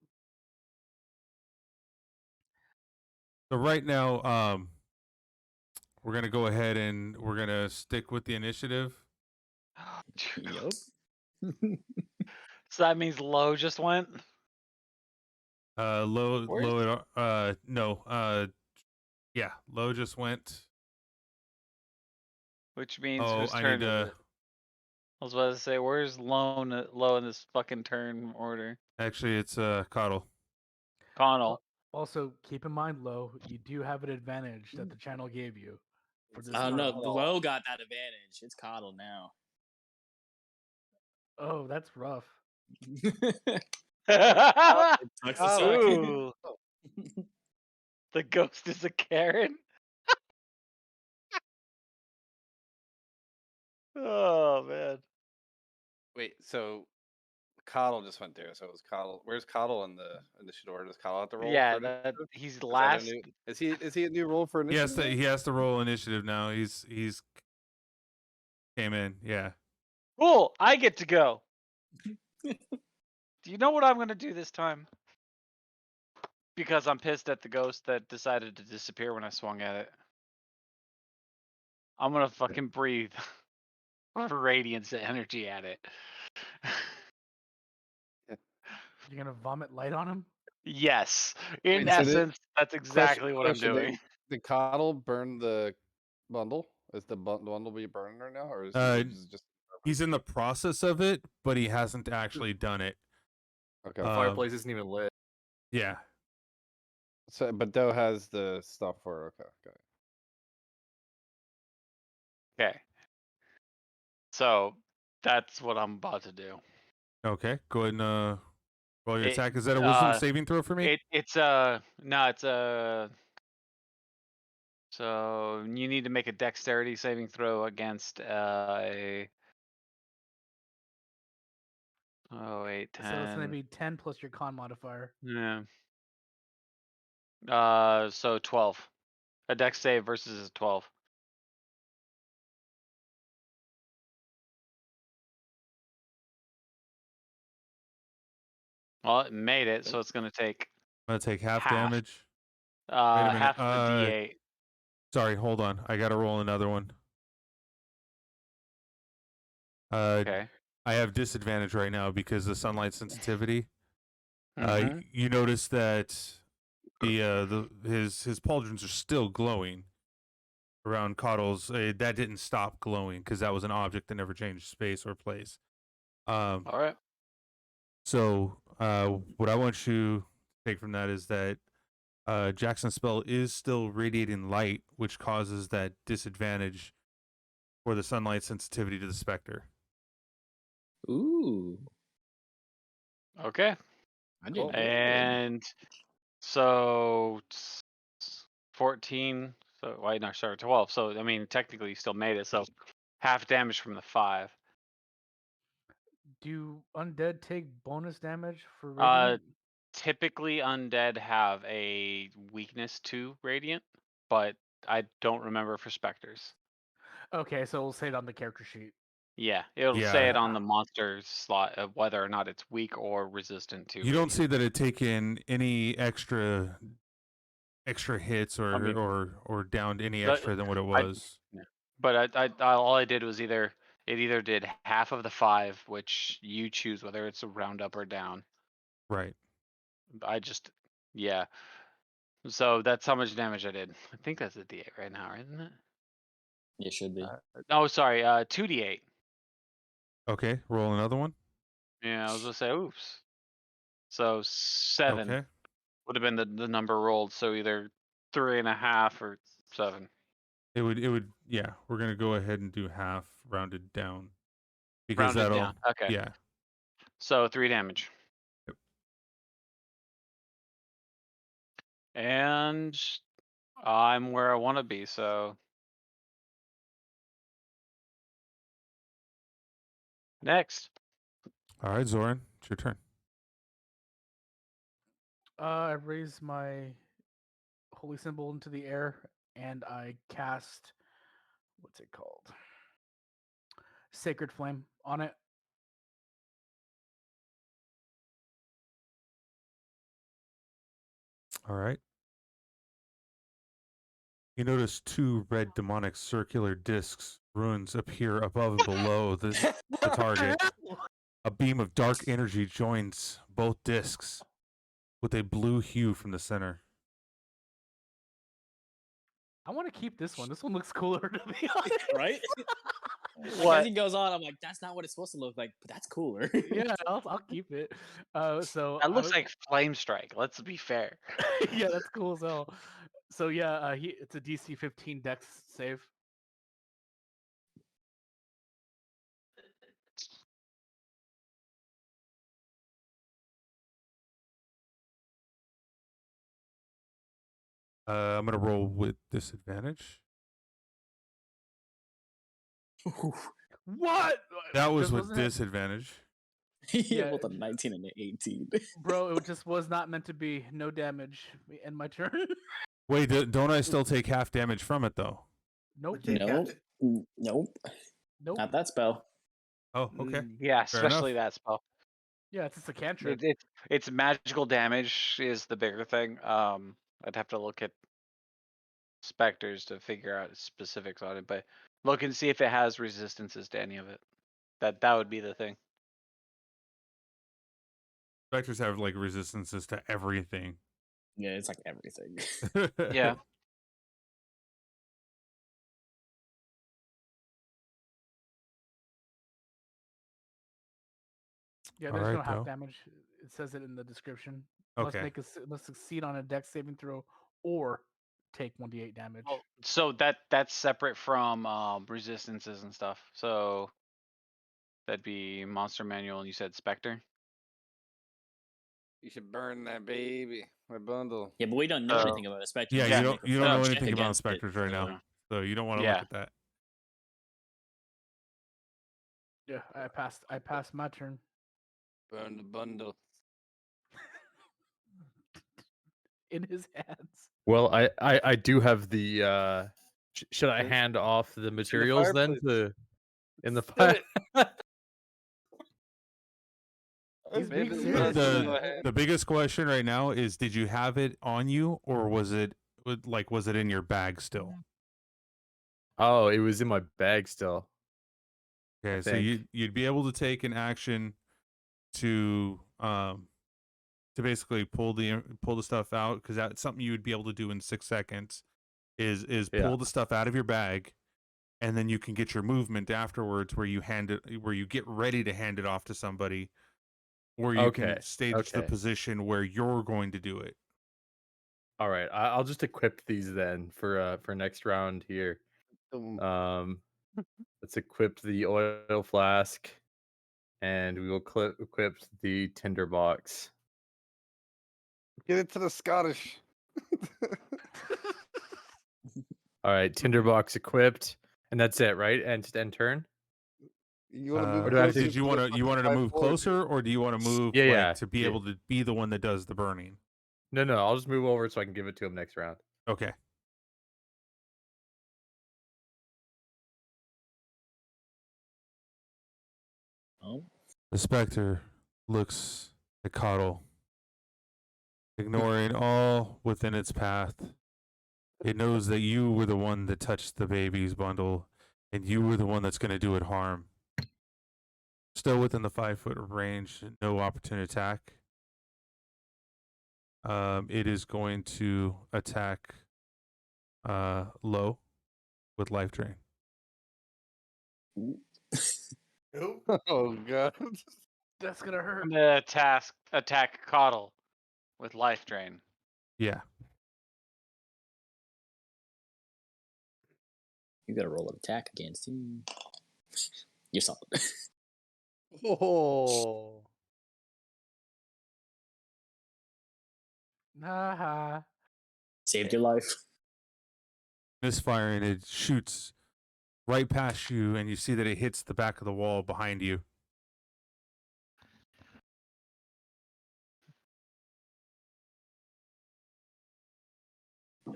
so right now, we're gonna go ahead and we're gonna stick with the initiative. Yup. So that means Lo just went? Low, Where's- no, yeah, Low just went. Which means Oh, whose I turn need is to. it? I was about to say, where's Lo in this fucking turn order? Actually, it's Coddle. Connell. Also, keep in mind, Lo, you do have an advantage that the channel gave you. for this. Oh no, Coddle. Woe got that advantage. It's Coddle now. Oh, that's rough. It sucks to suck. Ooh. The ghost is a Karen. Oh man. Wait, so Coddle just went there. So it was Coddle. Where's Coddle in the initiative order? Does Coddle have to roll? Yeah, for that initiative? he's Is that a last. new- Is he a new roll for He has initiative? to he has to roll initiative now. He's came in. Yeah. Cool. I get to go. Do you know what I'm gonna do this time? Because I'm pissed at the ghost that decided to disappear when I swung at it. I'm gonna fucking breathe radiance energy at it. You're gonna vomit light on him? Yes. In Wait, so essence, that's exactly what I'm question, doing. Did Coddle burn the bundle? Is the bundle be burning right now, or is he just He's in the process of it, but he hasn't actually done it. okay? The fireplace isn't even lit. Yeah. So, but Doe has the stuff for it. Okay, got it. Okay. So that's what I'm about to do. Okay. Go ahead and roll your It- attack. Is that a wisdom saving throw for me? It's so you need to make a dexterity saving throw against a 8, 10. So it's gonna be 10 plus your con modifier. Yeah. So 12. A dex save versus a 12. Well, it made it, so it's gonna take I'm gonna take half half. damage. Wait a minute. Half the D8. Sorry, hold on. I gotta roll another one. Okay. I have disadvantage right now because of sunlight sensitivity. Mhm. You notice that his pauldrons are still glowing around Coddle's. That didn't stop glowing because that was an object that never changed space or place. All right. So what I want you to take from that is that Jackson's spell is still radiating light, which causes that disadvantage for the sunlight sensitivity to the specter. Ooh. Okay. I did good. And so 14. So why not? Sorry, 12. So I mean, technically, you still made it. So half damage from the 5. Do undead take bonus damage for Uh, radiant? typically undead have a weakness to radiant, but I don't remember for specters. Okay, so we'll say it on the character sheet. Yeah, it'll Yeah. say it on the monster slot of whether or not it's weak or resistant to. You don't radiant. see that it taken any extra hits or I mean, or downed any but extra than what it was. But I all I did was it either did half of the 5, which you choose whether it's a round up or down. Right. I just yeah. So that's how much damage I did. I think that's a D8 right now, isn't it? It should be. Oh, sorry, 2D8. Okay. Roll another one. Yeah, I was gonna say oops. So 7 Okay. would have been the number rolled. So either 3.5 or 7. It would yeah. We're gonna go ahead and do half rounded down because Rounded that'll down. Okay. yeah. So 3 damage. Yep. And I'm where I want to be. So next. All right, Zoran, it's your turn. I raise my holy symbol into the air and I cast what's it called? Sacred Flame on it. All right. You notice 2 red demonic circular discs runes appear above and below the target. A beam of dark energy joins both discs with a blue hue from the center. I want to keep this one. This one looks cooler to be honest. Right? What? As he goes on, I'm like, that's not what it's supposed to look like, but that's cooler. Yeah, I'll keep it. So That looks like Flame Strike. Let's be fair. yeah, that's cool as hell. So yeah, it's a DC 15 Dex save. I'm gonna roll with disadvantage. What? That was Just with wasn't it- disadvantage. Yeah, Yeah, with a 19 and an 18. Bro, it just was not meant to be. No damage. End my turn. Wait, don't I still take half damage from it though? Nope. Take Nope. half Nope. Nope. Not that spell. Oh, okay. Yeah, Fair enough. especially that spell. Yeah, it's just a cantrip. It's magical damage is the bigger thing. I'd have to look at specters to figure out specifics on it, but look and see if it has resistances to any of it. That would be the thing. Specters have like resistances to everything. Yeah, it's like everything. Yeah. Yeah, there's Alright, no half go. damage. It says it in the description. Okay. Must succeed on a dex saving throw or take 1d8 damage. Oh, so that's separate from resistances and stuff. So that'd be monster manual, and you said specter. You should burn that baby. My bundle. Yeah, but we don't know Oh. anything about a specter. Yeah, We just you make a don't know check anything about against it, specters right now, so- so you don't want to Yeah. look at that. Yeah, I passed my turn. Burn the bundle. In his hands. Well, I do have the. Should I hand off the materials then fireplace. in the Do fire? He's being Maybe serious. The biggest question right now is: did you have it on you, or was it in your bag still? Oh, it was in my bag still. Okay, so think. you'd be able to take an action to basically pull the stuff out, because that's something you would be able to do in 6 seconds. Is Yeah. pull the stuff out of your bag, and then you can get your movement afterwards, where you get ready to hand it off to somebody, or you can stage the okay. position where you're going to do it. All right, I'll just equip these then for next round here. Let's equip the oil flask, and we will equip the tinder box. Get it to the Scottish. All right, tinder box equipped, and that's it, right? And just end turn. You want to move? Or do I have closer to- Did you wanted to move closer, or do you want to move to be able to be the one that does the burning? No, I'll just move over so I can give it to him next round. Okay. Oh. The specter looks at Coddle, ignoring all within its path. It knows that you were the one that touched the baby's bundle, and you were the one that's going to do it harm. Still within the 5-foot range, no opportunity attack. It is going to attack low with life drain. Oh god. That's gonna hurt. I'm gonna attack Coddle with life drain. Yeah. You gotta roll an attack against him. You're solid. Oh. Nah. Saved your life. Misfiring, it shoots right past you, and you see that it hits the back of the wall behind you.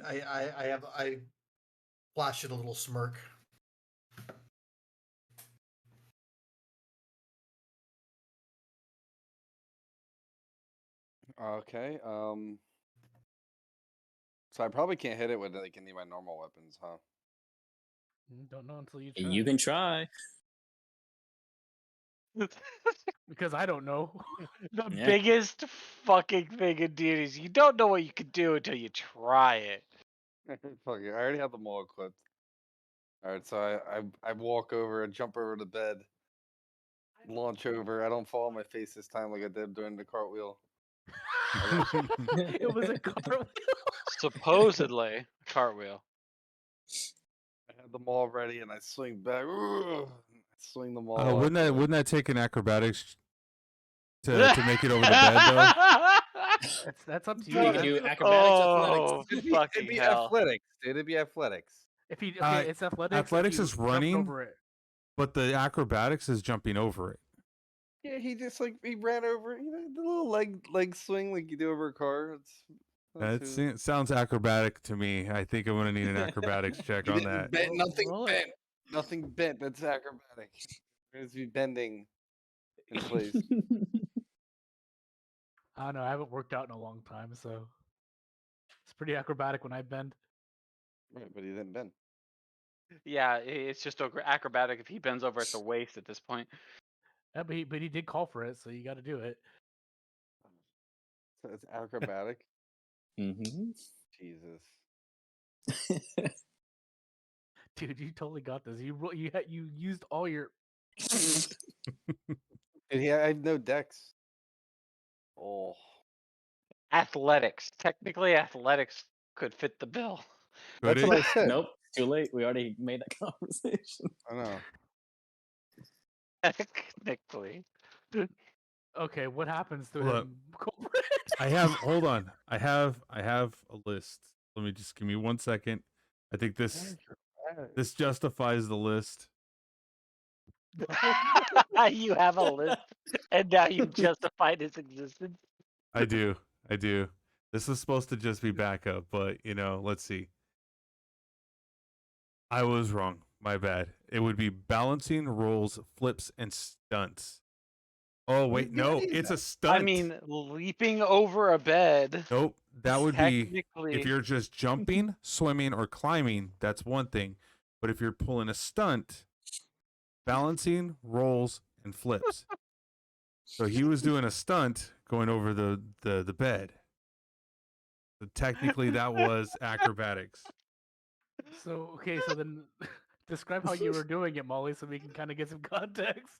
I flash it a little smirk. Okay. So I probably can't hit it with like any of my normal weapons, huh? Don't know until you try. You can try. Because I don't know. The Yeah. biggest fucking thing in D&D is you don't know what you can do until you try it. Fuck it. I already have them all equipped. All right, so I walk over and jump over the bed, launch over. I don't fall on my face this time like I did during the cartwheel. It was a cartwheel. Supposedly, cartwheel. I had them all ready, and I swing back. I swing them all. Wouldn't that take an acrobatics to make it over the bed though? That's up to you. You can man. do acrobatics, Oh, athletics. It'd fucking be hell. athletics, dude. It'd be athletics. If he Uh, it's athletics. athletics if is you jumped running. over it. But the acrobatics is jumping over it. Yeah, he just he ran over, the little leg swing like you do over a car. It sounds acrobatic to me. I think I'm gonna need an acrobatics check You on didn't that. bend, nothing Roll it. bent. Nothing bent. That's acrobatic. It's be bending in place. I don't know. I haven't worked out in a long time, so it's pretty acrobatic when I bend. Right, but he didn't bend. Yeah, it's just acrobatic if he bends over at the waist at this point. Yeah, but he did call for it, so you got to do it. So it's acrobatic. Mm-hmm. Jesus. Dude, you totally got this. You used all your. And I have no dex. Oh. Athletics. Technically, athletics could fit the bill. Could That's what it? I said. Nope, too late. We already made that conversation. I know. Technically. Okay, what happens to Hold up. him? Culprit? Hold on. I have a list. Let me just give me 1 second. I think this justifies the list. You have a list, and now you justified its existence. I do. This is supposed to just be backup, but let's see. I was wrong. My bad. It would be balancing, rolls, flips, and stunts. Oh wait, no, it's a stunt. I mean, leaping over a bed. Nope. That would be Technically, if you're just jumping, swimming, or climbing, that's one thing. But if you're pulling a stunt, balancing, rolls, and flips. So he was doing a stunt going over the bed. So technically that was acrobatics. So then describe how you were doing it, Molly, so we can kind of get some context.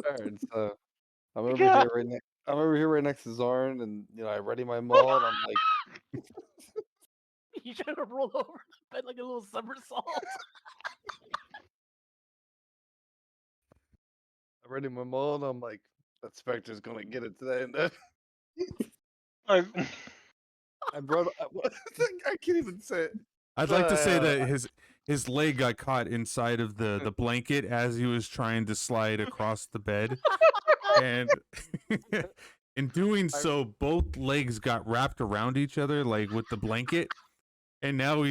Alright, so I'm over here right next to Zorn, and I ready my maul, and I'm like, You should have rolled over the bed like a little somersault. I'm ready my maul, and I'm like, that Spectre's gonna get it today, and then I I can't even say it. I'd like to say that his leg got caught inside of the blanket as he was trying to slide across the bed. And in doing so, both legs got wrapped around each other, like with the blanket. And now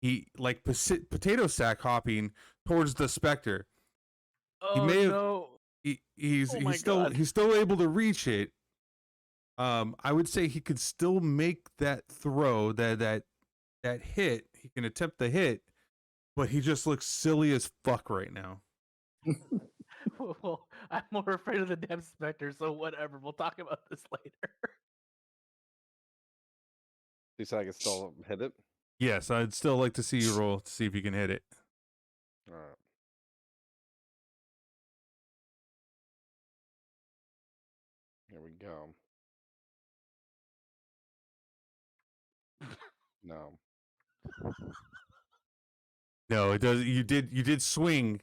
he like potato sack hopping towards the Spectre. Oh no! He's still able to reach it. I would say he could still make that throw, that hit. He can attempt the hit, but he just looks silly as fuck right now. Well, I'm more afraid of the damn Spectre, so whatever. We'll talk about this later. You said I can still hit it? Yes, I'd still like to see you roll to see if you can hit it. Alright. Here we go. No. No, it does. You did swing,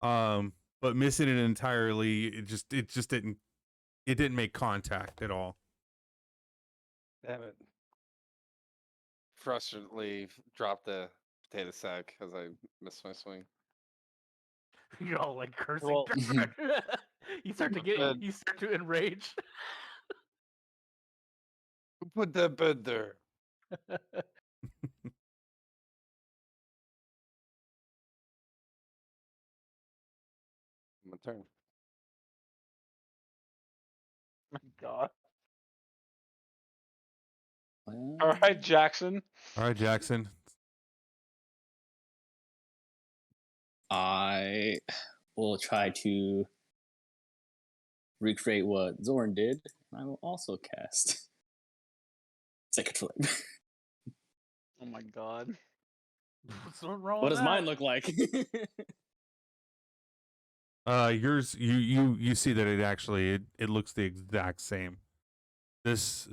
but missing it entirely. It just didn't make contact at all. Damn it. Frustratedly dropped the potato sack as I missed my swing. You're all like cursing. Well- you start to enrage. Who put that bed there? My turn. my God. Well, All right, Jackson. All right, Jackson. I will try to recreate what Zorn did. I will also cast Second Flame. Oh my God. What's wrong What with does mine look like? Yours, you see that it actually it looks the exact same. This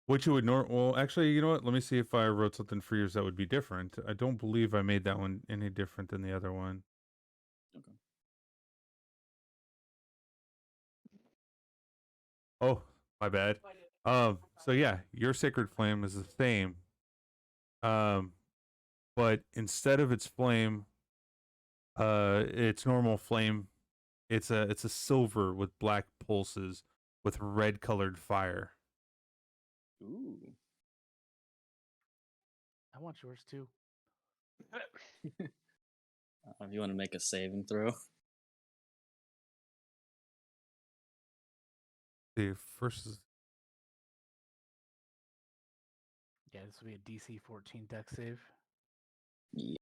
what you would well, actually, you know what? Let me see if I wrote something for yours that would be different. I don't believe I made that one any different than the other one. Okay. Oh, my bad. So yeah, your sacred flame is the same. But instead of its flame, its normal flame, it's a silver with black pulses with red colored fire. Ooh. I want yours too. If you want to make a saving throw. The first is Yeah, this will be a DC 14 deck save. Yeah.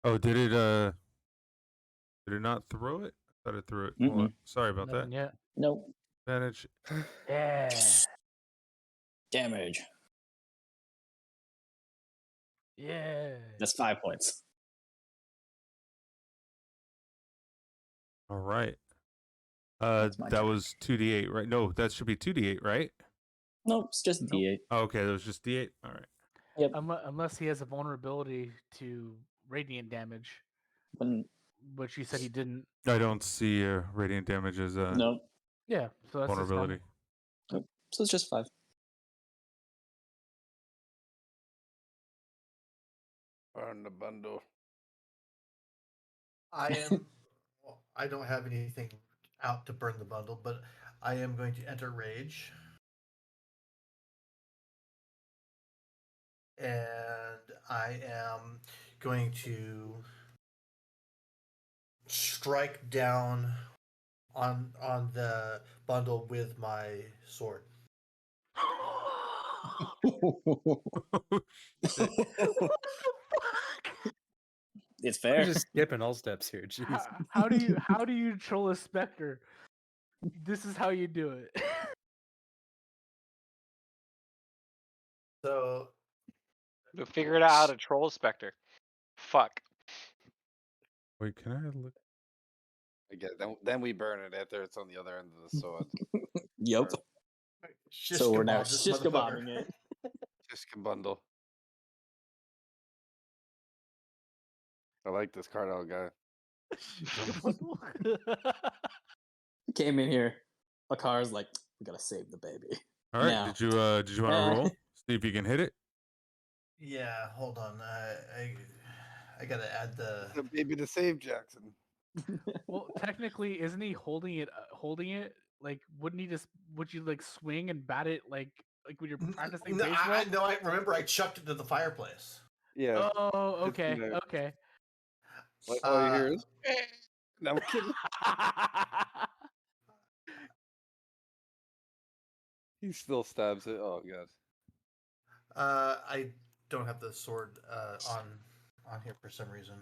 Oh, did it not throw it? I thought it threw it. Hold on. Mm-mm. Sorry about Nothing that. yet. Nope. Advantage. Yeah. Damage. Yeah. That's 5 points. All right. That's my That turn. was 2d8, right? No, that should be 2d8, right? Nope, it's just Nope. D8. Oh, okay, that was just d8. All right. Yep. Unless he has a vulnerability to radiant damage, When, which you said he didn't. I don't see radiant damage as a nope. Yeah, so that's just fine. vulnerability. Nope. So it's just 5. Burn the bundle. I don't have anything out to burn the bundle, but I am going to enter rage. And I am going to strike down on the bundle with my sword. It's We're fair. just skipping all steps here. Jeez. How do you troll a specter? This is how you do it. So We figured out how to troll Spectre. Fuck. Wait, can I look? I get it. Then we burn it after it's on the other end of the sword. Yep. shish So we're now kebab this shish motherfucker. kebabbing it. Just bundle. I like this Cardell guy. Came in here. A car's like, we gotta save the baby. All right. Now. Did you want to roll? See if you can hit it. Yeah, hold on. I gotta add the. The baby to save Jackson. Well, technically, isn't he holding it? Holding it? Like, wouldn't he just? Would you like swing and bat it like when you're practicing No, baseball? no, I remember I chucked it to the fireplace. Yeah. Oh, It's okay, there. okay. Like, all you hear is. No, I'm kidding. He still stabs it. Oh god. I don't have the sword on here for some reason.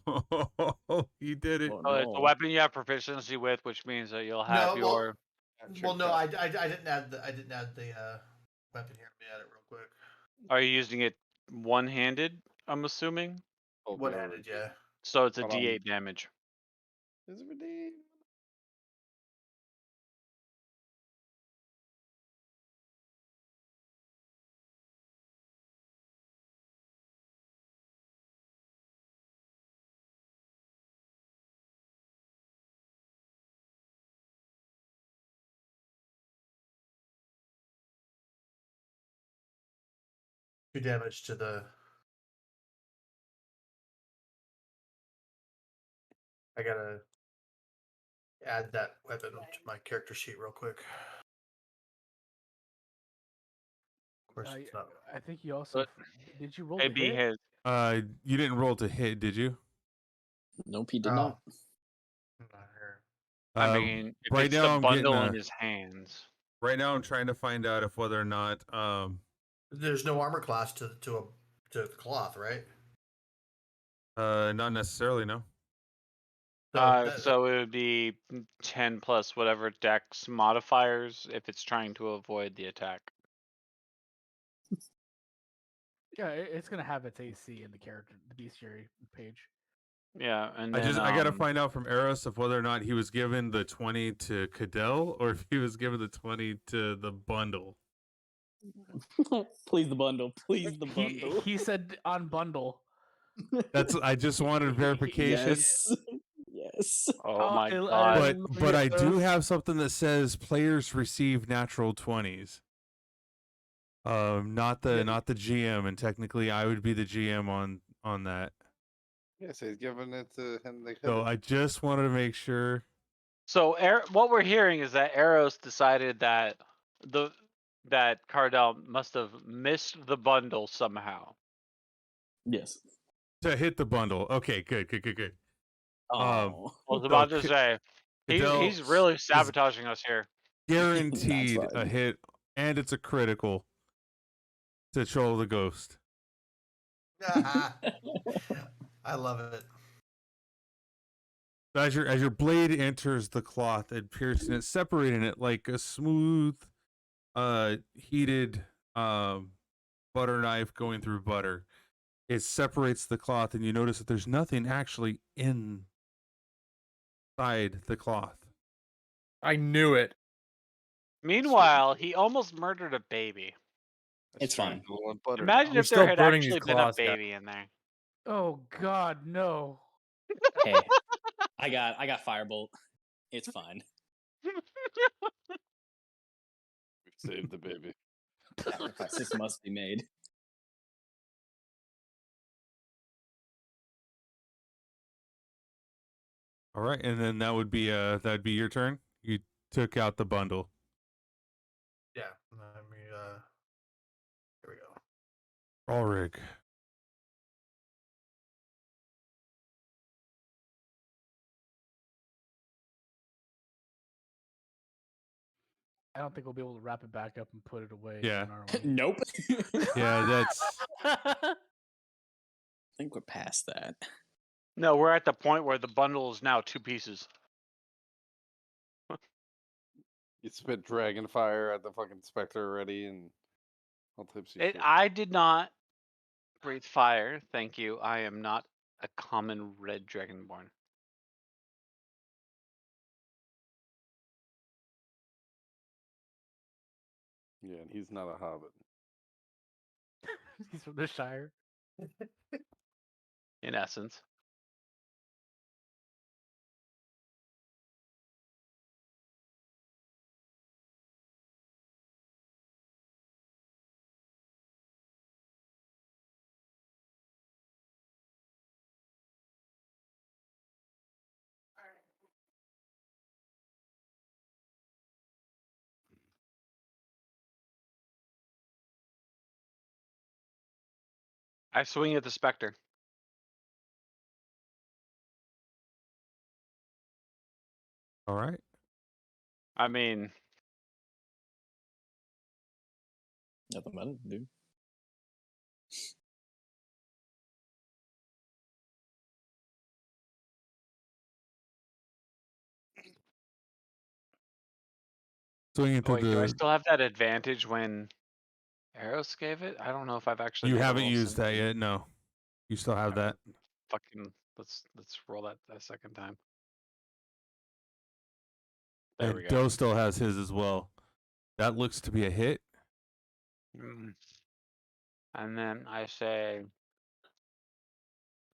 Oh, you did it. Oh, Oh, it's a no. weapon you have proficiency with, which means that you'll have No, well, your. Well, no, I didn't add the weapon here. Let me add it real quick. Are you using it one-handed? I'm assuming. Oh, One-handed, yeah. So it's a Hold on. D8 damage. Is it redeemed? Two damage to the. I gotta add that weapon to my character sheet real quick. Of course, it's not. I think you also But did you roll to maybe hit? his. You didn't roll to hit, did you? Nope, he did Oh. not. Not here. I mean, if right it's now the I'm bundle getting in his hands. Right now I'm trying to find out if whether or not There's no armor class to the cloth, right? Not necessarily, no. So it would be 10 plus whatever dex modifiers if it's trying to avoid the attack. Yeah, it's gonna have its AC in the bestiary page. Yeah, and I then gotta find out from Eros of whether or not he was given the 20 to Cadell or if he was given the 20 to the bundle. Please the bundle. Please the bundle. He said on bundle. I just wanted verification. Yes. Yes. oh my I god. But I do have something that says players receive natural 20s. Not the GM, and technically I would be the GM on that. Yeah, so he's giving it to him. So I just wanted to make sure. So what we're hearing is that Eros decided that that Cardell must have missed the bundle somehow. Yes. To hit the bundle. Okay, good. Oh. I was about to say he's really sabotaging us here. Guaranteed That's a fine. hit, and it's a critical to Troll the Ghost. I love it. As your blade enters the cloth and piercing it, separating it like a smooth, heated butter knife going through butter, it separates the cloth, and you notice that there's nothing actually inside the cloth. I knew it. Meanwhile, he almost murdered a baby. It's fine. Imagine You're if there still had burning these actually been a cloths, guy. baby in there. Oh God, no! Hey, I got firebolt. It's fine. We saved the baby. Sacrifices must be made. All right, and then that'd be your turn. You took out the bundle. Yeah. Let me. Here we go. Ulrich. I don't think we'll be able to wrap it back up and put it away. Yeah. Nope. Yeah, that's. I think we're past that. No, we're at the point where the bundle is now 2 pieces. You spit dragon fire at the fucking specter already, and all types of shit. I did not breathe fire. Thank you. I am not a common red dragonborn. Yeah, and he's not a hobbit. He's from the Shire. In essence. I swing at the specter. All right. I mean, Nothing better, dude. Swing into wait, do I the. still have that advantage when Eros gave it? I don't know if I've actually. You made a haven't roll used since that then. yet. No, you still have that. Fucking let's roll that a second time. There And we go. Doe still has his as well. That looks to be a hit. Mm. And then I say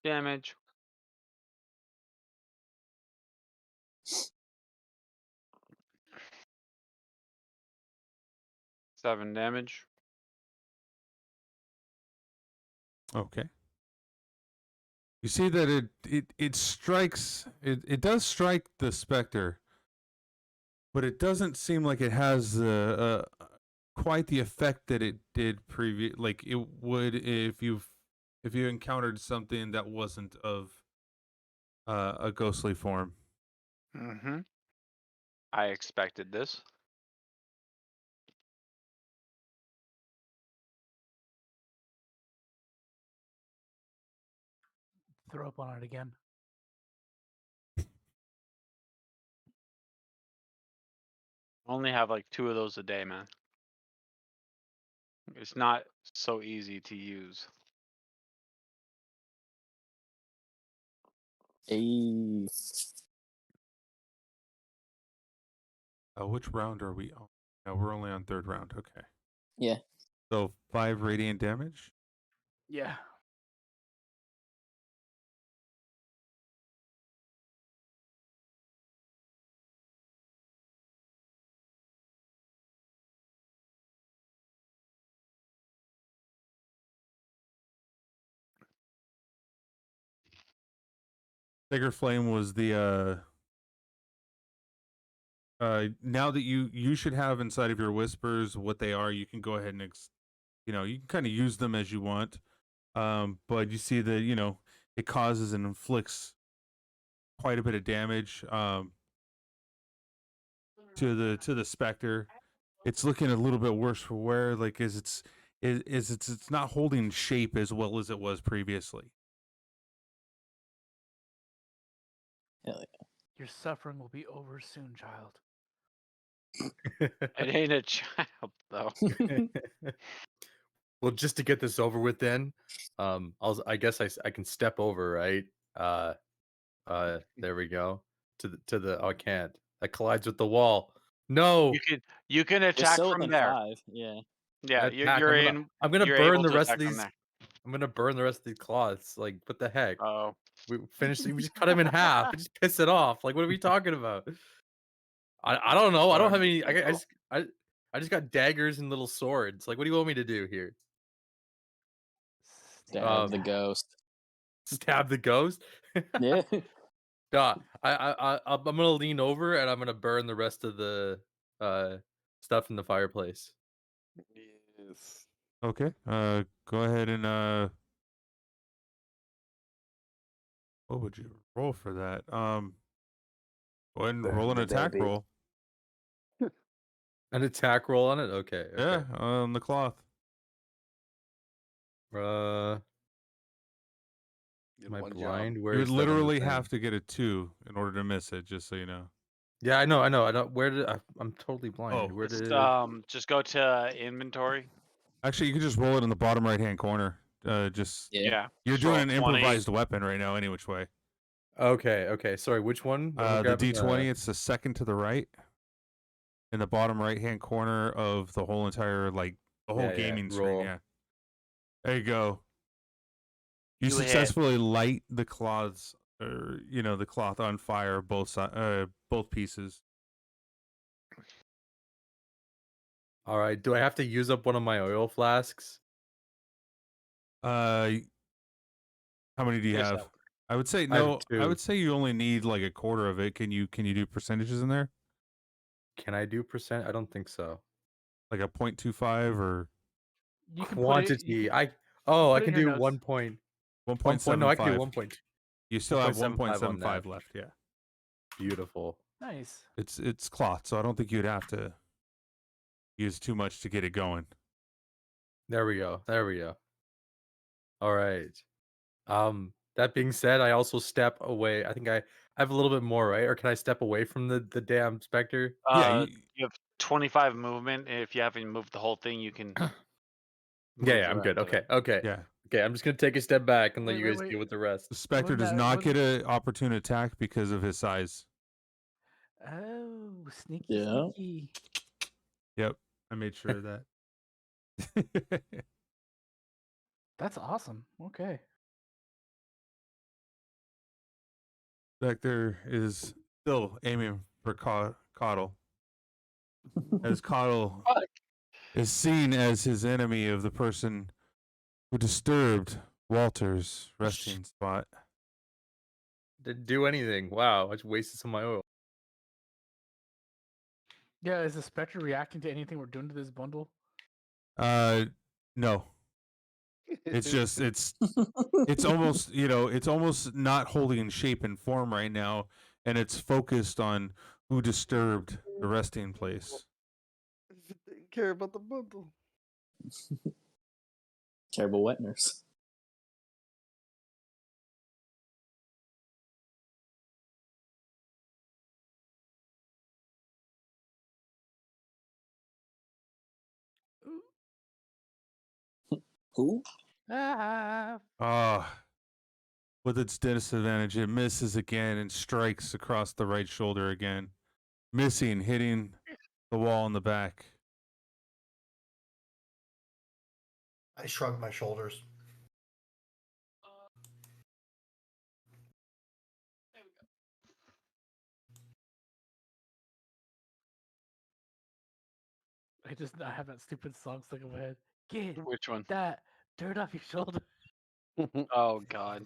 damage. Seven damage. Okay. You see that it strikes. It does strike the specter, but it doesn't seem like it has quite the effect that it did like it would if you encountered something that wasn't of a ghostly form. Mm-hmm. I expected this. throw up on it again. Only have like 2 of those a day, man. It's not so easy to use. Hey. Which round are we on? No, we're only on 3rd round. Okay. Yeah. So 5 radiant damage. Yeah. Bigger Flame was the now that you should have inside of your whispers what they are. You can go ahead and you can kind of use them as you want. But you see that it causes and inflicts quite a bit of damage to the specter. It's looking a little bit worse for wear, like as it's not holding shape as well as it was previously. Hell yeah. Your suffering will be over soon, child. It ain't a child though. Well, just to get this over with, then, I guess I can step over, right? There we go. To the oh, I can't. That collides with the wall. No. You can You're attack still from within there. 5. Yeah. Yeah, Attack. you're I'm gonna you're burn able the to rest of attack from these. there. I'm gonna burn the rest of these cloths. Like, what the heck? Oh. We just cut him in half. We just piss it off. Like, what are we talking about? I don't know. I don't have any. I just got daggers and little swords. Like, what do you want me to do here? Stab the ghost. Stab the ghost? Yeah. I'm gonna lean over and I'm gonna burn the rest of the stuff in the fireplace. Yes. Okay. Go ahead and what would you roll for that? Go ahead and roll an attack roll. An attack roll on it? Okay. Yeah, on the cloth. Am You I had one blind? job. Where You is would that on the literally thing? have to get a 2 in order to miss it, just so you know. Yeah, I know. Where did I'm totally blind. Where Just did just go to inventory. Actually, you can just roll it in the bottom right-hand corner. Yeah. You're Just doing roll an 20. improvised weapon right now, any which way. Okay. Sorry, which one? I'm The grabbing D20, it's the second to the right. In the bottom right-hand corner of the whole entire, the whole gaming screen, roll. yeah. There you go. You You hit. successfully light the cloths, or the cloth on fire, both pieces. All right. Do I have to use up one of my oil flasks? How many do you Yes, have? sir. I would say I have no. I 2. would say you only need like a quarter of it. Can you do percentages in there? Can I do percent? I don't think so. Like a 0.25 or You can Quantity. Put I it can in your do notes. 1 point. 1.75? No, I can do 1 point. You still have 1.75 on 1.75 that. left. Yeah. Beautiful. Nice. It's cloth, so I don't think you'd have to use too much to get it going. There we go. All right. That being said, I also step away. I think I have a little bit more, right? Or can I step away from the damn specter? Yeah. You have 25 movement. And if you haven't moved the whole thing, you can. move Yeah, the I'm rest good. of it. Okay. Yeah. Okay, I'm just gonna take a step back and let Wait, you guys wait. deal with the rest. The Spectre does not get an opportune attack because of his size. Oh, sneaky, Yeah. sneaky. Yep. I made sure of that. That's awesome. Okay. Spectre is still aiming for Coddle. As Coddle is seen as his enemy of the person who disturbed Walter's resting spot. Didn't do anything. Wow, I just wasted some of my oil. Yeah, is the Spectre reacting to anything we're doing to this bundle? No. It's just it's almost it's almost not holding shape and form right now, and it's focused on who disturbed the resting place. Didn't care about the bundle. Terrible wet nurse. Who? With its disadvantage, it misses again and strikes across the right shoulder again. Missing, hitting the wall in the back. I shrug my shoulders. I have that stupid song stuck in my head. Get Which one? that dirt off your shoulder. Oh God.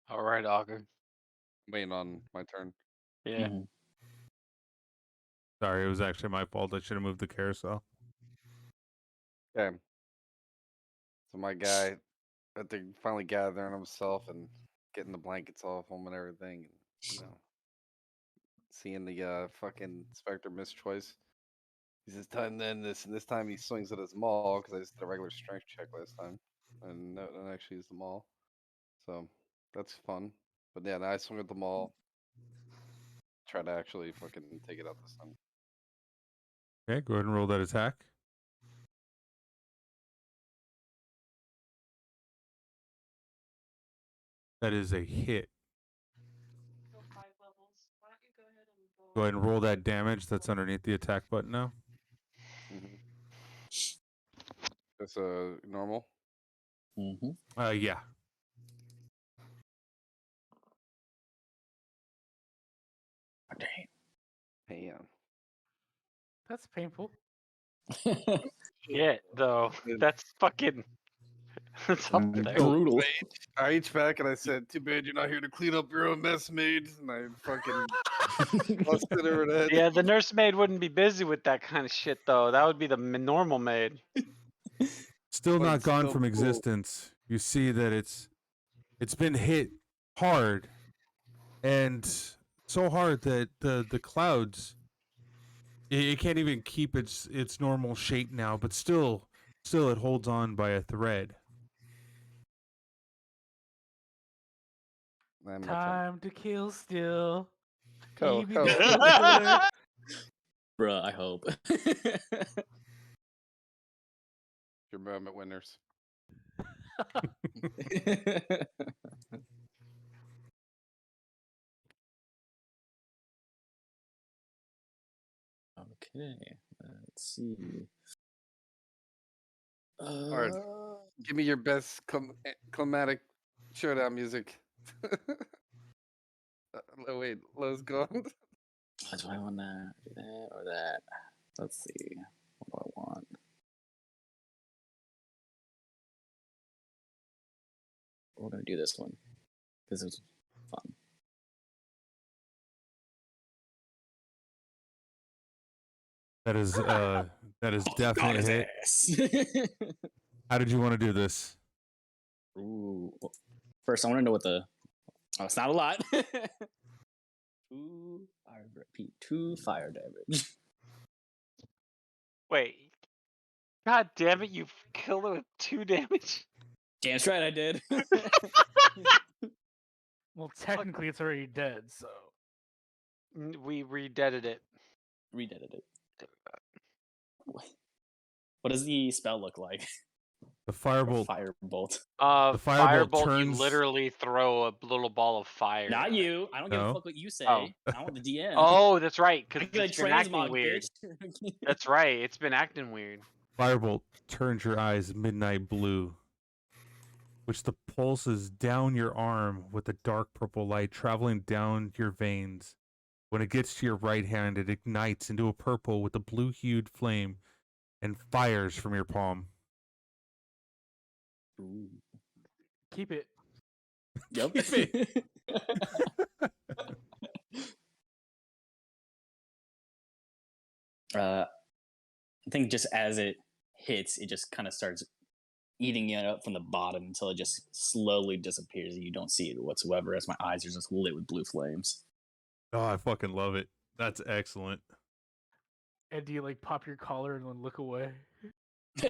All right, Augur. Waiting on my turn. Yeah. Mhm. Sorry, it was actually my fault. I should have moved the carousel. Okay. So my guy, I think, finally gathering himself and getting the blankets off him and everything. And, you know, seeing the fucking Spectre miss choice. He says, "Time then this, and this time he swings at his maul because I just did a regular strength check last time, and no, don't actually use the maul, so that's fun." But yeah, I swing at the maul, try to actually fucking take it out this time. Okay, go ahead and roll that attack. That is a hit. Go ahead and roll that damage that's underneath the attack button now. That's a normal. Yeah. Damn. That's painful. Yeah, though. That's fucking. That's up there. Brutal. I reached back and I said, "Too bad you're not here to clean up your own mess, maid." And I fucking busted her in the head. Yeah, the nursemaid wouldn't be busy with that kind of shit, though. That would be the normal maid. Still But not it's gone still from cool. existence. You see that it's been hit hard, and so hard that the clouds it can't even keep its normal shape now, but still it holds on by a thread. And my turn. Time to kill still. Go, Evie go. the killer. Bruh, I hope. Your moment, winners. Okay, let's see. Alright, give me your best climatic showdown music. Oh, wait, Lowe's gone. Do I want that? Do that or that? Let's see. What do I want? We're gonna do this one because it's fun. That is definitely a hit. hit. How did you want to do this? Ooh. Well, first, I want to know what the. Oh, it's not a lot. 2 fire damage. Wait. God damn it, you killed it with 2 damage? Damn straight I did. Well, technically, it's already dead, so. We redeaded it. Redeaded it. What does the spell look like? The firebolt. Firebolt. The firebolt You turns. literally throw a little ball of fire. Not you. I don't give No. a fuck what you say. Oh. I want the DM. Oh, that's right. I Because feel like it's been acting transmog, weird. bitch. That's right. It's been acting weird. Firebolt turns your eyes midnight blue, which the pulses down your arm with a dark purple light traveling down your veins. When it gets to your right hand, it ignites into a purple with a blue-hued flame and fires from your palm. Ooh. Keep it. Yep. I think just as it hits, it just kind of starts eating it up from the bottom until it just slowly disappears and you don't see it whatsoever as my eyes are just lit with blue flames. Oh, I fucking love it. That's excellent. And do you like pop your collar and then look away?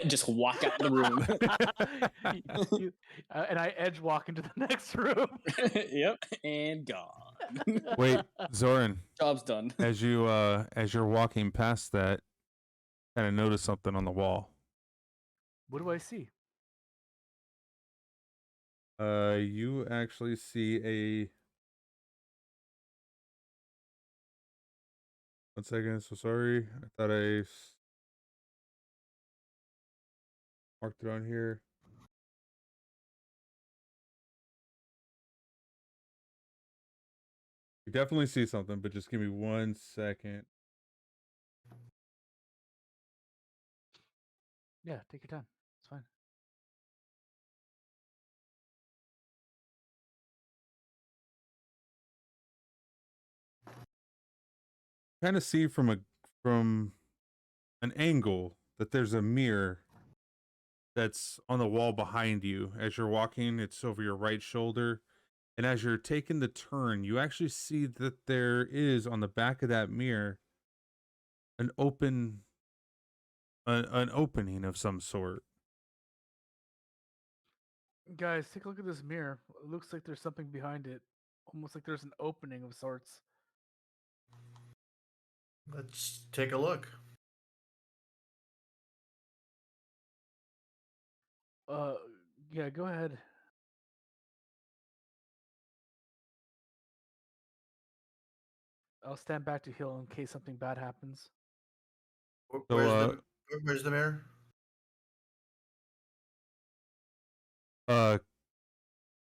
Just walk out the room. And I edge walk into the next room. Yep, and gone. Wait, Zoran, Job's done. as you're walking past that, kind of notice something on the wall. What do I see? You actually see a. One second. So sorry. I thought I marked it on here. You definitely see something, but just give me 1 second. Yeah, take your time. It's fine. Kind of see from an angle that there's a mirror that's on the wall behind you. As you're walking, it's over your right shoulder. And as you're taking the turn, you actually see that there is on the back of that mirror an opening of some sort. Guys, take a look at this mirror. It looks like there's something behind it. Almost like there's an opening of sorts. Let's take a look. Yeah, go ahead. I'll stand back to heal in case something bad happens. Where's the mirror?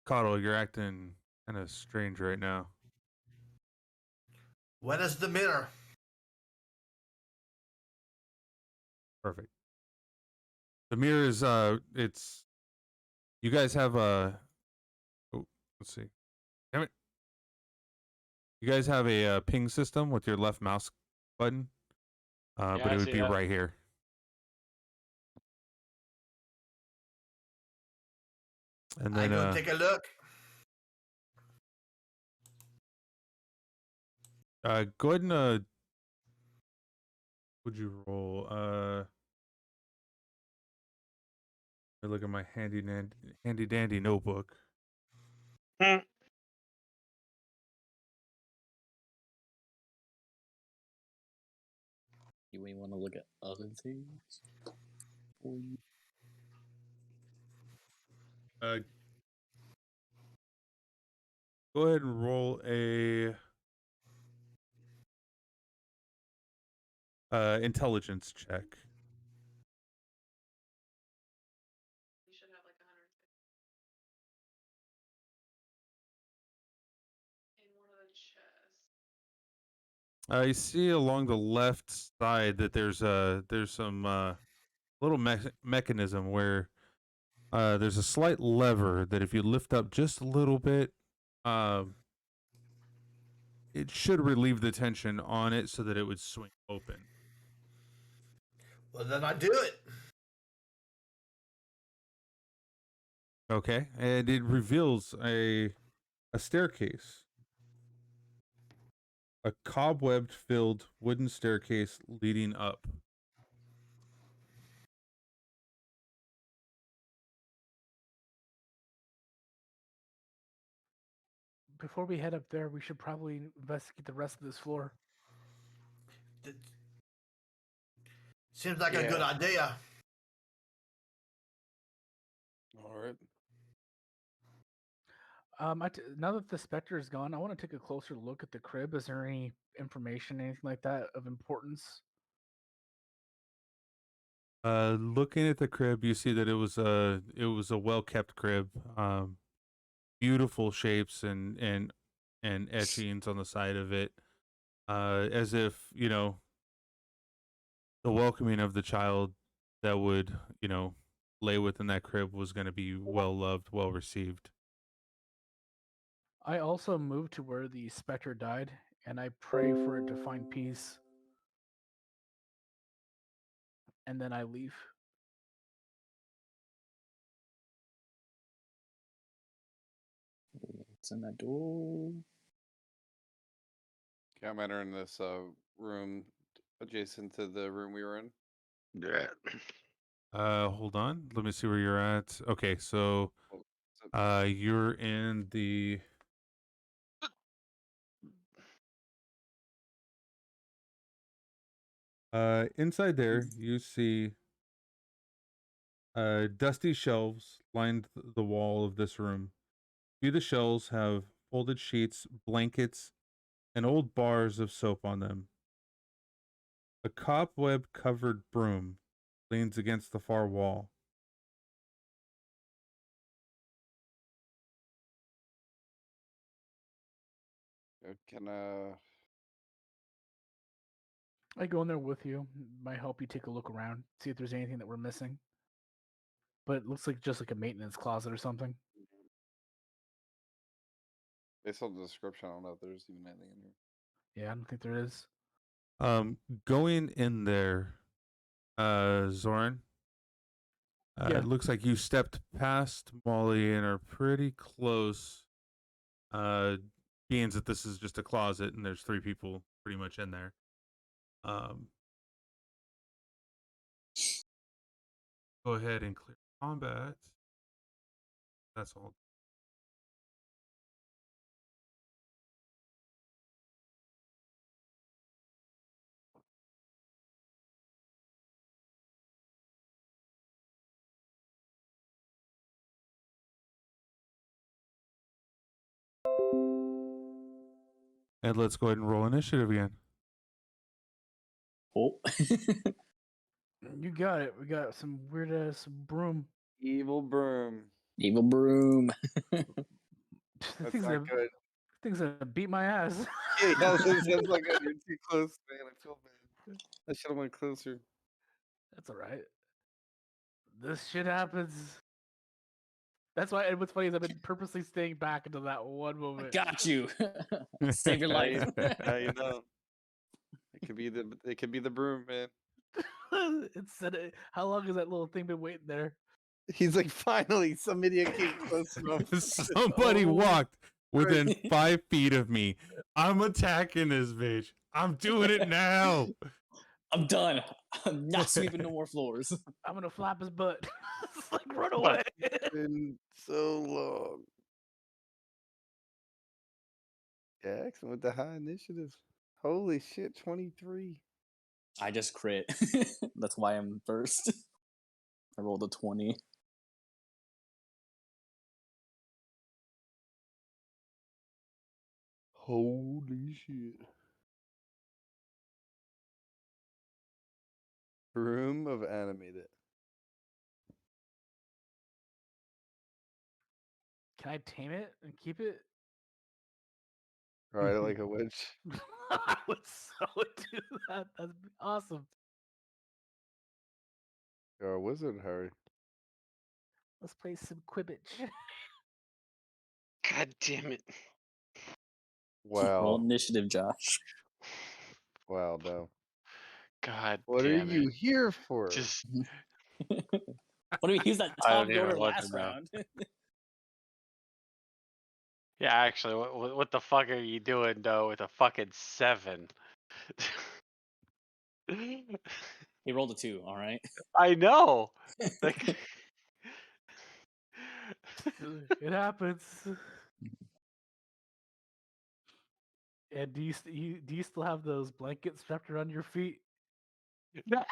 Coddle, you're acting kind of strange right now. When is the mirror? Perfect. The mirror is it's you guys have a let's see. Damn it. You guys have a ping system with your left mouse button. Yeah, but I it would see be that. right here. And I then go take a look. go ahead and would you roll let me look at my handy dandy notebook. You may want to look at other things. Go ahead and roll a intelligence check. You should have like 100 in one of the chests. You see along the left side that there's some little mechanism where there's a slight lever that if you lift up just a little bit, it should relieve the tension on it so that it would swing open. Well, then I do it. Okay, and it reveals a staircase, a cobweb-filled wooden staircase leading up. Before we head up there, we should probably investigate the rest of this floor. Seems like a good Yeah. idea. All right. Now that the specter is gone, I want to take a closer look at the crib. Is there any information, anything like that of importance? Looking at the crib, you see that it was a well-kept crib. Beautiful shapes and etchings on the side of it, as if the welcoming of the child that would lay within that crib was going to be well loved, well received. I also move to where the specter died, and I pray for it to find peace. And then I leave. What's in that door? Okay, I'm entering this room adjacent to the room we were in. Yeah. Hold on, let me see where you're at. Okay, so you're in the Inside there, you see dusty shelves lined the wall of this room. Few of the shelves have folded sheets, blankets, and old bars of soap on them. A cobweb-covered broom leans against the far wall. Can I go in there with you. Might help you take a look around, see if there's anything that we're missing. But it looks like just like a maintenance closet or something. based on the description, I don't know if there's even anything in here. Yeah, I don't think there is. Going in there, Zoran. Yeah. It looks like you stepped past Molly and are pretty close. Being that this is just a closet and there's 3 people pretty much in there. Go ahead and clear combat. That's all. And let's go ahead and roll initiative again. Oh. You got it. We got some weird ass broom. Evil broom. Evil broom. The That's thing's not gonna, good. thing's gonna beat my ass. Yeah, that's not good. You're too close, man. I feel bad. I should have went closer. That's all right. This shit happens. That's why. And what's funny is I've been purposely staying back until that one moment. Got you. Save your life. Now you know. It could be the broom, man. It said, how long has that little thing been waiting there? He's like, finally, some idiot came close enough. Somebody Oh, walked within 5 feet of me. I'm attacking this bitch. I'm doing it now. I'm done. I'm not sweeping no more floors. I'm gonna flap his butt. It's like, run away. It's been so long. Jackson with the high initiative. Holy shit, 23. I just crit. That's why I'm first. I rolled a 20. Holy shit. Room of animated. Can I tame it and keep it? Ride it like a witch. I would so do that. That'd be awesome. You're a wizard, Harry. Let's play some Quidditch. God damn it. Roll Wow. initiative, Josh. Wow, no. God What are damn you it. here for? Just What do we use that I top don't even order want to last know. round? yeah, actually, what the fuck are you doing though with a fucking 7? He rolled a 2, all right? I know. Like It happens. And do you still have those blankets wrapped around your feet? fucking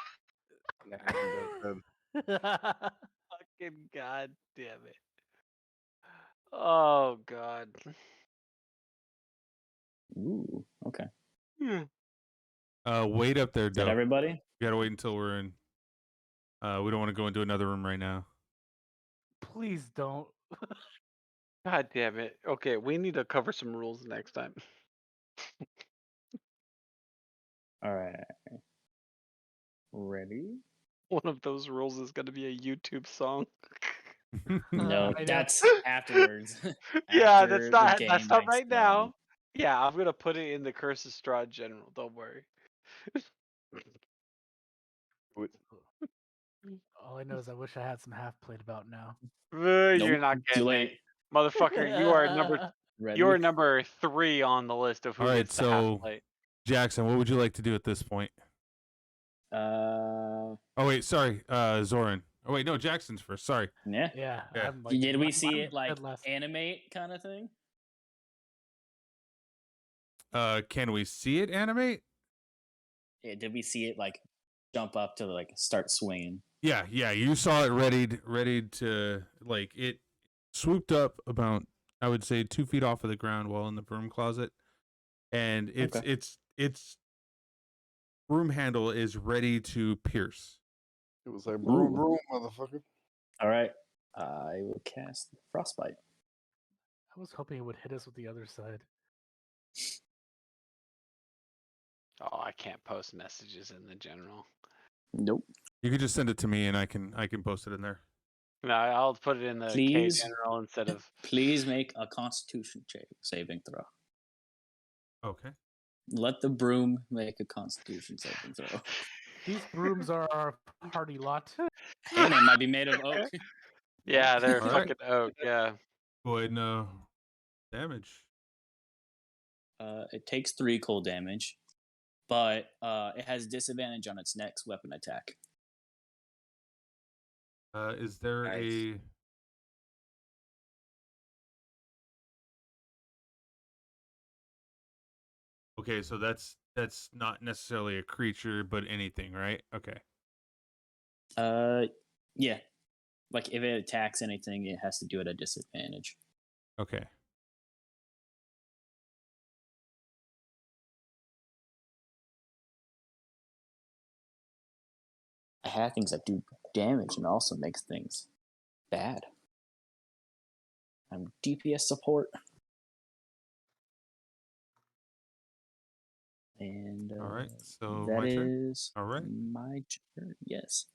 god damn it. Oh god. Ooh, okay. Wait up there, Is that Doe. everybody? You gotta wait until we're in. We don't want to go into another room right now. Please don't. God damn it. Okay, we need to cover some rules next time. All right. Ready? One of those rules is going to be a YouTube song. No, I know. that's afterwards. yeah, After the game that's not night's right done. now. Yeah, I'm gonna put it in the Curse of Strahd general. Don't worry. All I know is I wish I had some half plate about now. You're Nope, not too getting it, late. motherfucker. You are number Ready? you're number 3 on the list of who All right, gets the half so plate. Jackson, what would you like to do at this point? Uh, Oh wait, sorry, Zoran. Oh wait, no, Jackson's first. Sorry. yeah. Yeah. Yeah. I'm like, Did we I'm- see I'm it like dead last. animate kind of thing? Can we see it animate? Yeah, did we see it like jump up to like start swinging. Yeah, you saw it ready to like it swooped up about I would say 2 feet off of the ground while in the broom closet, and its broom handle is ready to pierce. It was like broom, Ooh. broom, motherfucker. All right, I will cast Frostbite. I was hoping it would hit us with the other side. Oh, I can't post messages in the general. Nope. You could just send it to me, and I can post it in there. No, I'll put it in the K Please. general instead of. Please make a Constitution saving throw. Okay. Let the broom make a Constitution saving throw. These brooms are a hardy lot. And they might be made of oak. Yeah, they're All right. fucking oak. Yeah. Go ahead and damage. It takes 3 cold damage, but it has disadvantage on its next weapon attack. Is there Nice. Okay, so that's not necessarily a creature, but anything, right? Okay. Yeah. Like if it attacks anything, it has to do it at disadvantage. Okay. I have things that do damage and also makes things bad. I'm DPS support. And All right. So that my turn. is All right. my turn. Yes.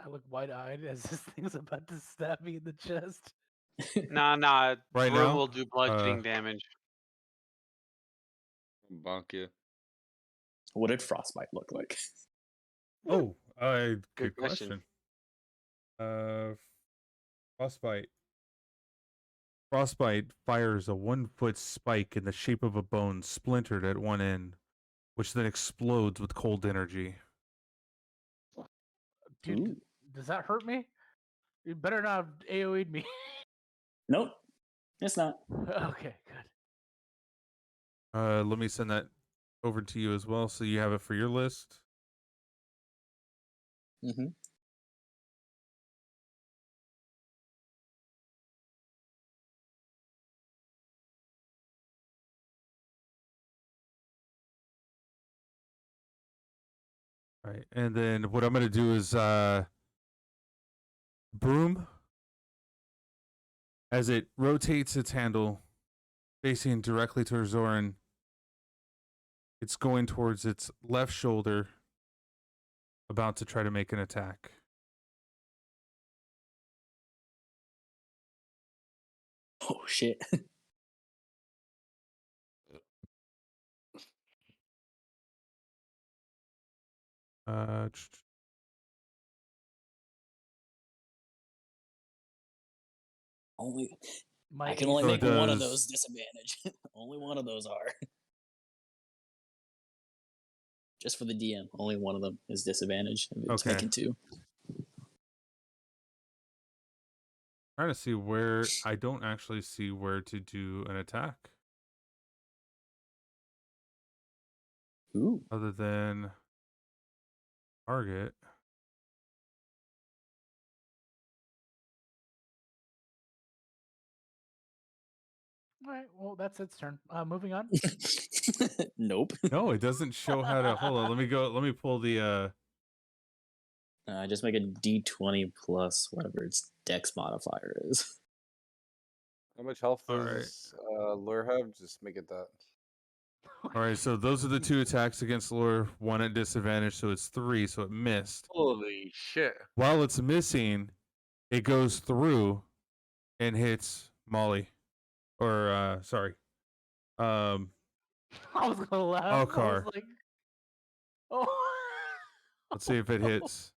I look wide-eyed as this thing's about to stab me in the chest. Nah. Right Broom now, will do bludgeoning damage. Bonk you. What did Frostbite look like? Oh, good Good question. question. Frostbite. Frostbite fires a 1-foot spike in the shape of a bone splintered at one end, which then explodes with cold energy. Dude, Ooh. does that hurt me? You better not have AoE'd me. Nope. It's not. Okay, good. Let me send that over to you as well, so you have it for your list. Mm-hmm. Right, and then what I'm gonna do is broom, as it rotates its handle, facing directly towards Zoran. It's going towards its left shoulder, about to try to make an attack. Oh shit. Uh, Only My I can only So make it one of does- those disadvantage. Only one of those are. Just for the DM, only one of them is disadvantage. If it's Okay. making 2. trying to see where I don't actually see where to do an attack Ooh. other than target. All right, well, that's its turn. Moving on. Nope. No, it doesn't show how to. Hold on, let me pull the. Just make a D20 plus whatever its Dex modifier is. How much health All right. does Lure have? Just make it that. All right, so those are the 2 attacks against Lure. 1 at disadvantage, so it's 3, so it missed. Holy shit. While it's missing, it goes through and hits Molly, or sorry, I was gonna laugh. I Alcar. was like, oh. Let's see if it hits.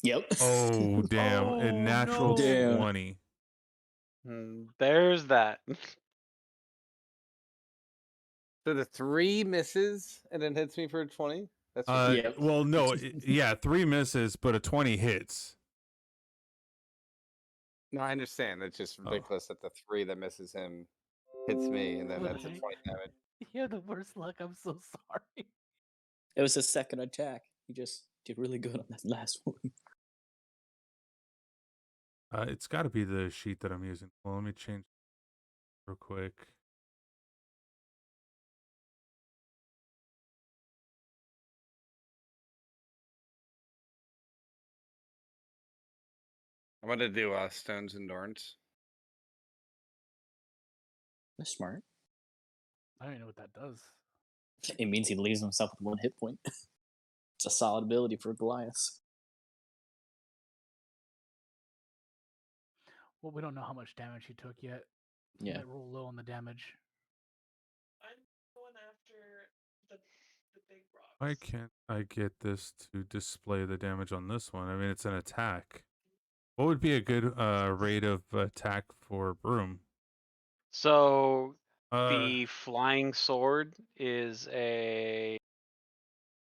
Yep. Oh damn! A Oh, natural no. Damn. 20. There's that. So the 3 misses and then hits me for a 20. That's Yep. Well, no, yeah, 3 misses, but a 20 hits. No, I understand. It's just Oh. ridiculous that the 3 that misses him hits me, and then that's a 20 damage. You have the worst luck. I'm so sorry. It was his second attack. He just did really good on that last one. It's got to be the sheet that I'm using. Well, let me change real quick. I'm gonna do stones endurance. That's smart. I don't even know what that does. It means he leaves himself with 1 hit point. It's a solid ability for Goliath. Well, we don't know how much damage he took yet. He Yeah. might roll low on the damage. I'm going after the big rocks. Why can't I get this to display the damage on this one? I mean, it's an attack. What would be a good rate of attack for Broom? So Uh, the flying sword is a. Yeah,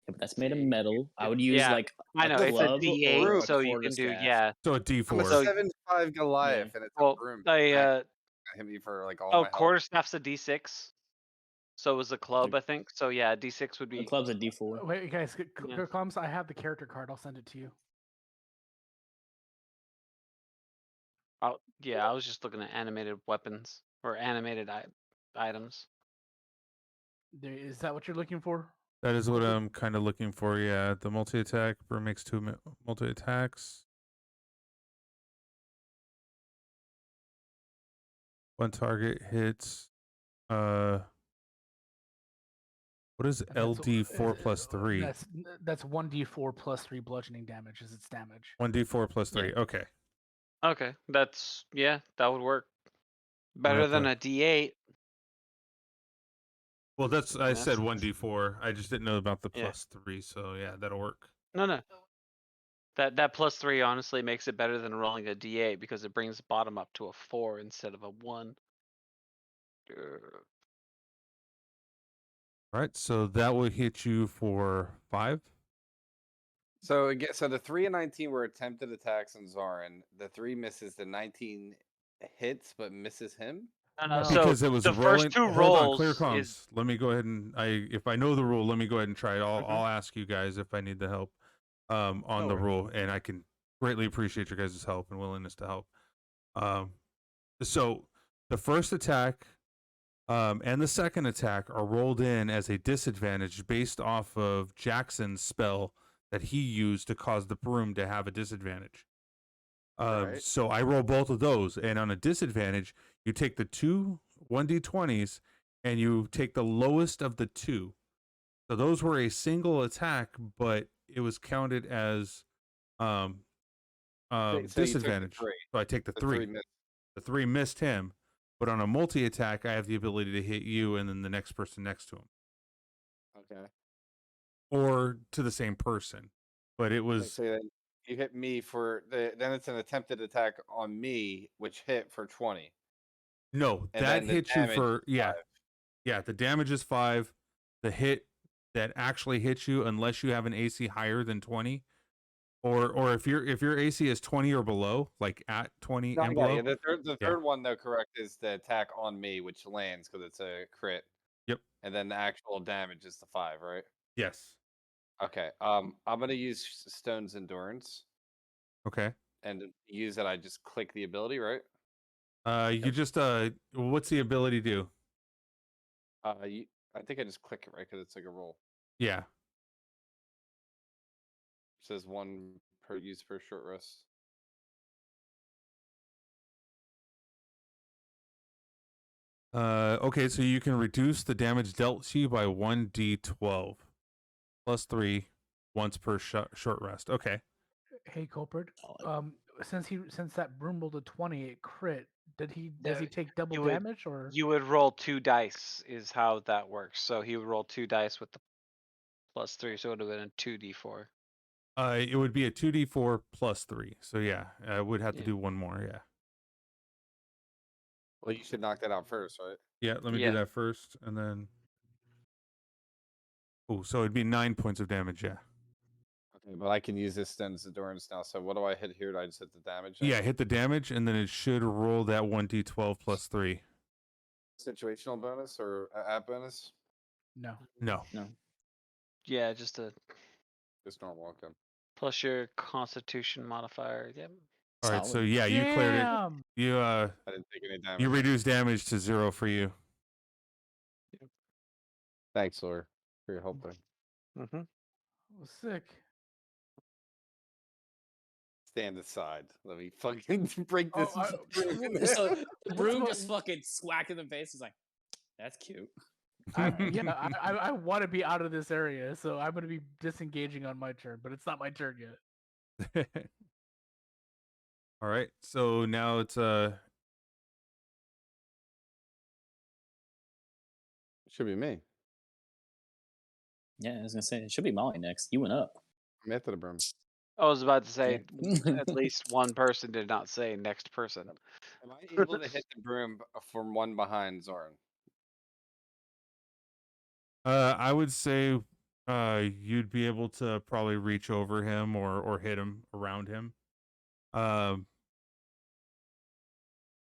but that's made of metal. I would use Yeah, like I a know it's a club D8, or a so you can do quarterstaff. so a I'm a D4. So- 7'5" Goliath, and it's a well, broom. I Hit me for like all my health. quarterstaff's a D6. So was the club, I think. So yeah, D6 would The be. club's a D4. Wait, guys, Yeah. Clumps, I have the character card. I'll send it to you. Yeah, I was just looking at animated weapons or animated items. Is that what you're looking for? That is what I'm kind of looking for. Yeah, the multi-attack. Broom makes 2 multi-attacks. 1 target hits. What is LD4 plus 3? That's 1d4 plus 3 bludgeoning damage is its damage. 1d4 plus 3. Yeah. Okay. Okay, that would work. Better than a D8. Well, that's I Yeah. said 1d4. I just didn't know about the Yeah. plus 3, so yeah, that'll work. No. That plus 3 honestly makes it better than rolling a D8 because it brings the bottom up to a 4 instead of a 1. All right, so that will hit you for 5. So again, so the 3 and 19 were attempted attacks on Zarin. The 3 misses. The 19 hits but misses him. No. Because So it was the rolling. first 2 Hold on, clear rolls comms. is Let me go ahead and if I know the rule, let me go ahead and try it. I'll ask you guys if I need the help on No the worries. rule, and I can greatly appreciate your guys' help and willingness to help. So the first attack and the second attack are rolled in as a disadvantage based off of Jackson's spell that he used to cause the broom to have a disadvantage. Right. So I roll both of those, and on a disadvantage, you take the 2 1d20s, and you take the lowest of the 2. So those were a single attack, but it was counted as So you took the disadvantage. 3. So I take the The 3. 3 missed. The 3 missed him, but on a multi-attack, I have the ability to hit you and then the next person next to him, Okay. or to the same person. But it Okay, was so then you hit me for then it's an attempted attack on me, which hit for 20. no, And that then the hit you damage for is 5. yeah. The damage is 5. The hit that actually hits you, unless you have an AC higher than 20, or if your AC is 20 or below, like at 20 No, and yeah, below. yeah. The Yeah. third one though, correct, is the attack on me, which lands because it's a crit. Yep. And then the actual damage is the 5, right? Yes. Okay. I'm gonna use Stone's Endurance, Okay. and to use that, I just click the ability, right? You just what's the ability do? I think I just click it right because it's like a roll. Yeah. It says 1 per use per short rest. Okay, so you can reduce the damage dealt to you by 1d12 plus 3 once per short rest. Okay. Hey, Culprit. Oh, Since that broom rolled a 20, it crit. Does he No, take double you would- damage or? You would roll 2 dice is how that works. So he would roll 2 dice with the plus 3, so it would have been a 2d4. It would be a 2d4 plus 3. So yeah, I would have to Yeah. do one more. Yeah. Well, you should knock that out first, right? Yeah. Let me Yeah. do that first, and then. Oh, so it'd be 9 points of damage. Yeah. Okay, but I can use this Stone's Endurance now. So what do I hit here? Do I just hit the damage? then? Yeah. Hit the damage, and then it should roll that 1d12 plus 3. Situational bonus or app bonus? No. No. no. Yeah, just a Just normal. Okay. plus your Constitution modifier. Yep. All right, so Solid. yeah, you cleared it. Damn. You I didn't take any damage. you reduce damage to 0 for you. Thanks, Lord, for your help there. Mm-hmm. Sick. Stand aside. Let me fucking break Oh, this. So the broom what- just fucking swacked in the face. It's like, that's cute. I want to be out of this area, so I'm going to be disengaging on my turn, but it's not my turn yet. All right, so now it's Should be me. Yeah, I was gonna say it should be Molly next. You went up. I'm after the broom. I was about to say Yeah. at least one person did not say next person. Am I able to hit the broom from one behind Zoran? I would say you'd be able to probably reach over him or hit him around him. I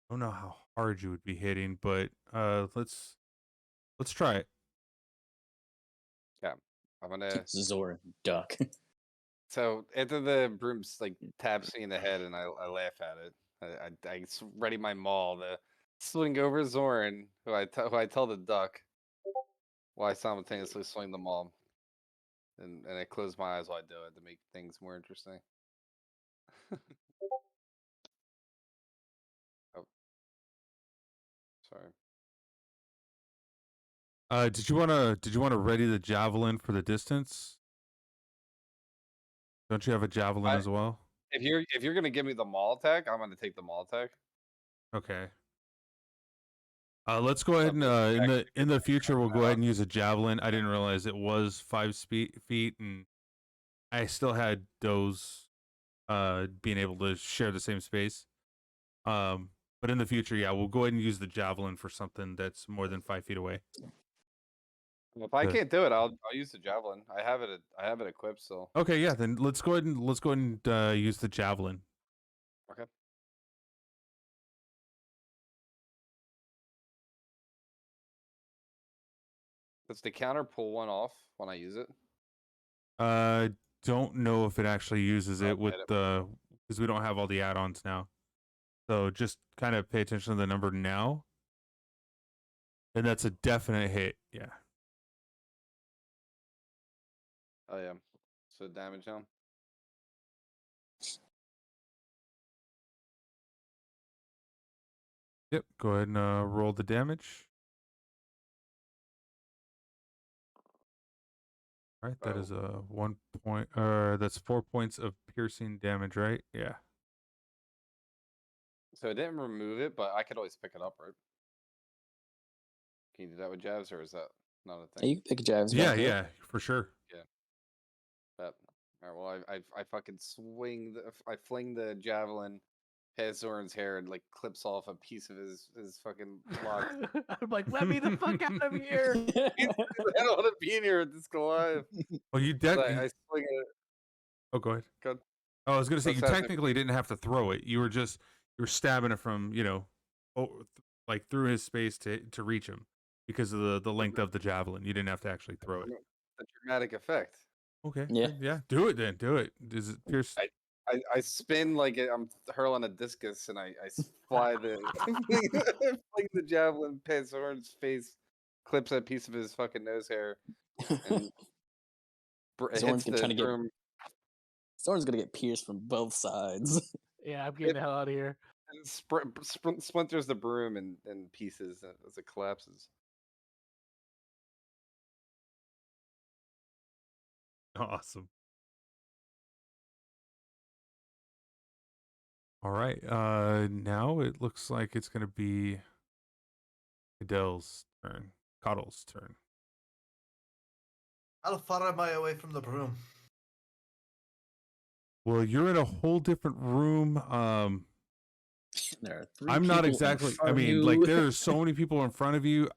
don't know how hard you would be hitting, but let's try it. Yeah, I'm gonna. Zoran, duck. So after the broom's like taps me in the head, and I laugh at it. I ready my maul to swing over Zoran, who I tell the duck, while I simultaneously swing the maul, and I close my eyes while I do it to make things more interesting. Oh, sorry. Did you wanna ready the javelin for the distance? Don't you have a javelin as well? If you're gonna give me the maul attack, I'm gonna take the maul attack. Okay. Let's go ahead and in the future we'll go ahead and use a javelin. I didn't realize it was 5 feet, and I still had those being able to share the same space. But in the future, yeah, we'll go ahead and use the javelin for something that's more than 5 feet away. If I can't do it, I'll use the javelin. I have it equipped still. Okay, yeah, then let's go ahead and use the javelin. Okay. Does the counter pull one off when I use it? Don't know if it actually uses it with hit it. the because we don't have all the add-ons now. So just kind of pay attention to the number now. And that's a definite hit. Yeah. Oh yeah. So damage now. Yep. Go ahead and roll the damage. All right, that is a 1 point. That's 4 points of piercing damage, right? Yeah. So it didn't remove it, but I could always pick it up, right? Can you do that with jabs, or is that not a thing? You can pick jabs. Yeah, yeah, for sure. Yeah. But all right. Well, I fucking I fling the javelin past Zoran's hair and like clips off a piece of his fucking lock. I'm like, let me the fuck out of here. I don't want to be in here with this alive. Well, you I definitely. swing it. Oh, go ahead. Good. Oh, I was gonna say What's you that? technically didn't have to throw it. You were stabbing it from like through his space to reach him because of the length of the javelin. You didn't have to actually throw it. The dramatic effect. Okay. Yeah. Yeah. Do it then. Do it. Does it pierce? I spin like I'm hurling a discus, and I fly fling the javelin past Zoran's face, clips a piece of his fucking nose hair, and Zoran's hits the trying to get. broom. Zoran's gonna get pierced from both sides. Yeah, I'm getting the hell out of here. And splinters the broom in pieces as it collapses. Awesome. All right. Now it looks like it's gonna be Adele's turn. Coddle's turn. How far am I away from the broom? Well, you're in a whole different room. There are three I'm not people in exactly. front I of mean, you. like there are so many people in front of you.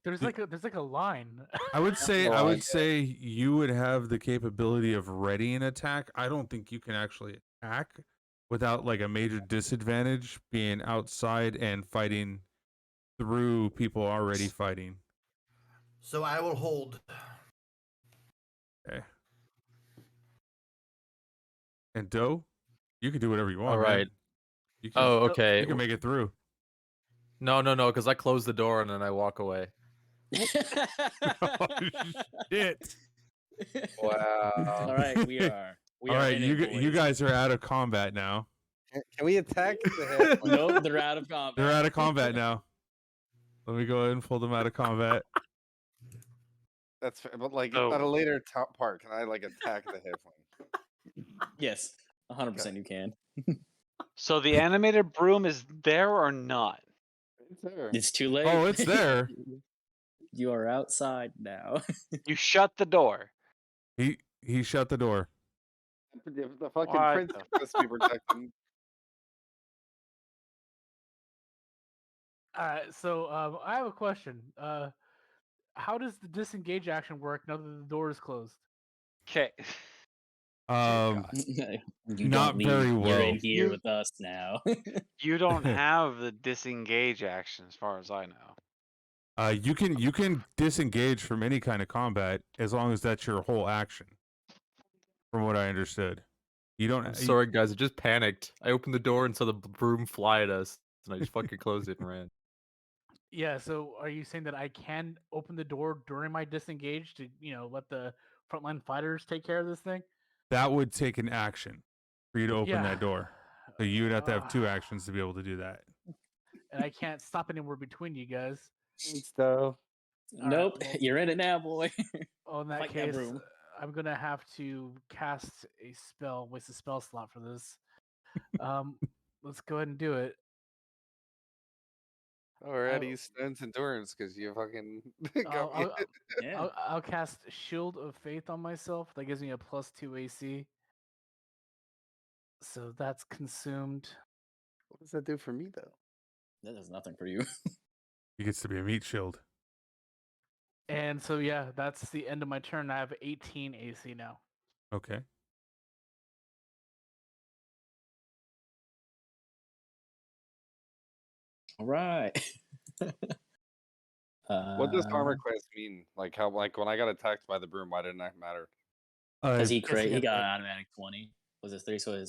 There's like a line. I would say no idea. you would have the capability of readying an attack. I don't think you can actually attack without like a major disadvantage being outside and fighting through people already fighting. So I will hold. Okay. And Doe, you can do whatever you want. All man. right. You can, Oh, okay. You can make it through. No, because I close the door and then I walk away. Oh, shit. Wow. All right, we are All right, in you it, you boys. guys are out of combat now. Can we attack the halfling? Nope, they're out of combat. They're out of combat now. Let me go ahead and pull them out of combat. That's fair, but like Oh. at a later part, can I like attack the halfling? Yes, 100% you can. So the animated broom is there or not? It's there. It's too late. Oh, it's there. You are outside now. You shut the door. He shut the door. The fucking What prince the- is supposed to be protecting. All right, so I have a question. How does the disengage action work now that the door is closed? Okay. You Not don't leave. very You're well. in here You- with us now. You don't have the disengage action as far as I know. You can disengage from any kind of combat as long as that's your whole action. From what I understood, you don't. I'm sorry, guys. I just panicked. I opened the door and saw the broom fly at us, and I just fucking closed it and ran. Yeah, so are you saying that I can open the door during my disengage to, let the frontline fighters take care of this thing? That would take an action for you to open Yeah. that door. So you would have to have 2 actions to be able to do that. And I can't stop anywhere between you guys. So Nope, well- you're in it now, boy. Oh, in that Fight that case, broom. I'm gonna have to cast a spell, waste a spell slot for this. Let's go ahead and do it. already stones endurance because you fucking got I'll, me. I'll, Yeah. I'll cast Shield of Faith on myself. That gives me a +2 AC. So that's consumed. What does that do for me though? That does nothing for you. He gets to be a meat shield. And so, yeah, that's the end of my turn. I have 18 AC now. Okay. All right. What does armor class mean? Like how like when I got attacked by the broom, why didn't that matter? Because he he he had got that. an automatic 20. Was it 3? So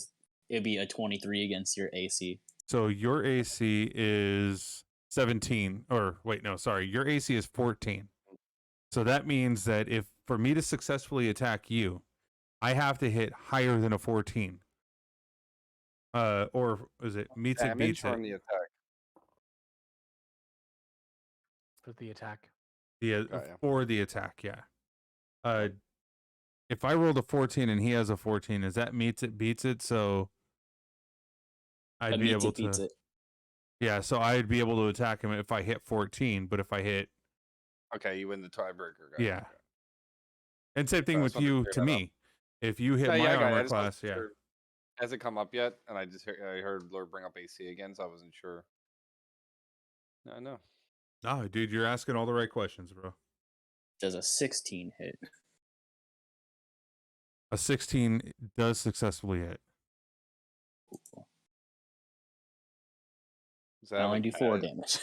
it'd be a 23 against your AC. So your AC is 17. Or wait, no, sorry. Your AC is 14. So that means that if for me to successfully attack you, I have to hit higher than a 14. Or is it meets it Damage beats or it? on the attack? For the attack. Yeah, Got ya. for the attack, yeah. If I rolled a 14 and he has a 14, is that meets it beats it? So I'd be Meets able it, beats to. it. Yeah, so I'd be able to attack him if I hit 14, but if I hit, Okay, you win the tiebreaker. Got it, yeah. okay. And same thing I with just wanted to you clear to that me. If you hit No, my yeah, I got it. I armor just wasn't class, yeah. sure. Hasn't come up yet, and I heard Lord bring up AC again, so I wasn't sure. No, I know. Oh, dude, you're asking all the right questions, bro. Does a 16 hit? A 16 does successfully hit. Does that I only have do an 4 added- damage.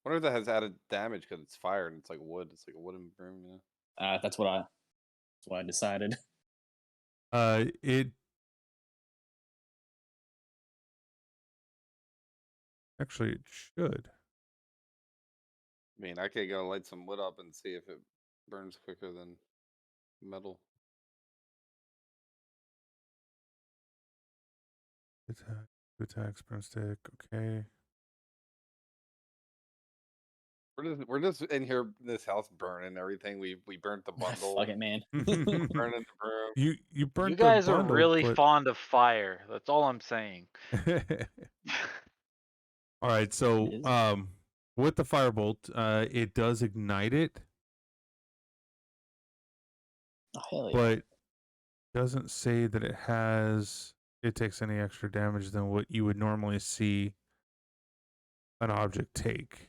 wonder if that has added damage because it's fire and it's like wood. It's like a wooden broom, you know? That's what I decided. It actually it should. I mean, I could go light some wood up and see if it burns quicker than metal. Attacks, broomstick. Okay. We're just in here, this house burning everything. We burnt the bundle. Fuck it, man. burning the broom. You burnt. You guys the are bundle, really but... fond of fire. That's all I'm saying. All right, so It is. with the firebolt, it does ignite it, Oh, hell yeah. but doesn't say that it takes any extra damage than what you would normally see an object take.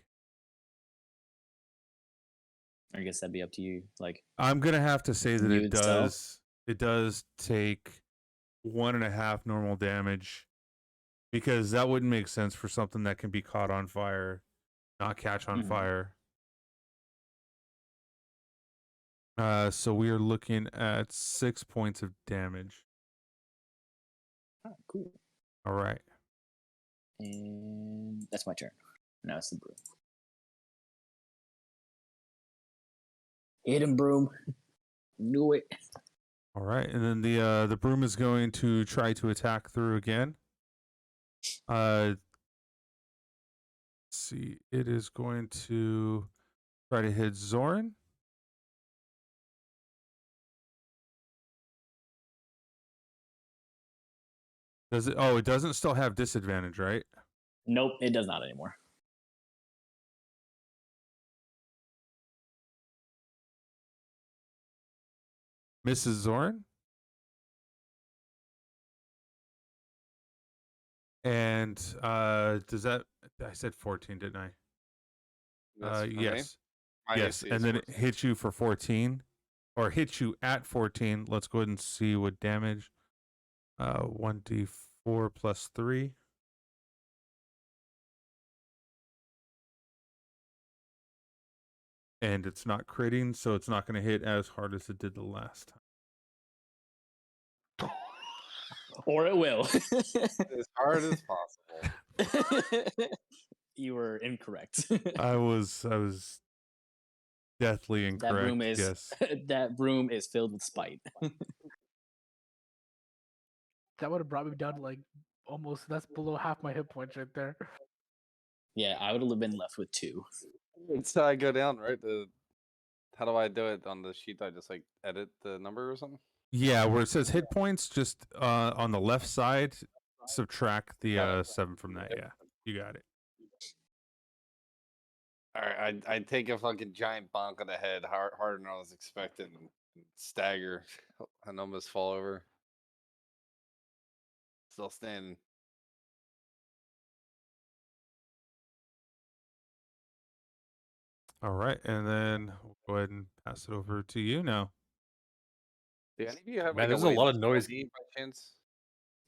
I guess that'd be up to you. Like, I'm gonna have to say that You it itself? does. It does take 1.5 normal damage, because that wouldn't make sense for something that can be caught on fire, not catch on Mhm. fire. So we are looking at 6 points of damage. Oh, cool. All right. And that's my turn. Now it's the broom. Hit him, broom. Knew it. All right, and then the broom is going to try to attack through again. Let's see, it is going to try to hit Zoran. Does it? Oh, it doesn't still have disadvantage, right? Nope, it does not anymore. Mrs. Zoran. And does that? I said 14, didn't I? That's for me. Yes. My Yes, AC and is then it 14. hits you for 14, or hits you at 14. Let's go ahead and see what damage. 1d4 plus 3. And it's not critting, so it's not going to hit as hard as it did the last time. Or it will. As hard as possible. You were incorrect. I was deathly incorrect. That broom is yes. that broom is filled with spite. That would have brought me down to like almost. That's below half my hit points right there. Yeah, I would have been left with 2. It's how I go down, right? How do I do it on the sheet? I just like edit the number or something? Yeah, where it says hit points, just on the left side, subtract the Got it. 7 from that. Yeah, you got it. All right, I take a fucking giant bonk on the head, harder than I was expecting, and stagger and almost fall over. Still standing. All right, and then we'll go ahead and pass it over to you now. Do any of you have Man, like there's a a way lot to of heal noise. me by chance?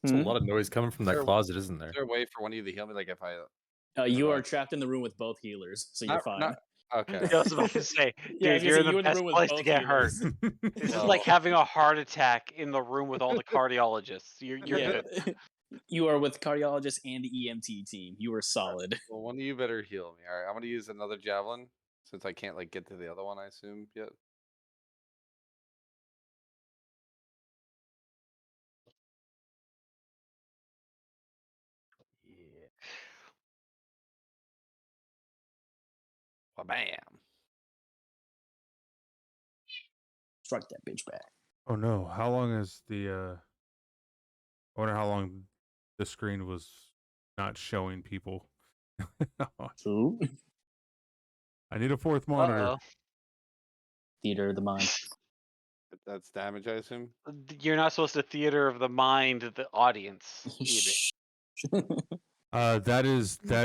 There's a lot of noise coming from that There- closet, isn't there? Is there a way for one of you to heal me? Like if I You Right. are trapped in the room with both healers, so you're Not- fine. not- okay. I was about to say, dude, Yeah, I was gonna you're say, in the you were in the best room with place to both get hurt. healers. This is Well- like having a heart attack in the room with all the cardiologists. You're Yeah. good. You are with cardiologist and the EMT team. You are solid. Well, one of you better heal me. All right, I'm gonna use another javelin since I can't like get to the other one. I assume yet. Yeah. Well, bam. Strike that bitch back. Oh no! How long is the? I wonder how long the screen was not showing people. Ooh. I need a fourth monitor. Uh-oh. Theater of the mind. That's damage, I assume. You're not supposed to theater of the mind the audience either. That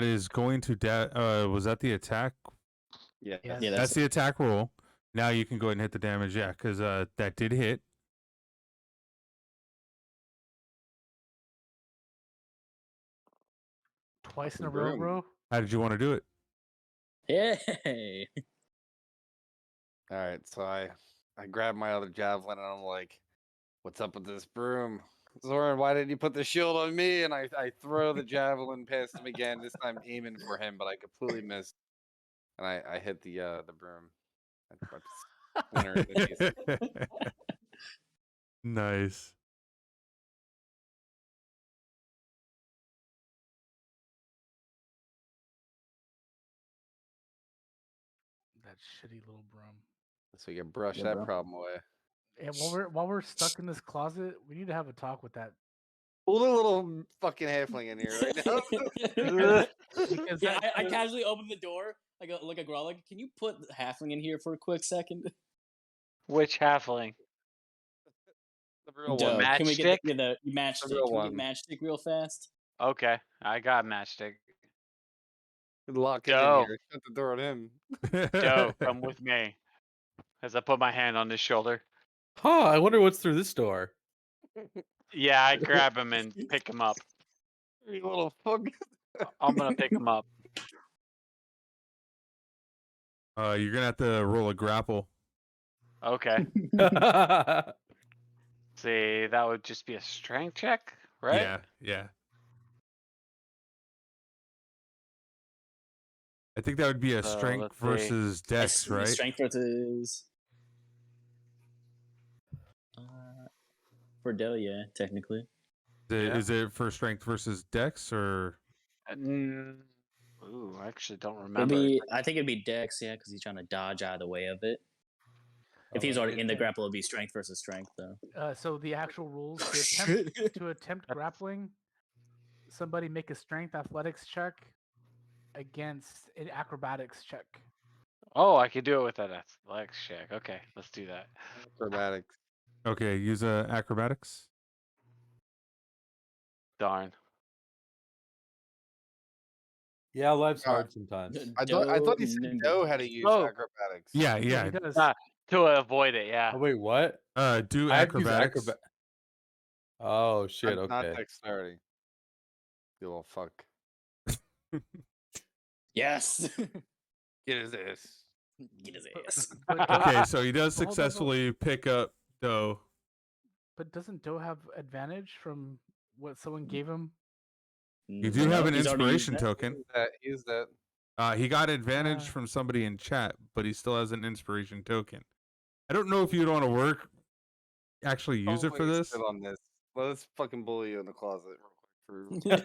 is going to was that the attack? Yeah. Yeah, Yeah, That's the attack roll. Now you can go ahead and hit the damage. Yeah, because that did hit. Twice in a Broom. row, bro. How did you want to do it? Hey. All right, so I grab my other javelin and I'm like, "What's up with this broom, Zoran? Why didn't you put the shield on me?" And I throw the javelin past him again. This time aiming for him, but I completely missed, and I hit the broom. I splinter in the face. Nice. That shitty little broom. So you can brush Yeah, that bro. problem away. And while we're stuck in this closet, we need to have a talk with that. Pull the little fucking halfling in here right now. Because Yeah, that- I casually open the door. I go look at Grog. Can you put the halfling in here for a quick second? Which halfling? The real Dope. one. Can we get the The matchstick? real Can we get one. matchstick real fast? Okay, I got matchstick. Lock it in Dope. here. Shut the door on him. Joe, come with me. As I put my hand on his shoulder. Huh, I wonder what's through this door. Yeah, I grab him and pick him up. You little fuck. I'm gonna pick him up. You're gonna have to roll a grapple. Okay. See, that would just be a strength check, right? Yeah, yeah. I think that would be a So, strength let's see. versus dex, right? Strength versus. For Delia, technically. Is it for strength versus dex or? Ooh, I actually don't It'd remember. be, I think it'd be Dex, yeah, because he's trying to dodge out of the way of it. If he's already in the grapple, it'd be strength versus strength, though. So the actual rules to attempt grappling, somebody make a strength athletics check against an acrobatics check. Oh, I could do it with that athletics check. Okay, let's do that. Acrobatics. Okay, use acrobatics. Darn. Yeah, life's hard sometimes. I thought he said know how to use acrobatics. Yeah, He yeah. does. To avoid it, yeah. Oh, wait, what? Do I have to use acrobatics. Oh shit! Not Okay. dexterity. You little fuck. Yes. Get his ass. Get his ass. Okay, so he does Hold on, successfully pick up Doe. But doesn't Doe have advantage from what someone gave him? You do have an He's already used inspiration that. token. Use that. He got advantage from somebody in chat, but he still has an inspiration token. I don't know if you'd want to actually use it for Don't this. waste it on this. Let's fucking bully you in the closet real quick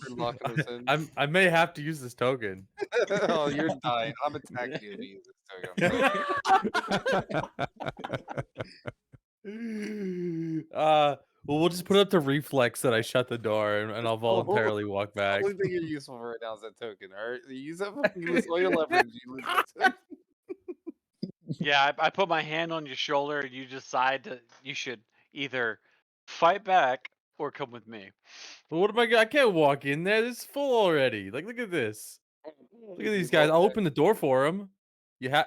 for locking us in. I may have to use this token. Oh, you're dying. I'm attacking you if you use this token. Well, we'll just put up the reflex that I shut the door, and I'll voluntarily walk back. The only thing you're useful for right now is that token. All right, you use that. You lose all your leverage. You lose that token. Yeah, I put my hand on your shoulder and you decide that you should either fight back or come with me. But what am I can't walk in there. This is full already. Like, look at this. Look at these guys. I'll open the door for them. You I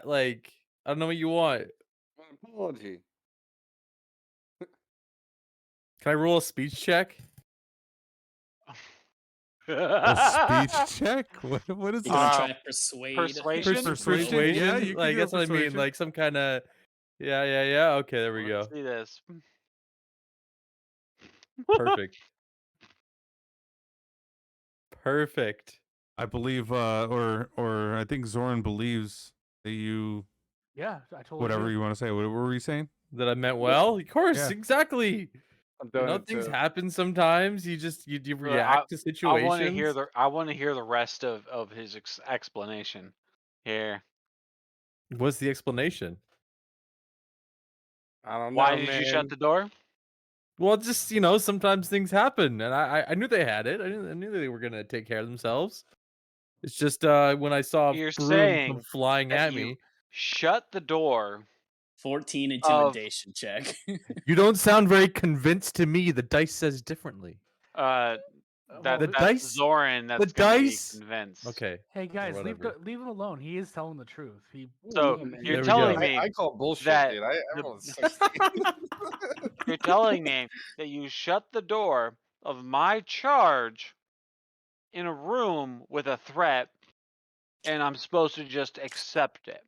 don't know what you want. An apology. Can I roll a speech check? A speech check? What is You gonna that? try to persuade? Persuasion? Persuasion? Yeah, you can like do that's what I mean. persuasion. Like some kind of. Yeah. Okay, there we go. Let's see this. Perfect. Perfect. I believe, or I think Zoran believes that you. Yeah, I told Whatever you. you want to say. What were you saying? That I meant well. Of course, Yeah. exactly. I'm You doing know, it things too. happen sometimes. You react to situations. I want to hear the rest of his explanation. Here. What's the explanation? I don't know. Why did you shut the door? Well, just sometimes things happen, and I knew they had it. I knew they were gonna take care of themselves. It's just when I saw You're a broom saying come flying that at you me. shut the door. 14 intimidation check. You don't sound very convinced to me. The dice says differently. That's dice- Zoran. That's the gonna be dice- convinced. Okay. Hey guys, leave whatever. leave him alone. He is telling the truth. So There you're we telling go. me I call bullshit, that dude. the- Everyone's 16. you're telling me that you shut the door of my charge in a room with a threat, and I'm supposed to just accept it.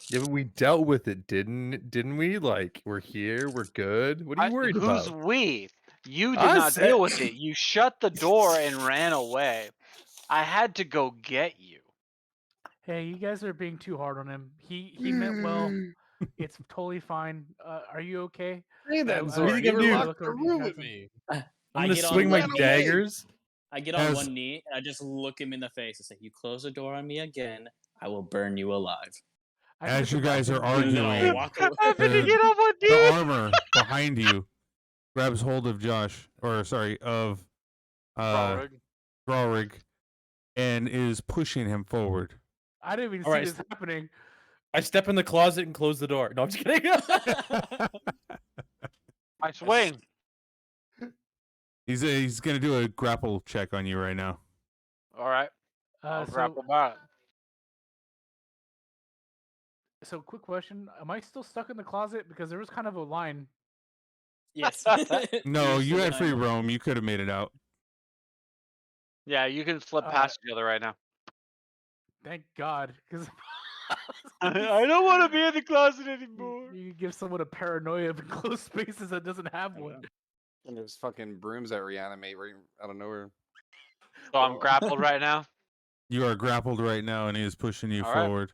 Yeah, but we dealt with it, didn't we? Like, we're here, we're good. What are you worried Who's about? we? You did I not said- deal with it. You shut the door and ran away. I had to go get you. Hey, you guys are being too hard on him. He meant well. It's totally fine. Are you okay? Say that, I- Zoran. I- You were I locked look in the over to room you with guys me. I'm I gonna get swing on my one knee. daggers. I get on As- one knee and I just look him in the face and say, "You close the door on me again, I will burn you alive." I think As it's you a guys are bathroom. And then I'll arguing, walk away. Happened to the- get on one the knee. armor behind you grabs hold of Josh, or sorry, of Drawrig, and is pushing him forward. I didn't even All see right, this happening. I step in the closet and close the door. No, I'm just kidding. I swing. He's gonna do a grapple check on you right now. All right. I'll So, grapple back. so quick question: am I still stuck in the closet? Because there was kind of a line. Yes. No, You're you still had behind free him. roam. You could have made it out. Yeah, you can slip past each other right now. Thank God, because I don't want to be in the closet You, anymore. you give someone a paranoia of enclosed spaces that doesn't have one. And there's fucking brooms that reanimate right out of nowhere. So I'm grappled right now. You are grappled right now, and he is pushing you All right. forward.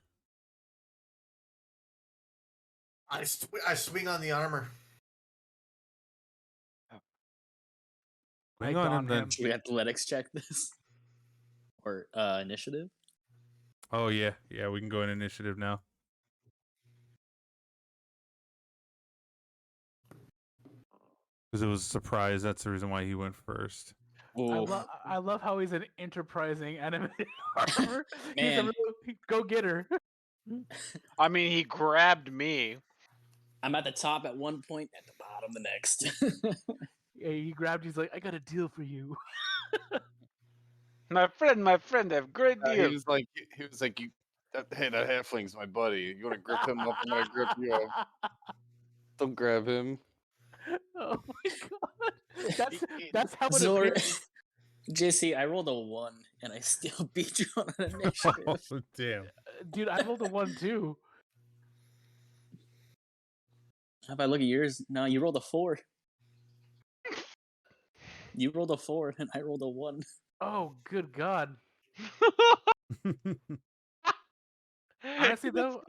I swing on the armor. Hang I on don him then. him. We athletics check this or initiative. Oh yeah, we can go in initiative now. Because it was a surprise. That's the reason why he went first. I love how he's an enterprising animated armor. He's a Man. real go-getter. I mean, he grabbed me. I'm at the top at one point, at the bottom the next. Yeah, he grabbed. He's like, I got a deal for you. My friend, I have great He deal. was like, you. Hey, that halfling's my buddy. You want to grip him up? I'm gonna grip you up. Don't grab him. Oh my god, that's how it Zor, appears. JC, I rolled a 1 and I still beat you on an initiative. Oh damn! Dude, I rolled a 1 too. If I look at yours, no, you rolled a 4. You rolled a 4 and I rolled a 1. Oh, good god. Honestly, though,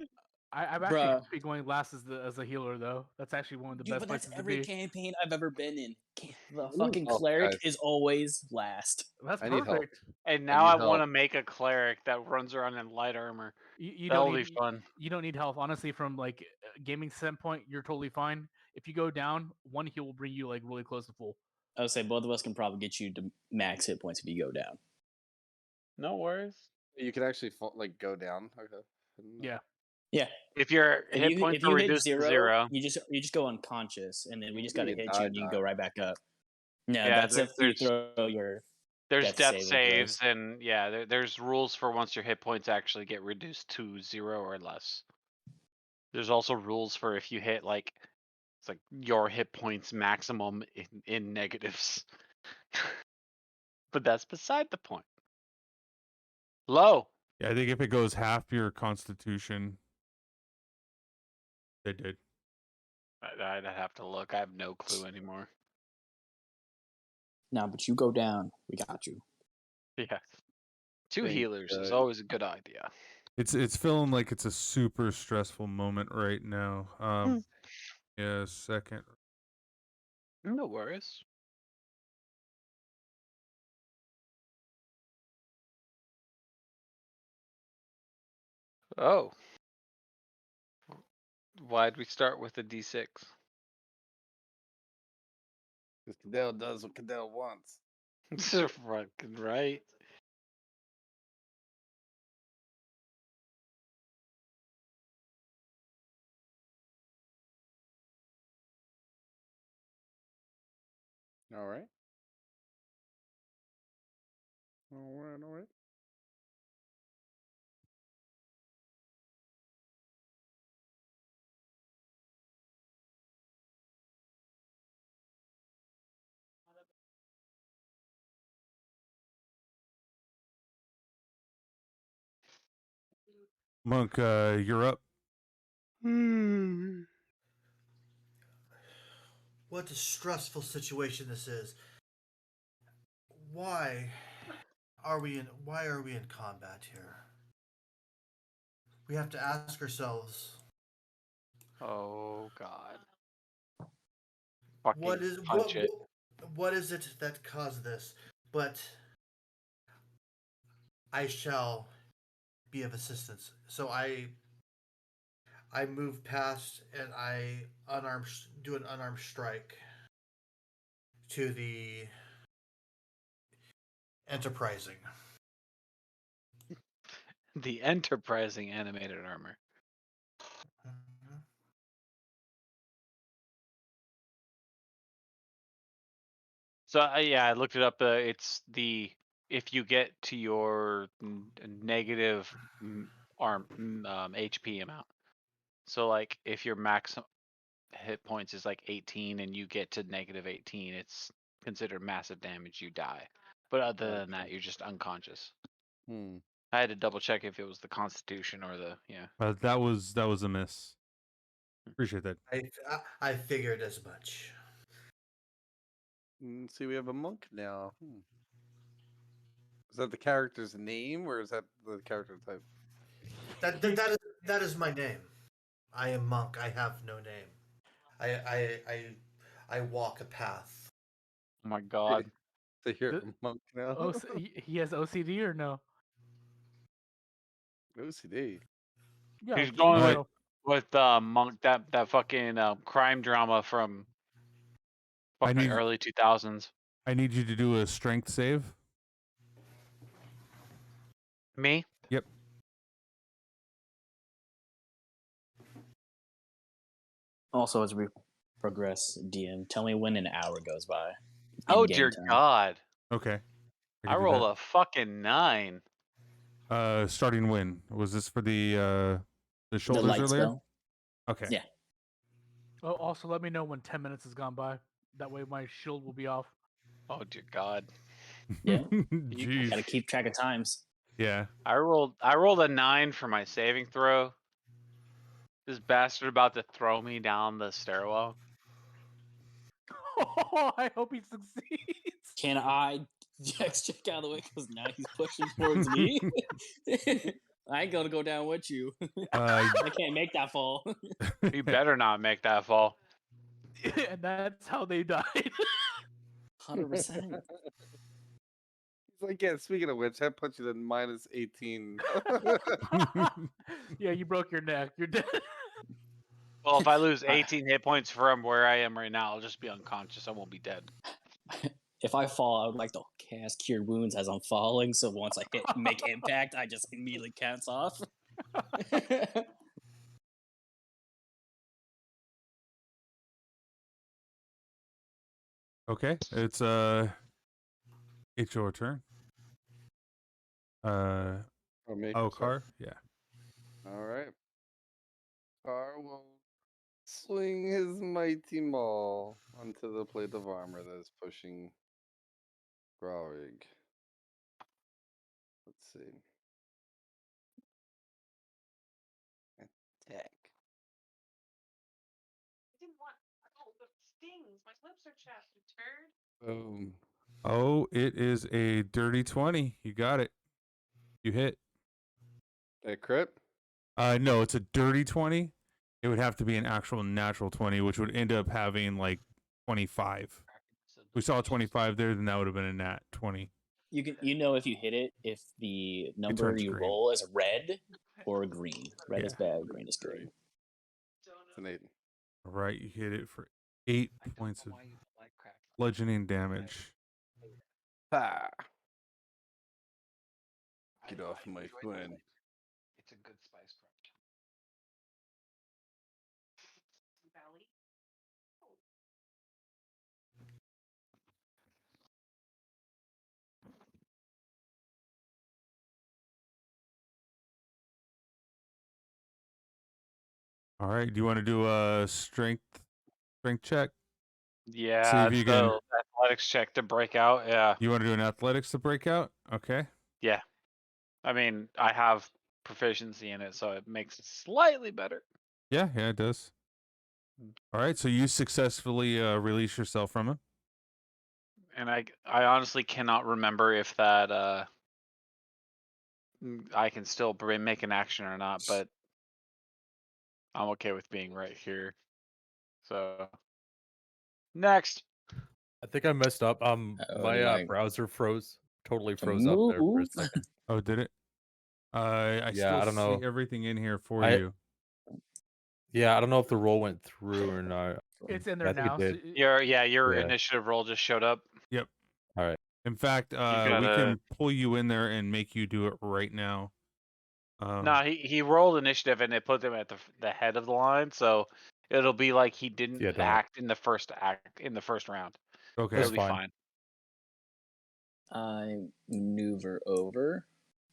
I'm actually Bruh. happy going last as a healer, though. That's actually one of the Dude, best but that's places to every be. campaign I've ever been in. The need fucking help, cleric guys. is always last. That's I need help. perfect. And now need I want to help. make a cleric that runs around in light armor. You That'll don't be need fun. you don't need health. Honestly, from like a gaming standpoint, you're totally fine. If you go down, one heal will bring you like really close to full. I would say both of us can probably get you to max hit points if you go down. No worries. You can actually go down. Okay. Yeah. Yeah. If your hit If points you are hit reduced zero, to 0, you just go unconscious, and then we just You gotta can hit you, and you can go right back up. No, Yeah, that's if you throw your there's death saving saves, throws. and yeah, there's rules for once your hit points actually get reduced to 0 or less. There's also rules for if you hit it's like your hit points maximum in negatives. But that's beside the point. Low. Yeah, I think if it goes half your constitution, they did. I'd have to look. I have no clue anymore. No, but you go down. We got you. Yeah. 2 Thank healers is God. always a good idea. It's feeling like it's a super stressful moment right now. Yeah, second. No worries. Oh. Why'd we start with a D6? Because Cadell does what Cadell wants. Fucking right. All right. All right. Monk, you're up. What a stressful situation this is. Why are we in combat here? We have to ask ourselves, Oh god. what Fucking is punch it. what is it that caused this? But I shall be of assistance. So I move past and I do an unarmed strike to the enterprising. The enterprising animated armor. So yeah, I looked it up. It's if you get to your negative HP amount. So like if your max hit points is like 18 and you get to negative 18, it's considered massive damage. You die. But other than that, you're just unconscious. I had to double check if it was the Constitution or the That was a miss. Appreciate that. I figured as much. See, we have a monk now. Is that the character's name or is that the character type? That is my name. I am monk. I have no name. I walk a path. Oh my god. So you're a monk now. Oh, so he has OCD or no? OCD. Yeah, He's so, going you with know, Monk, that fucking crime drama from I fucking need- early 2000s. I need you to do a strength save. Me? Yep. Also, as we progress, DM, tell me when an hour goes by. Oh in-game dear time. god. Okay. I rolled a fucking 9. Starting when? Was this for the shoulders light earlier? spell. Okay. Yeah. oh, also let me know when 10 minutes has gone by. That way my shield will be off. Oh dear god. Yeah. Jeez. Gotta keep track of times. Yeah. I rolled a 9 for my saving throw. This bastard about to throw me down the stairwell. Oh, I hope he succeeds. Can I Dex check out of the way because now he's pushing towards me? I ain't gonna go down with you. I can't make that fall. You better not make that fall. And that's how they died. 100%. He's like, yeah, speaking of which, that puts you to minus 18. Yeah, you broke your neck. You're dead. Well, if I lose 18 hit points from where I am right now, I'll just be unconscious. I won't be dead. If I fall, I would like to cast Cure Wounds as I'm falling, so once I make impact, I just immediately counts off. Okay. It's your turn. Car. Yeah. All right. Car will swing his mighty maul onto the plate of armor that is pushing Graurig. Let's see. Attack. I didn't want the stings. My lips are chapped, you turd. Boom. Oh, it is a dirty 20. You got it. You hit. That crit? No, it's a dirty 20. It would have to be an actual natural 20, which would end up having like 25. We saw 25 there, then that would have been a nat 20. You know if you hit it, if the number turns you green. roll is red or green. Red is bad, green is good. It's an 8. All right, you hit it for 8 points of bludgeoning damage. Ha! Get off my friend. It's a good spice crunch. Belly. All right, do you want to do a strength check? Yeah, See if you can. athletics check to break out. Yeah. You want to do an athletics to break out? Okay. Yeah. I mean, I have proficiency in it, so it makes it slightly better. Yeah, it does. All right, so you successfully release yourself from him. And I honestly cannot remember if that I can still make an action or not, but I'm okay with being right here. So next. I think I messed up. My browser froze. Totally froze up there for a second. Oh, did it? I Yeah, still I don't know. see everything in here for you. Yeah, I don't know if the roll went through or not. It's in there I think now. it did. Your Yeah. initiative roll just showed up. Yep. All right. In fact, we can pull you in there and make you do it right now. No, he rolled initiative and it put him at the head of the line, so it'll be like he didn't act in the first round. Okay, it'll be fine. I maneuver over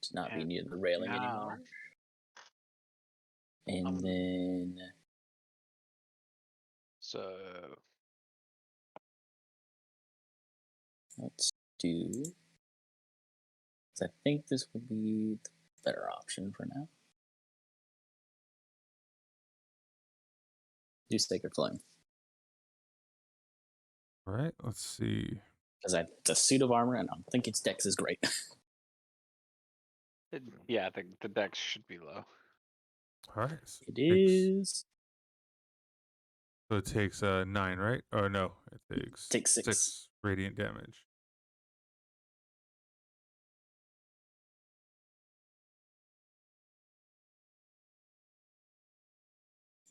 to not be near the railing anymore. And then so let's do. I think this would be better option for now. Do Sacred Flame. All right, let's see. Because it's a suit of armor, and I don't think its dex is great. Yeah, the dex should be low. All right. So It is. So it takes 9, right? Or no, it takes 6. 6 radiant damage.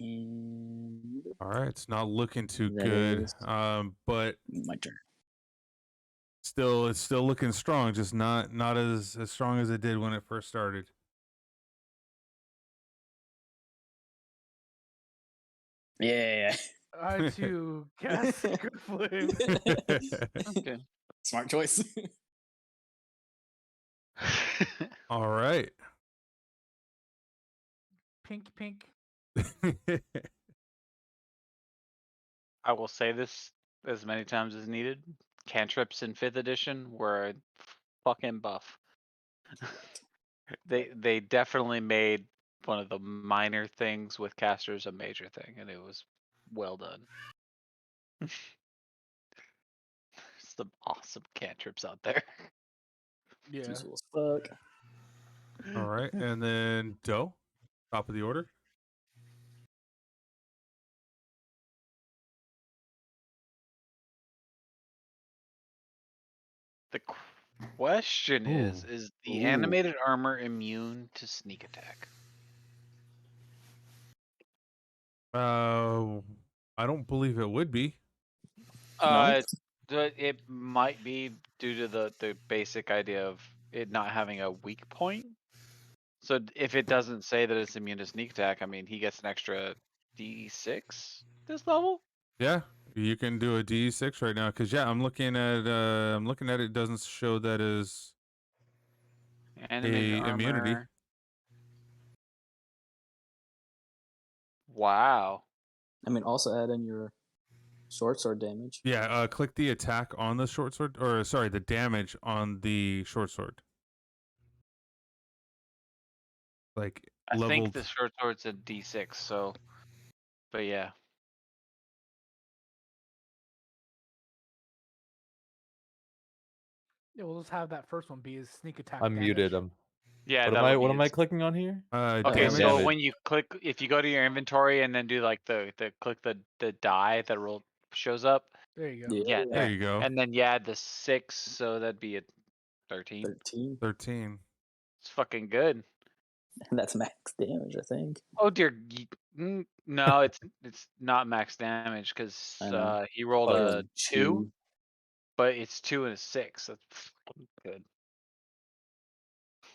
And All right, it's not looking too That good. is- But my turn. it's still looking strong, just not as strong as it did when it first started. Yeah. I too cast Sacred Flame. Okay. Smart choice. All right. Pink. I will say this as many times as needed. Cantrips in 5th edition were a fucking buff. They definitely made one of the minor things with casters a major thing, and it was well done. Some awesome cantrips out there. Yeah. Useful as fuck. All right, and then Doe, top of the order. The question is the animated armor immune to sneak attack? I don't believe it would be. It might be due to the basic idea of it not having a weak point. So if it doesn't say that it's immune to sneak attack, I mean, he gets an extra D6 this level. Yeah, you can do a D6 right now because I'm looking at it. It doesn't show that as Animated a immunity. armor. Wow. I mean, also add in your short sword damage. Yeah, click the attack on the short sword, or sorry, the damage on the short sword. Like I think leveled. the short sword's a D6, so but yeah. Yeah, we'll just have that first one be his sneak attack. I muted damage. him. Yeah, What am I clicking on here? Okay, so Damage. when you click, if you go to your inventory and then do like the click the die that shows up. There you go. Yeah. There you go. And then you add the 6, so that'd be a 13. 13. It's fucking good. That's max damage, I think. Oh dear. No, it's not max damage because I know. he rolled Oh, a like 2, but it's 2 and a 6. That's fucking good.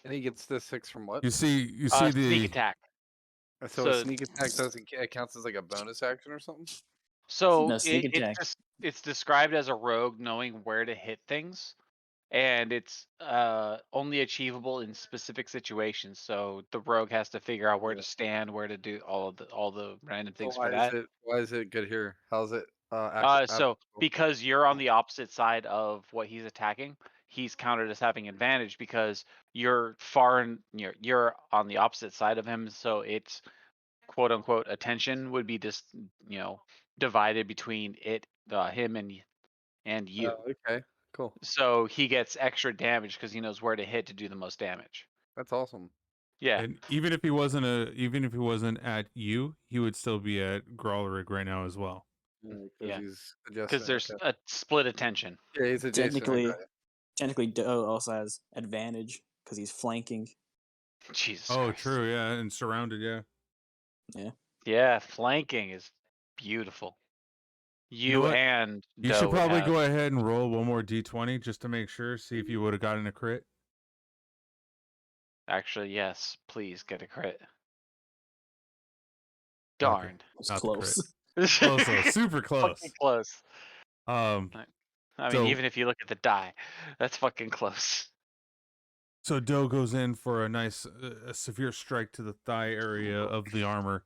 And he gets the 6 from what? You see Sneak the attack. So a sneak attack it counts as like a bonus action or something? So No, sneak it's attack. it's described as a rogue knowing where to hit things, and it's only achievable in specific situations. So the rogue has to figure out where to stand, where to do all the random things for that. Why is it good here? How's it So because you're on the opposite side of what he's attacking, he's counted as having advantage because you're far and you're on the opposite side of him. So it's quote unquote attention would be just divided between him and you. okay, cool. So he gets extra damage because he knows where to hit to do the most damage. That's awesome. Yeah. And even if he wasn't at you, he would still be at Growleric right now as well. Yeah. He's Because there's a split attention. Yeah, he's adjacent. Technically, Doe also has advantage because he's flanking. Jesus Oh, Christ. true, yeah, and surrounded, yeah. Yeah, flanking is beautiful. You know what? And You Doe should would probably have- go ahead and roll one more D20 just to make sure, see if you would have gotten a crit. Actually, yes. Please get a crit. Okay, Darned. It's not close. the crit. Close though, super close. Fucking close. I mean, so- even if you look at the die, that's fucking close. So Doe goes in for a nice, a severe strike to the thigh area of the armor,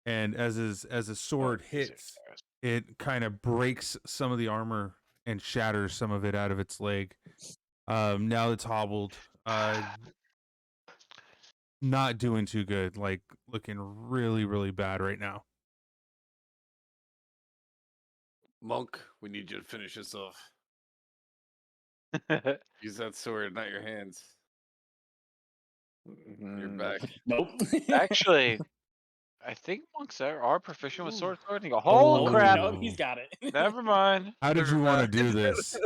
and as his sword hits, it kind of breaks some of the armor and shatters some of it out of its leg. Now it's hobbled. not doing too good. Like looking really, really bad right now. Monk, we need you to finish this off. Use that sword, not your hands. You're back. Nope. Actually, I think monks are proficient with sword swording. Holy Oh, crap! no, he's got it. Never mind. How did you Never want to mind. do this?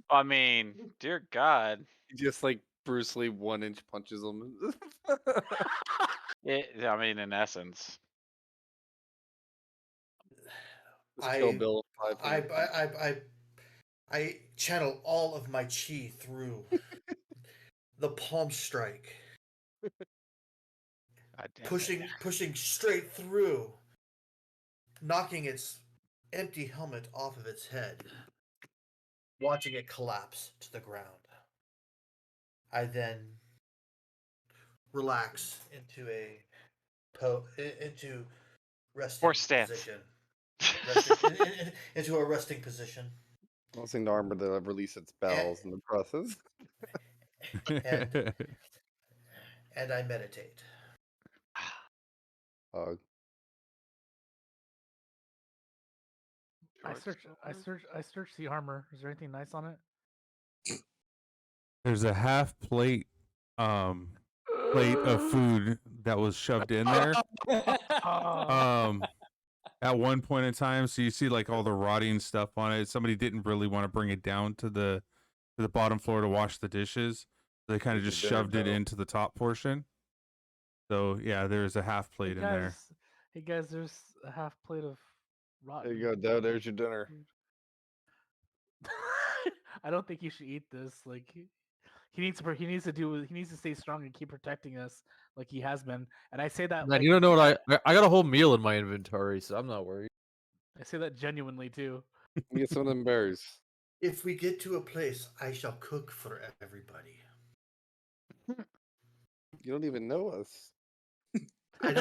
I mean, dear God. He just like Bruce Lee 1-inch punches him. I mean, in essence. Just Kill Bill. 5 minutes. I channel all of my chi through the palm strike, God damn it. pushing straight through, knocking its empty helmet off of its head, watching it collapse to the ground. I then relax into into resting Horse stance. position. Into a resting position. Causing the armor to release its bowels in the process. And I meditate. I search the armor. Is there anything nice on it? There's a half plate of food that was shoved in there. At one point in time, so you see like all the rotting stuff on it. Somebody didn't really want to bring it down to the bottom floor to wash the dishes. They kind of just shoved it into the top portion. So yeah, there's a half plate in there. Hey guys, there's a half plate of rotten. There you go, Doe. There's your dinner. I don't think you should eat this. Like he needs to stay strong and keep protecting us like he has been. And I say that Man, like, you don't know what I got a whole meal in my inventory, so I'm not worried. I say that genuinely too. Get some of them berries. If we get to a place, I shall cook for everybody. You don't even know us. I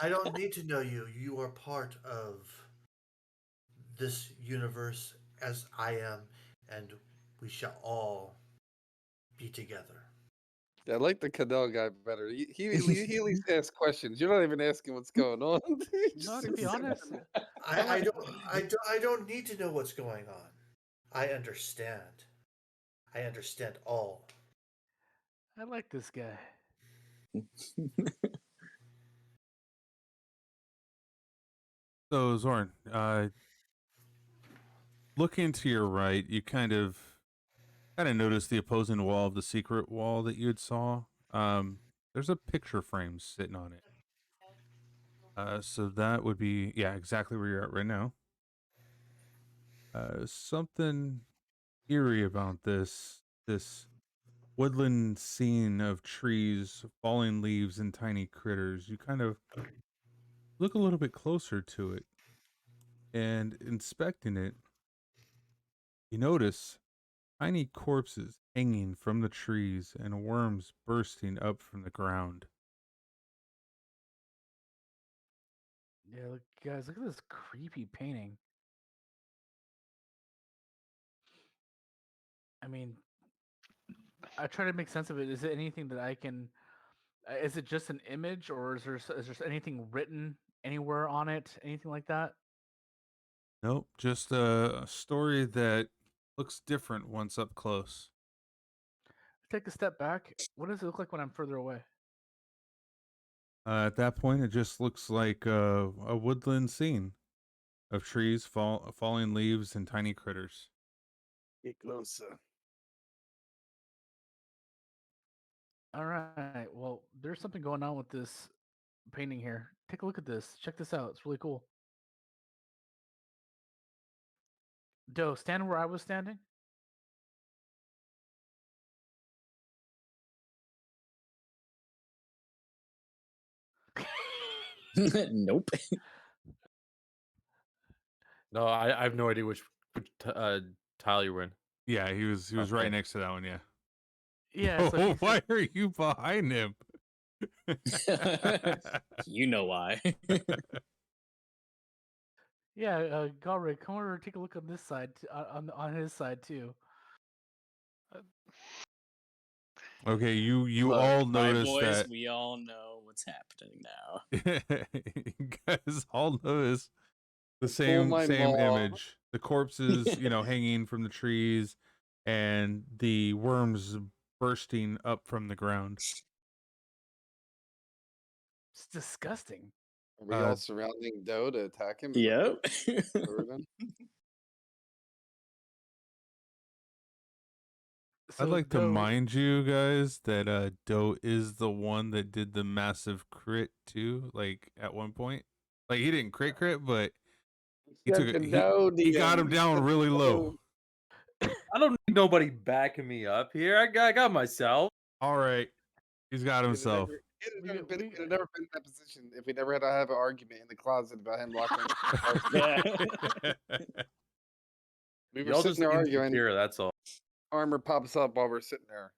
don't need to know you. You are part of this universe as I am, and we shall all be together. Yeah, I like the Cadell guy better. He at least asks questions. You're not even asking what's going on. No, to be honest, I don't need to know what's going on. I understand. I understand all. I like this guy. So Zorn, looking to your right, you kind of notice the opposing wall of the secret wall that you had saw. There's a picture frame sitting on it. So that would be exactly where you're at right now. Something eerie about this woodland scene of trees, falling leaves, and tiny critters. You kind of look a little bit closer to it, and inspecting it, you notice tiny corpses hanging from the trees and worms bursting up from the ground. Yeah, look, guys, look at this creepy painting. I mean, I try to make sense of it. Is it anything that I can? Is it just an image, or is there anything written anywhere on it? Anything like that? Nope, just a story that looks different once up close. Take a step back. What does it look like when I'm further away? At that point, it just looks like a woodland scene of trees, falling leaves, and tiny critters. Get closer. All right. Well, there's something going on with this painting here. Take a look at this. Check this out. It's really cool. Doe, stand where I was standing. Nope. No, I have no idea which tile you were in. Yeah, he was right next to that one. Yeah. Yeah. So Oh, why are you behind him? You know why. yeah, Galric, come over and take a look on this side, on his side too. Okay, you Look, all my notice boys, that. we all know what's happening now. You guys all notice the Pull my same maul. image. The corpses, hanging from the trees, and the worms bursting up from the ground. It's disgusting. Are we all surrounding Doe to attack him? Yep. I'd like to mind you guys that Doe is the one that did the massive crit too. Like at one point, like he didn't crit, but he took it. He got him down really low. I don't need nobody backing me up here. I got myself. All right, he's got himself. We'd have never been in that position if we never had to have an argument in the closet about him locking. We were Y'all sitting just there arguing. insecure, that's all. Armor pops up while we're sitting there.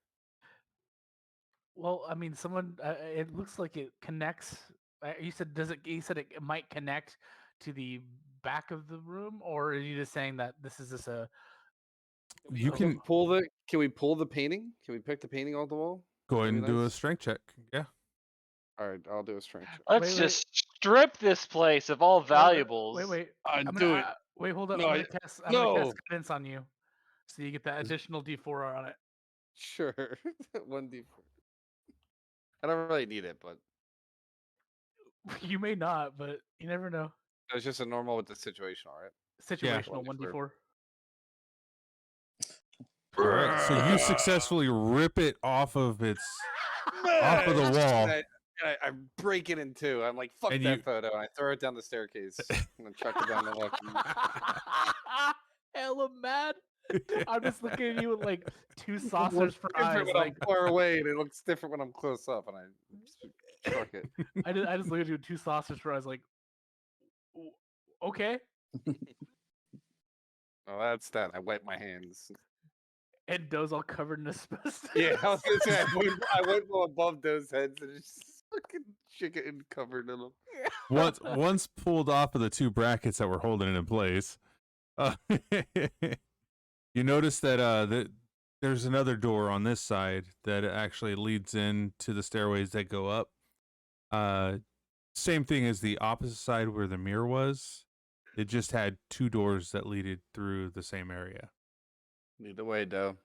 Well, I mean, someone. It looks like it connects. You said does it? You said it might connect to the back of the room, or are you just saying that this is just a? You can pull the. Can we pull the painting? Can we pick the painting off the wall? go ahead and do a strength check. Yeah. All right, I'll do a strength check. Let's just strip this place of all valuables. Wait. Do it. Wait, hold up. No, I'm gonna cast guidance on you, so you get that additional D4 on it. Sure, 1d4. I don't really need it, but You may not, but you never know. it's just a normal with the situation, all right? Situational 1d4. All right, so you successfully rip it off of the wall. I break it in two. I'm like, fuck that photo, and I throw it down the staircase and chuck it down the walkway. Hella mad. I'm just looking at you with like two saucers for eyes. When I'm far away, and it looks different when I'm close up, and I chuck it. I just look at you with two saucers for eyes, like, okay. Well, that's that. I wipe my hands. And Doe's all covered in asbestos. Yeah, I was gonna say I went above those heads and just fucking chicken covered in them. Once pulled off of the two brackets that were holding it in place, you notice that there's another door on this side that actually leads into the stairways that go up. Same thing as the opposite side where the mirror was. It just had two doors that leaded through the same area. Lead the way, Doe.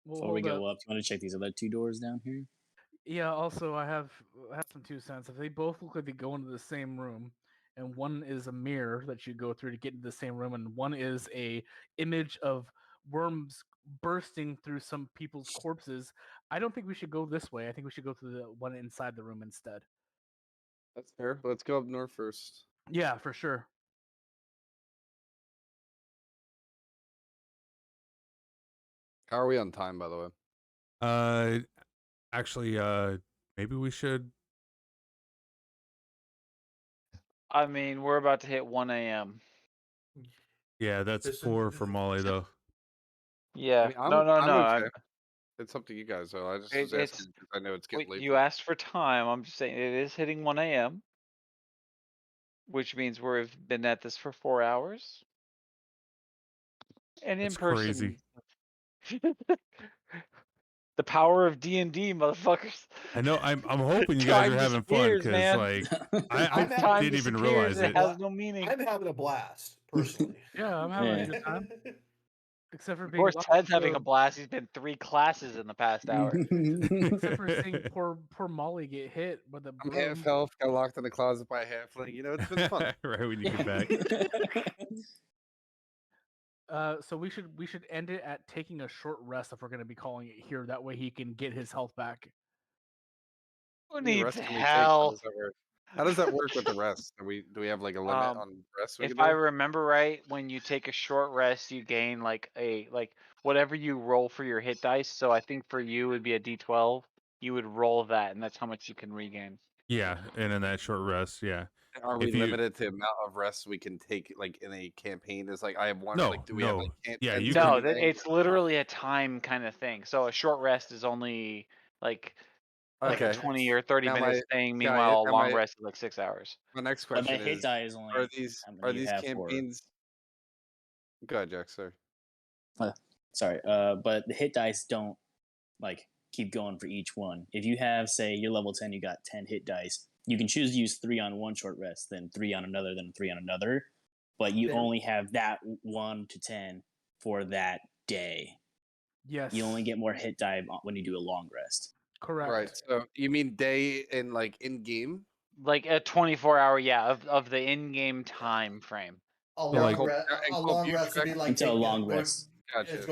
Before we go up, you want to check these other two doors down here? Yeah, also I have some 2 cents. If they both look like they go into the same room, and one is a mirror that you go through to get into the same room, and one is a image of worms bursting through some people's corpses, I don't think we should go this way. I think we should go through the one inside the room instead. That's fair. Let's go up north first. Yeah, for sure. How are we on time, by the way? Actually, maybe we should. I mean, we're about to hit 1 a.m. Yeah, that's 4 for Molly though. Yeah. I mean, No. Okay. It's up to you guys, though. I just was asking because I know it's getting late. You asked for time. I'm just saying it is hitting 1 a.m., which means we've been at this for 4 hours. And in That's person. crazy. The power of D&D, motherfuckers. I know. I'm hoping you guys are having fun because, man. like, I Time didn't even disappears, realize it it. has no meaning. I'm having a blast, personally. Yeah, I'm having a good time. Except for Of being course, locked Ted's into having a blast. He's been 3 classes in the past hour. Except for seeing poor Molly get hit by the I'm broom. half health, got locked in the closet by a halfling. You know, it's been fun. Right when you get back. So we should end it at taking a short rest if we're going to be calling it here. That way he can get his health back. Who How many needs rests can we take? hell? How does that work with the rest? Do we have like a limit on rest? If I remember right, when you take a short rest, you gain like whatever you roll for your hit dice. So I think for you would be a D12. You would roll that, and that's how much you can regain. Yeah, and in that short rest, yeah. Are we limited to the amount of rests we can take, like in a campaign? Is like I have one. No, like, do we have like yeah, you no, can... it's literally a time kind of thing. So a short rest is only like a 20 or 30 minutes thing. Meanwhile, a long rest is like 6 hours. My next question the hit die is only are these campaigns? Go ahead, Jack. Sorry. Sorry, but the hit dice don't like keep going for each one. If you have, say, you're level 10, you got 10 hit dice. You can choose to use 3 on one short rest, then 3 on another, then 3 on another. But you Then- only have that 1 to 10 for that day. Yes. You only get more hit die when you do a long rest. correct. Right. So you mean day in like in game? Like a 24-hour, of the in-game time frame. A So, like- long rest. and A Cole, long you rest would be track- like Until a taking long going, rest. Gotcha. is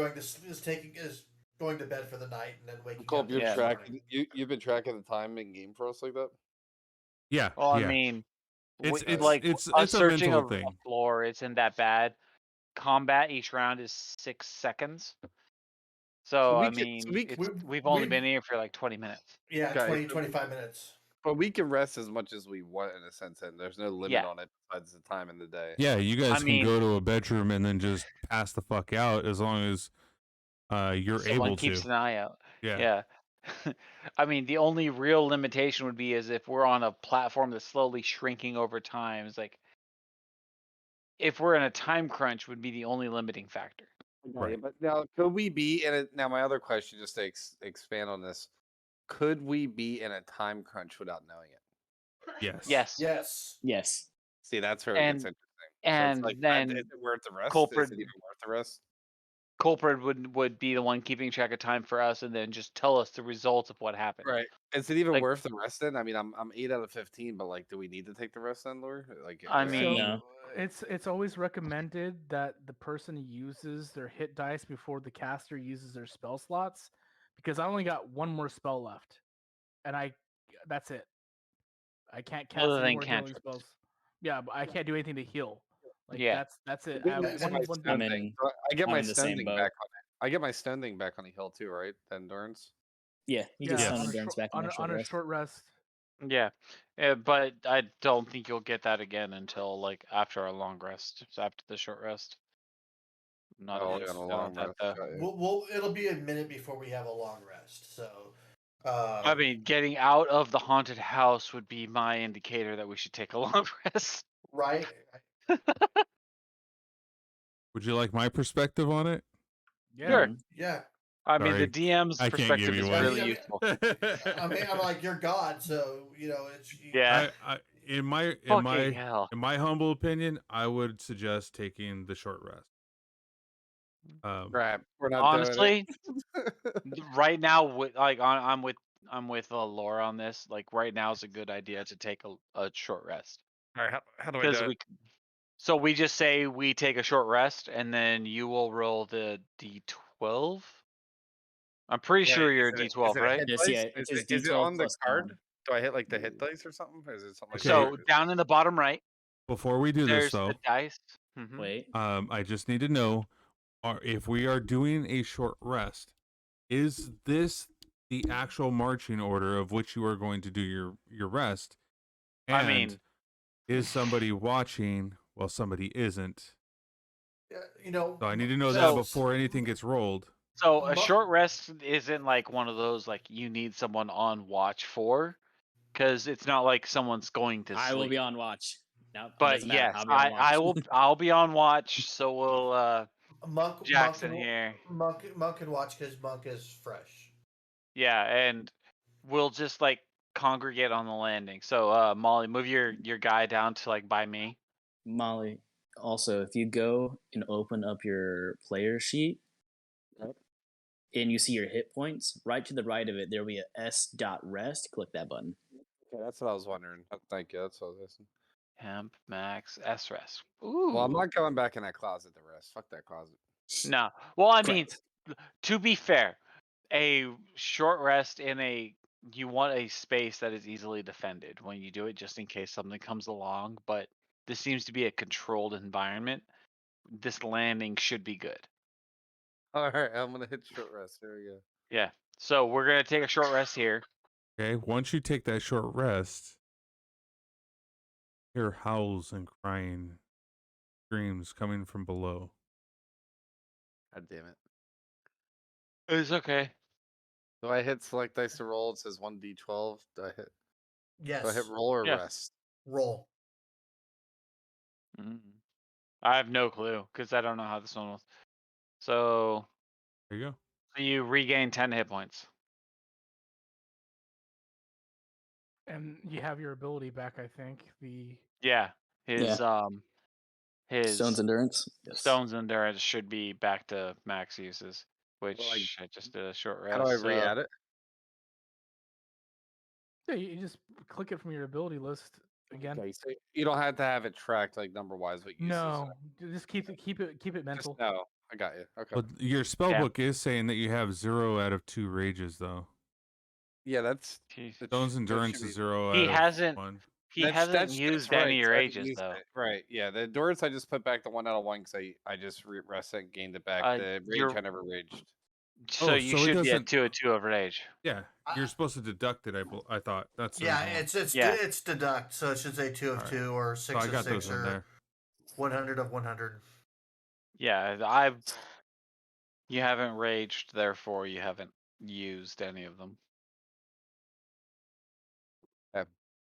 going to bed for the night and then waking Cole, up. you're the next tracking. morning. You've been tracking the time in game for us like that. Yeah. Well, yeah. I mean, It's- we- it's- like it's us a searching mental a thing. floor isn't that bad. Combat each round is 6 seconds. So we I could- mean, so we could- we've only we- been here for like 20 minutes. Yeah, Okay, 20, so- 25 minutes. But we can rest as much as we want in a sense, and there's no limit Yeah. on it besides the time in the day. Yeah, you guys I can mean- go to a bedroom and then just pass the fuck out as long as you're Someone able keeps to. an eye out. Yeah. Yeah. I mean, the only real limitation would be is if we're on a platform that's slowly shrinking over time. It's like if we're in a time crunch would be the only limiting factor. Right. But now, could we be in it? Now, my other question, just to expand on this, could we be in a time crunch without knowing it? Yes. Yes. Yes. Yes. See, that's where it gets And- interesting. and so it's like, then is it worth the rest? Is Kulprid- it even worth the rest? Culprit would be the one keeping track of time for us and then just tell us the results of what happened. Right. Is it even Like- worth the rest then? I mean, I'm 8 out of 15, but like, do we need to take the rest then, Lure? Like, I do mean- No. It's always recommended that the person uses their hit dice before the caster uses their spell slots, because I only got one more spell left, and that's it. I can't cast Other any than more healing cantrips. spells. Yeah, but I can't do anything to heal. Like Yeah. that's it. I I have get one, my one stun I'm thing. in- So I get I'm my in the stun same thing boat. back on it. I get my stun thing back on a heal too, right? Then Durns. Yeah, you can yeah, stun on a endurance short- back on, on a short rest. Yeah. But I don't think you'll get that again until like after a long rest. So after the short rest. Not Oh, a yeah, hit on a stun long that, rest. though. Got you. We'll it'll be a minute before we have a long rest. So I mean, getting out of the haunted house would be my indicator that we should take a long rest. right. Would you like my perspective on it? Yeah. Sure. Yeah. I mean, Sorry, the DM's I can't perspective give you is one. really I mean- useful. I mean, I'm like you're God, so it's Yeah. In my Fucking hell. in my humble opinion, I would suggest taking the short rest. Right. We're not Honestly, doing it. right now, I'm with Laura on this. Like right now is a good idea to take a short rest. All right, how do Because so we just say we take a short rest, and then you will roll the D12. I'm pretty sure you're a D12, right? Yes, yeah, Is it's it D12 on the plus card? con. Do I hit like the hit dice or something? Or is it something like So that? down in the bottom right, Before we do there's this though, the dice. Mhm. Wait. I just need to know, if we are doing a short rest, is this the actual marching order of which you are going to do your rest? And I mean, is somebody watching while somebody isn't? So I need to know that So- before anything gets rolled. so a Mo- short rest isn't like one of those like you need someone on watch for, because it's not like someone's going to sleep. I will be on watch. No, it But doesn't matter. yes, I'll be on watch. I will. I'll be on watch. So will Monk Jackson Monk, here. Monk can watch because Monk is fresh. Yeah, and we'll just like congregate on the landing. So Molly, move your guy down to like by me. Molly, also, if you go and open up your player sheet and you see your hit points, right to the right of it, there will be a S.rest. Click that button. Okay, that's what I was wondering. Thank you. That's what I was asking. Temp max S rest. Ooh. Well, I'm not going back in that closet to rest. Fuck that closet. No. Well, I mean, Correct. to be fair, a short rest you want a space that is easily defended when you do it, just in case something comes along. But this seems to be a controlled environment. This landing should be good. All right, I'm gonna hit short rest. There we go. Yeah. So we're gonna take a short rest here. Okay, once you take that short rest, hear howls and crying, screams coming from below. God damn it. It's okay. Do I hit select dice to roll? It says 1d12. Do I hit Yes. roll or Yes. rest? Roll. I have no clue because I don't know how this one was. So There you go. you regain 10 hit points. And you have your ability back, I think. Yeah, his his Stone's endurance. Yes. Stone's endurance should be back to max uses, which Well, I just did a short rest. How do I so- re-add it? Yeah, you just click it from your ability list again. Okay, so you don't have to have it tracked like number wise, but uses. No, just keep it mental. No, I got you. Okay. But your spell Yeah. book is saying that you have 0 out of 2 rages, though. Yeah, that's Jeez. Stone's endurance should is be- 0 He out hasn't- of 1. He hasn't used any so I haven't rages used though. it. Right. Yeah. The endurance I just put back to 1 out of 1 because I just rested and gained it back. The rage you're- I never raged. So Oh, you so it should be doesn't- at 2 of 2 of rage. Yeah, you're supposed to deduct it. I thought that's the Yeah, reason why. it's deduct, so it should say 2 of Alright. 2 or So 6 I of got 6 those in or there. 100 of 100. Yeah, you haven't raged, therefore you haven't used any of them.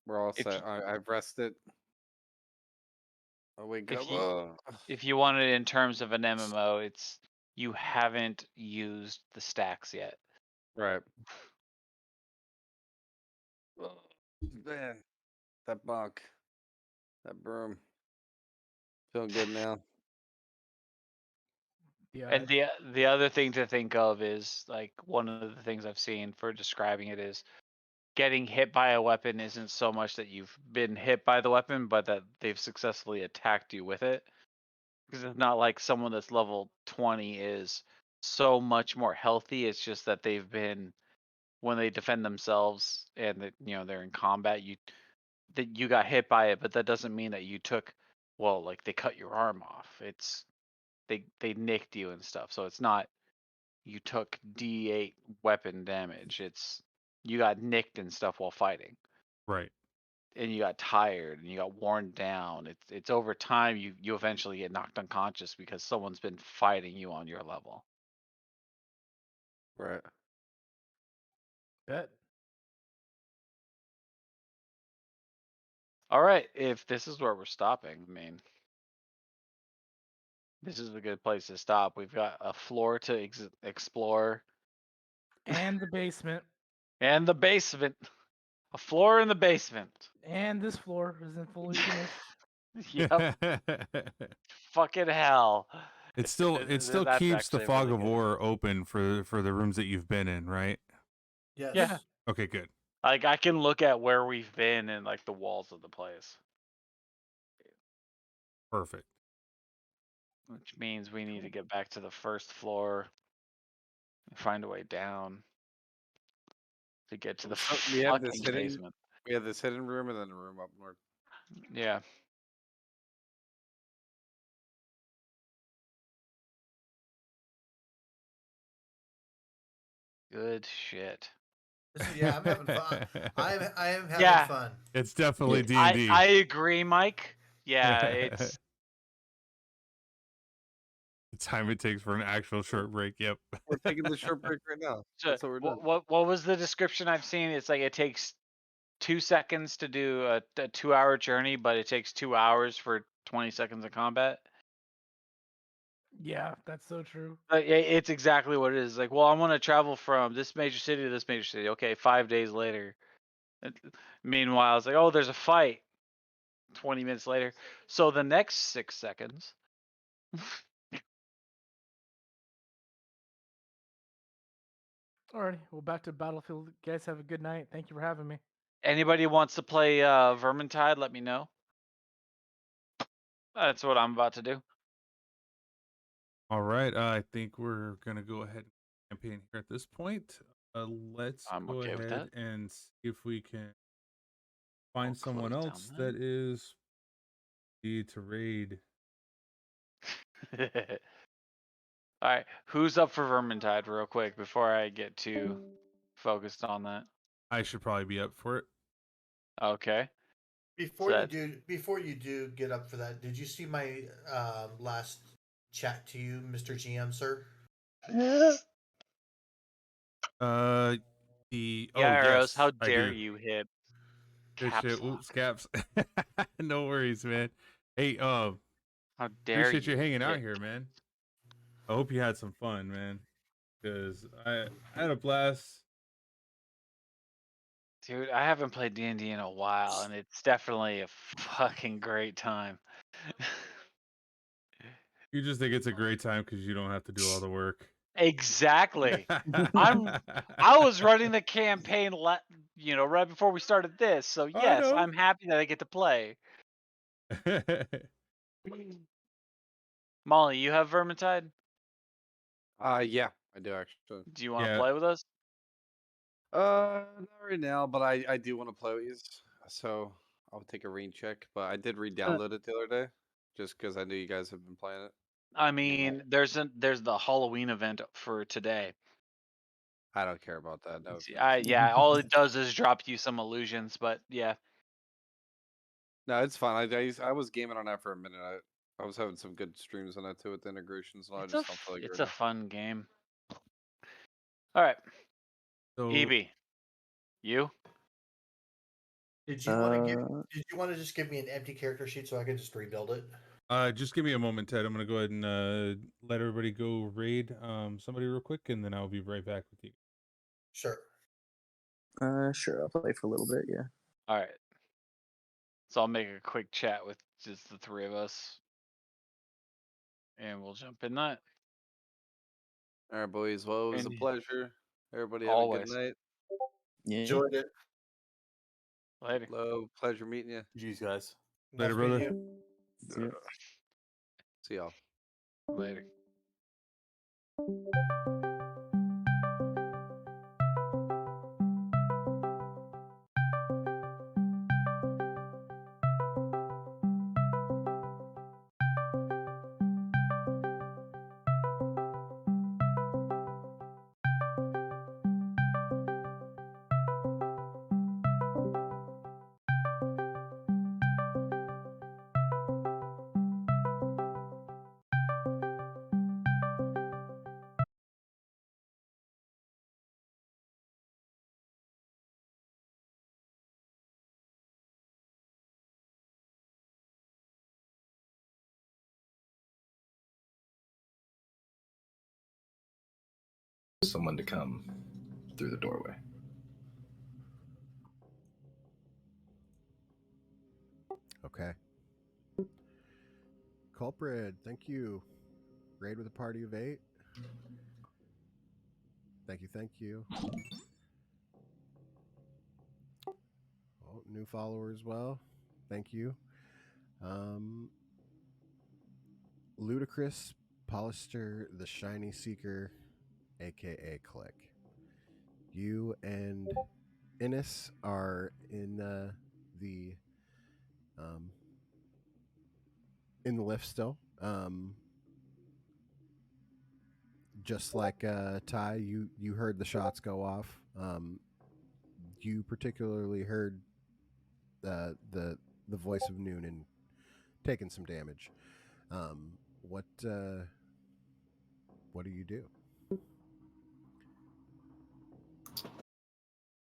We're all If set. I've rested. Oh, wake If up. you- If you want it in terms of an MMO, it's you haven't used the stacks yet. Right. Man, that bunk, that broom. Feeling good now. Yeah. And the other thing to think of is like one of the things I've seen for describing it is getting hit by a weapon isn't so much that you've been hit by the weapon, but that they've successfully attacked you with it. Because it's not like someone that's level 20 is so much more healthy. It's just that they've been when they defend themselves and that they're in combat, that you got hit by it, but that doesn't mean that you took like they cut your arm off. It's they nicked you and stuff. So it's not you took D8 weapon damage. It's you got nicked and stuff while fighting. Right. And you got tired and you got worn down. It's over time you eventually get knocked unconscious because someone's been fighting you on your level. Right. Bet. All right, if this is where we're stopping, I mean, this is a good place to stop. We've got a floor to explore And the basement. and the basement, a floor in the basement. And this floor isn't fully finished. Yep. Fucking hell. It still That's keeps the actually fog really of good. war open for the rooms that you've been in, right? Yes. Yeah. Okay, good. Like I can look at where we've been and like the walls of the place, Perfect. which means we need to get back to the first floor and find a way down to get to the So we have fucking this hidden. basement. We have this hidden room and then a room up north. Yeah. Good shit. Yeah, I'm having fun. I am having Yeah. fun. It's definitely D&D. I agree, Mike. Yeah, it's the time it takes for an actual short break. Yep. We're taking the short break right now. so, That's what we're doing. what was the description I've seen? It's like it takes 2 seconds to do a 2-hour journey, but it takes 2 hours for 20 seconds of combat. Yeah, that's so true. It's exactly what it is. Like, well, I want to travel from this major city to this major city. Okay, 5 days later. Meanwhile, it's like, oh, there's a fight. 20 minutes later. So the next 6 seconds. Alrighty, well, back to Battlefield. You guys have a good night. Thank you for having me. Anybody wants to play Vermintide, let me know. That's what I'm about to do. All right. I think we're gonna go ahead and campaign here at this point. Let's I'm go okay with ahead and see if we can find someone close down else that is need to raid. All right, who's up for Vermintide real quick before I get too focused on that? I should probably be up for it. Okay. Before Set. before you do get up for that, did you see my last chat to you, Mr. GM, sir? The Yeah, Arrows, yes, how I dare do. you hit Good caps shit. lock. Oops, caps. No worries, man. Hey, How dare appreciate you hanging out hit- here, man. I hope you had some fun, man. Because I had a blast. Dude, I haven't played D&D in a while, and it's definitely a fucking great time. You just think it's a great time because you don't have to do all the work. Exactly. I was running the campaign, right before we started this, so I yes, know. I'm happy that I get to play. Molly, you have Vermintide? Yeah, I do actually. Do you want to Yeah. play with us? Not right now, but I do want to play with you, so I'll take a rain check. But I did re-download it the other day, just because I knew you guys have been playing it. I mean, there's the Halloween event for today. I don't care about that. No. Yeah, all it does is drop you some illusions, but yeah. No, it's fine. I was gaming on that for a minute. I was having some good streams on that too with the integrations, and I just don't feel like It's right a now. fun game. All right, So EB, you? Did you want to just give me an empty character sheet so I could just rebuild it? just give me a moment, Ted. I'm gonna go ahead and let everybody go raid somebody real quick, and then I'll be right back with you. Sure. Sure, I'll play for a little bit. Yeah. All right. So I'll make a quick chat with just the three of us, and we'll jump in that. All right, boys. Well, it was a And pleasure. Everybody have a always. good night. Yeah. Enjoyed it. Later. Hello, pleasure meeting you. Jeez, guys. Later, Nice meeting brother. you. See ya. See y'all. Later. Someone to come through the doorway. Okay. Kulprid, thank you. Raid with a party of 8. Thank you, thank you. Oh, new follower as well. Thank you. Ludicrous Polister the Shiny Seeker, aka Click. You and Innis are in the lift still. Just like Ty, you heard the shots go off. You particularly heard the voice of Noonan taking some damage. What do you do?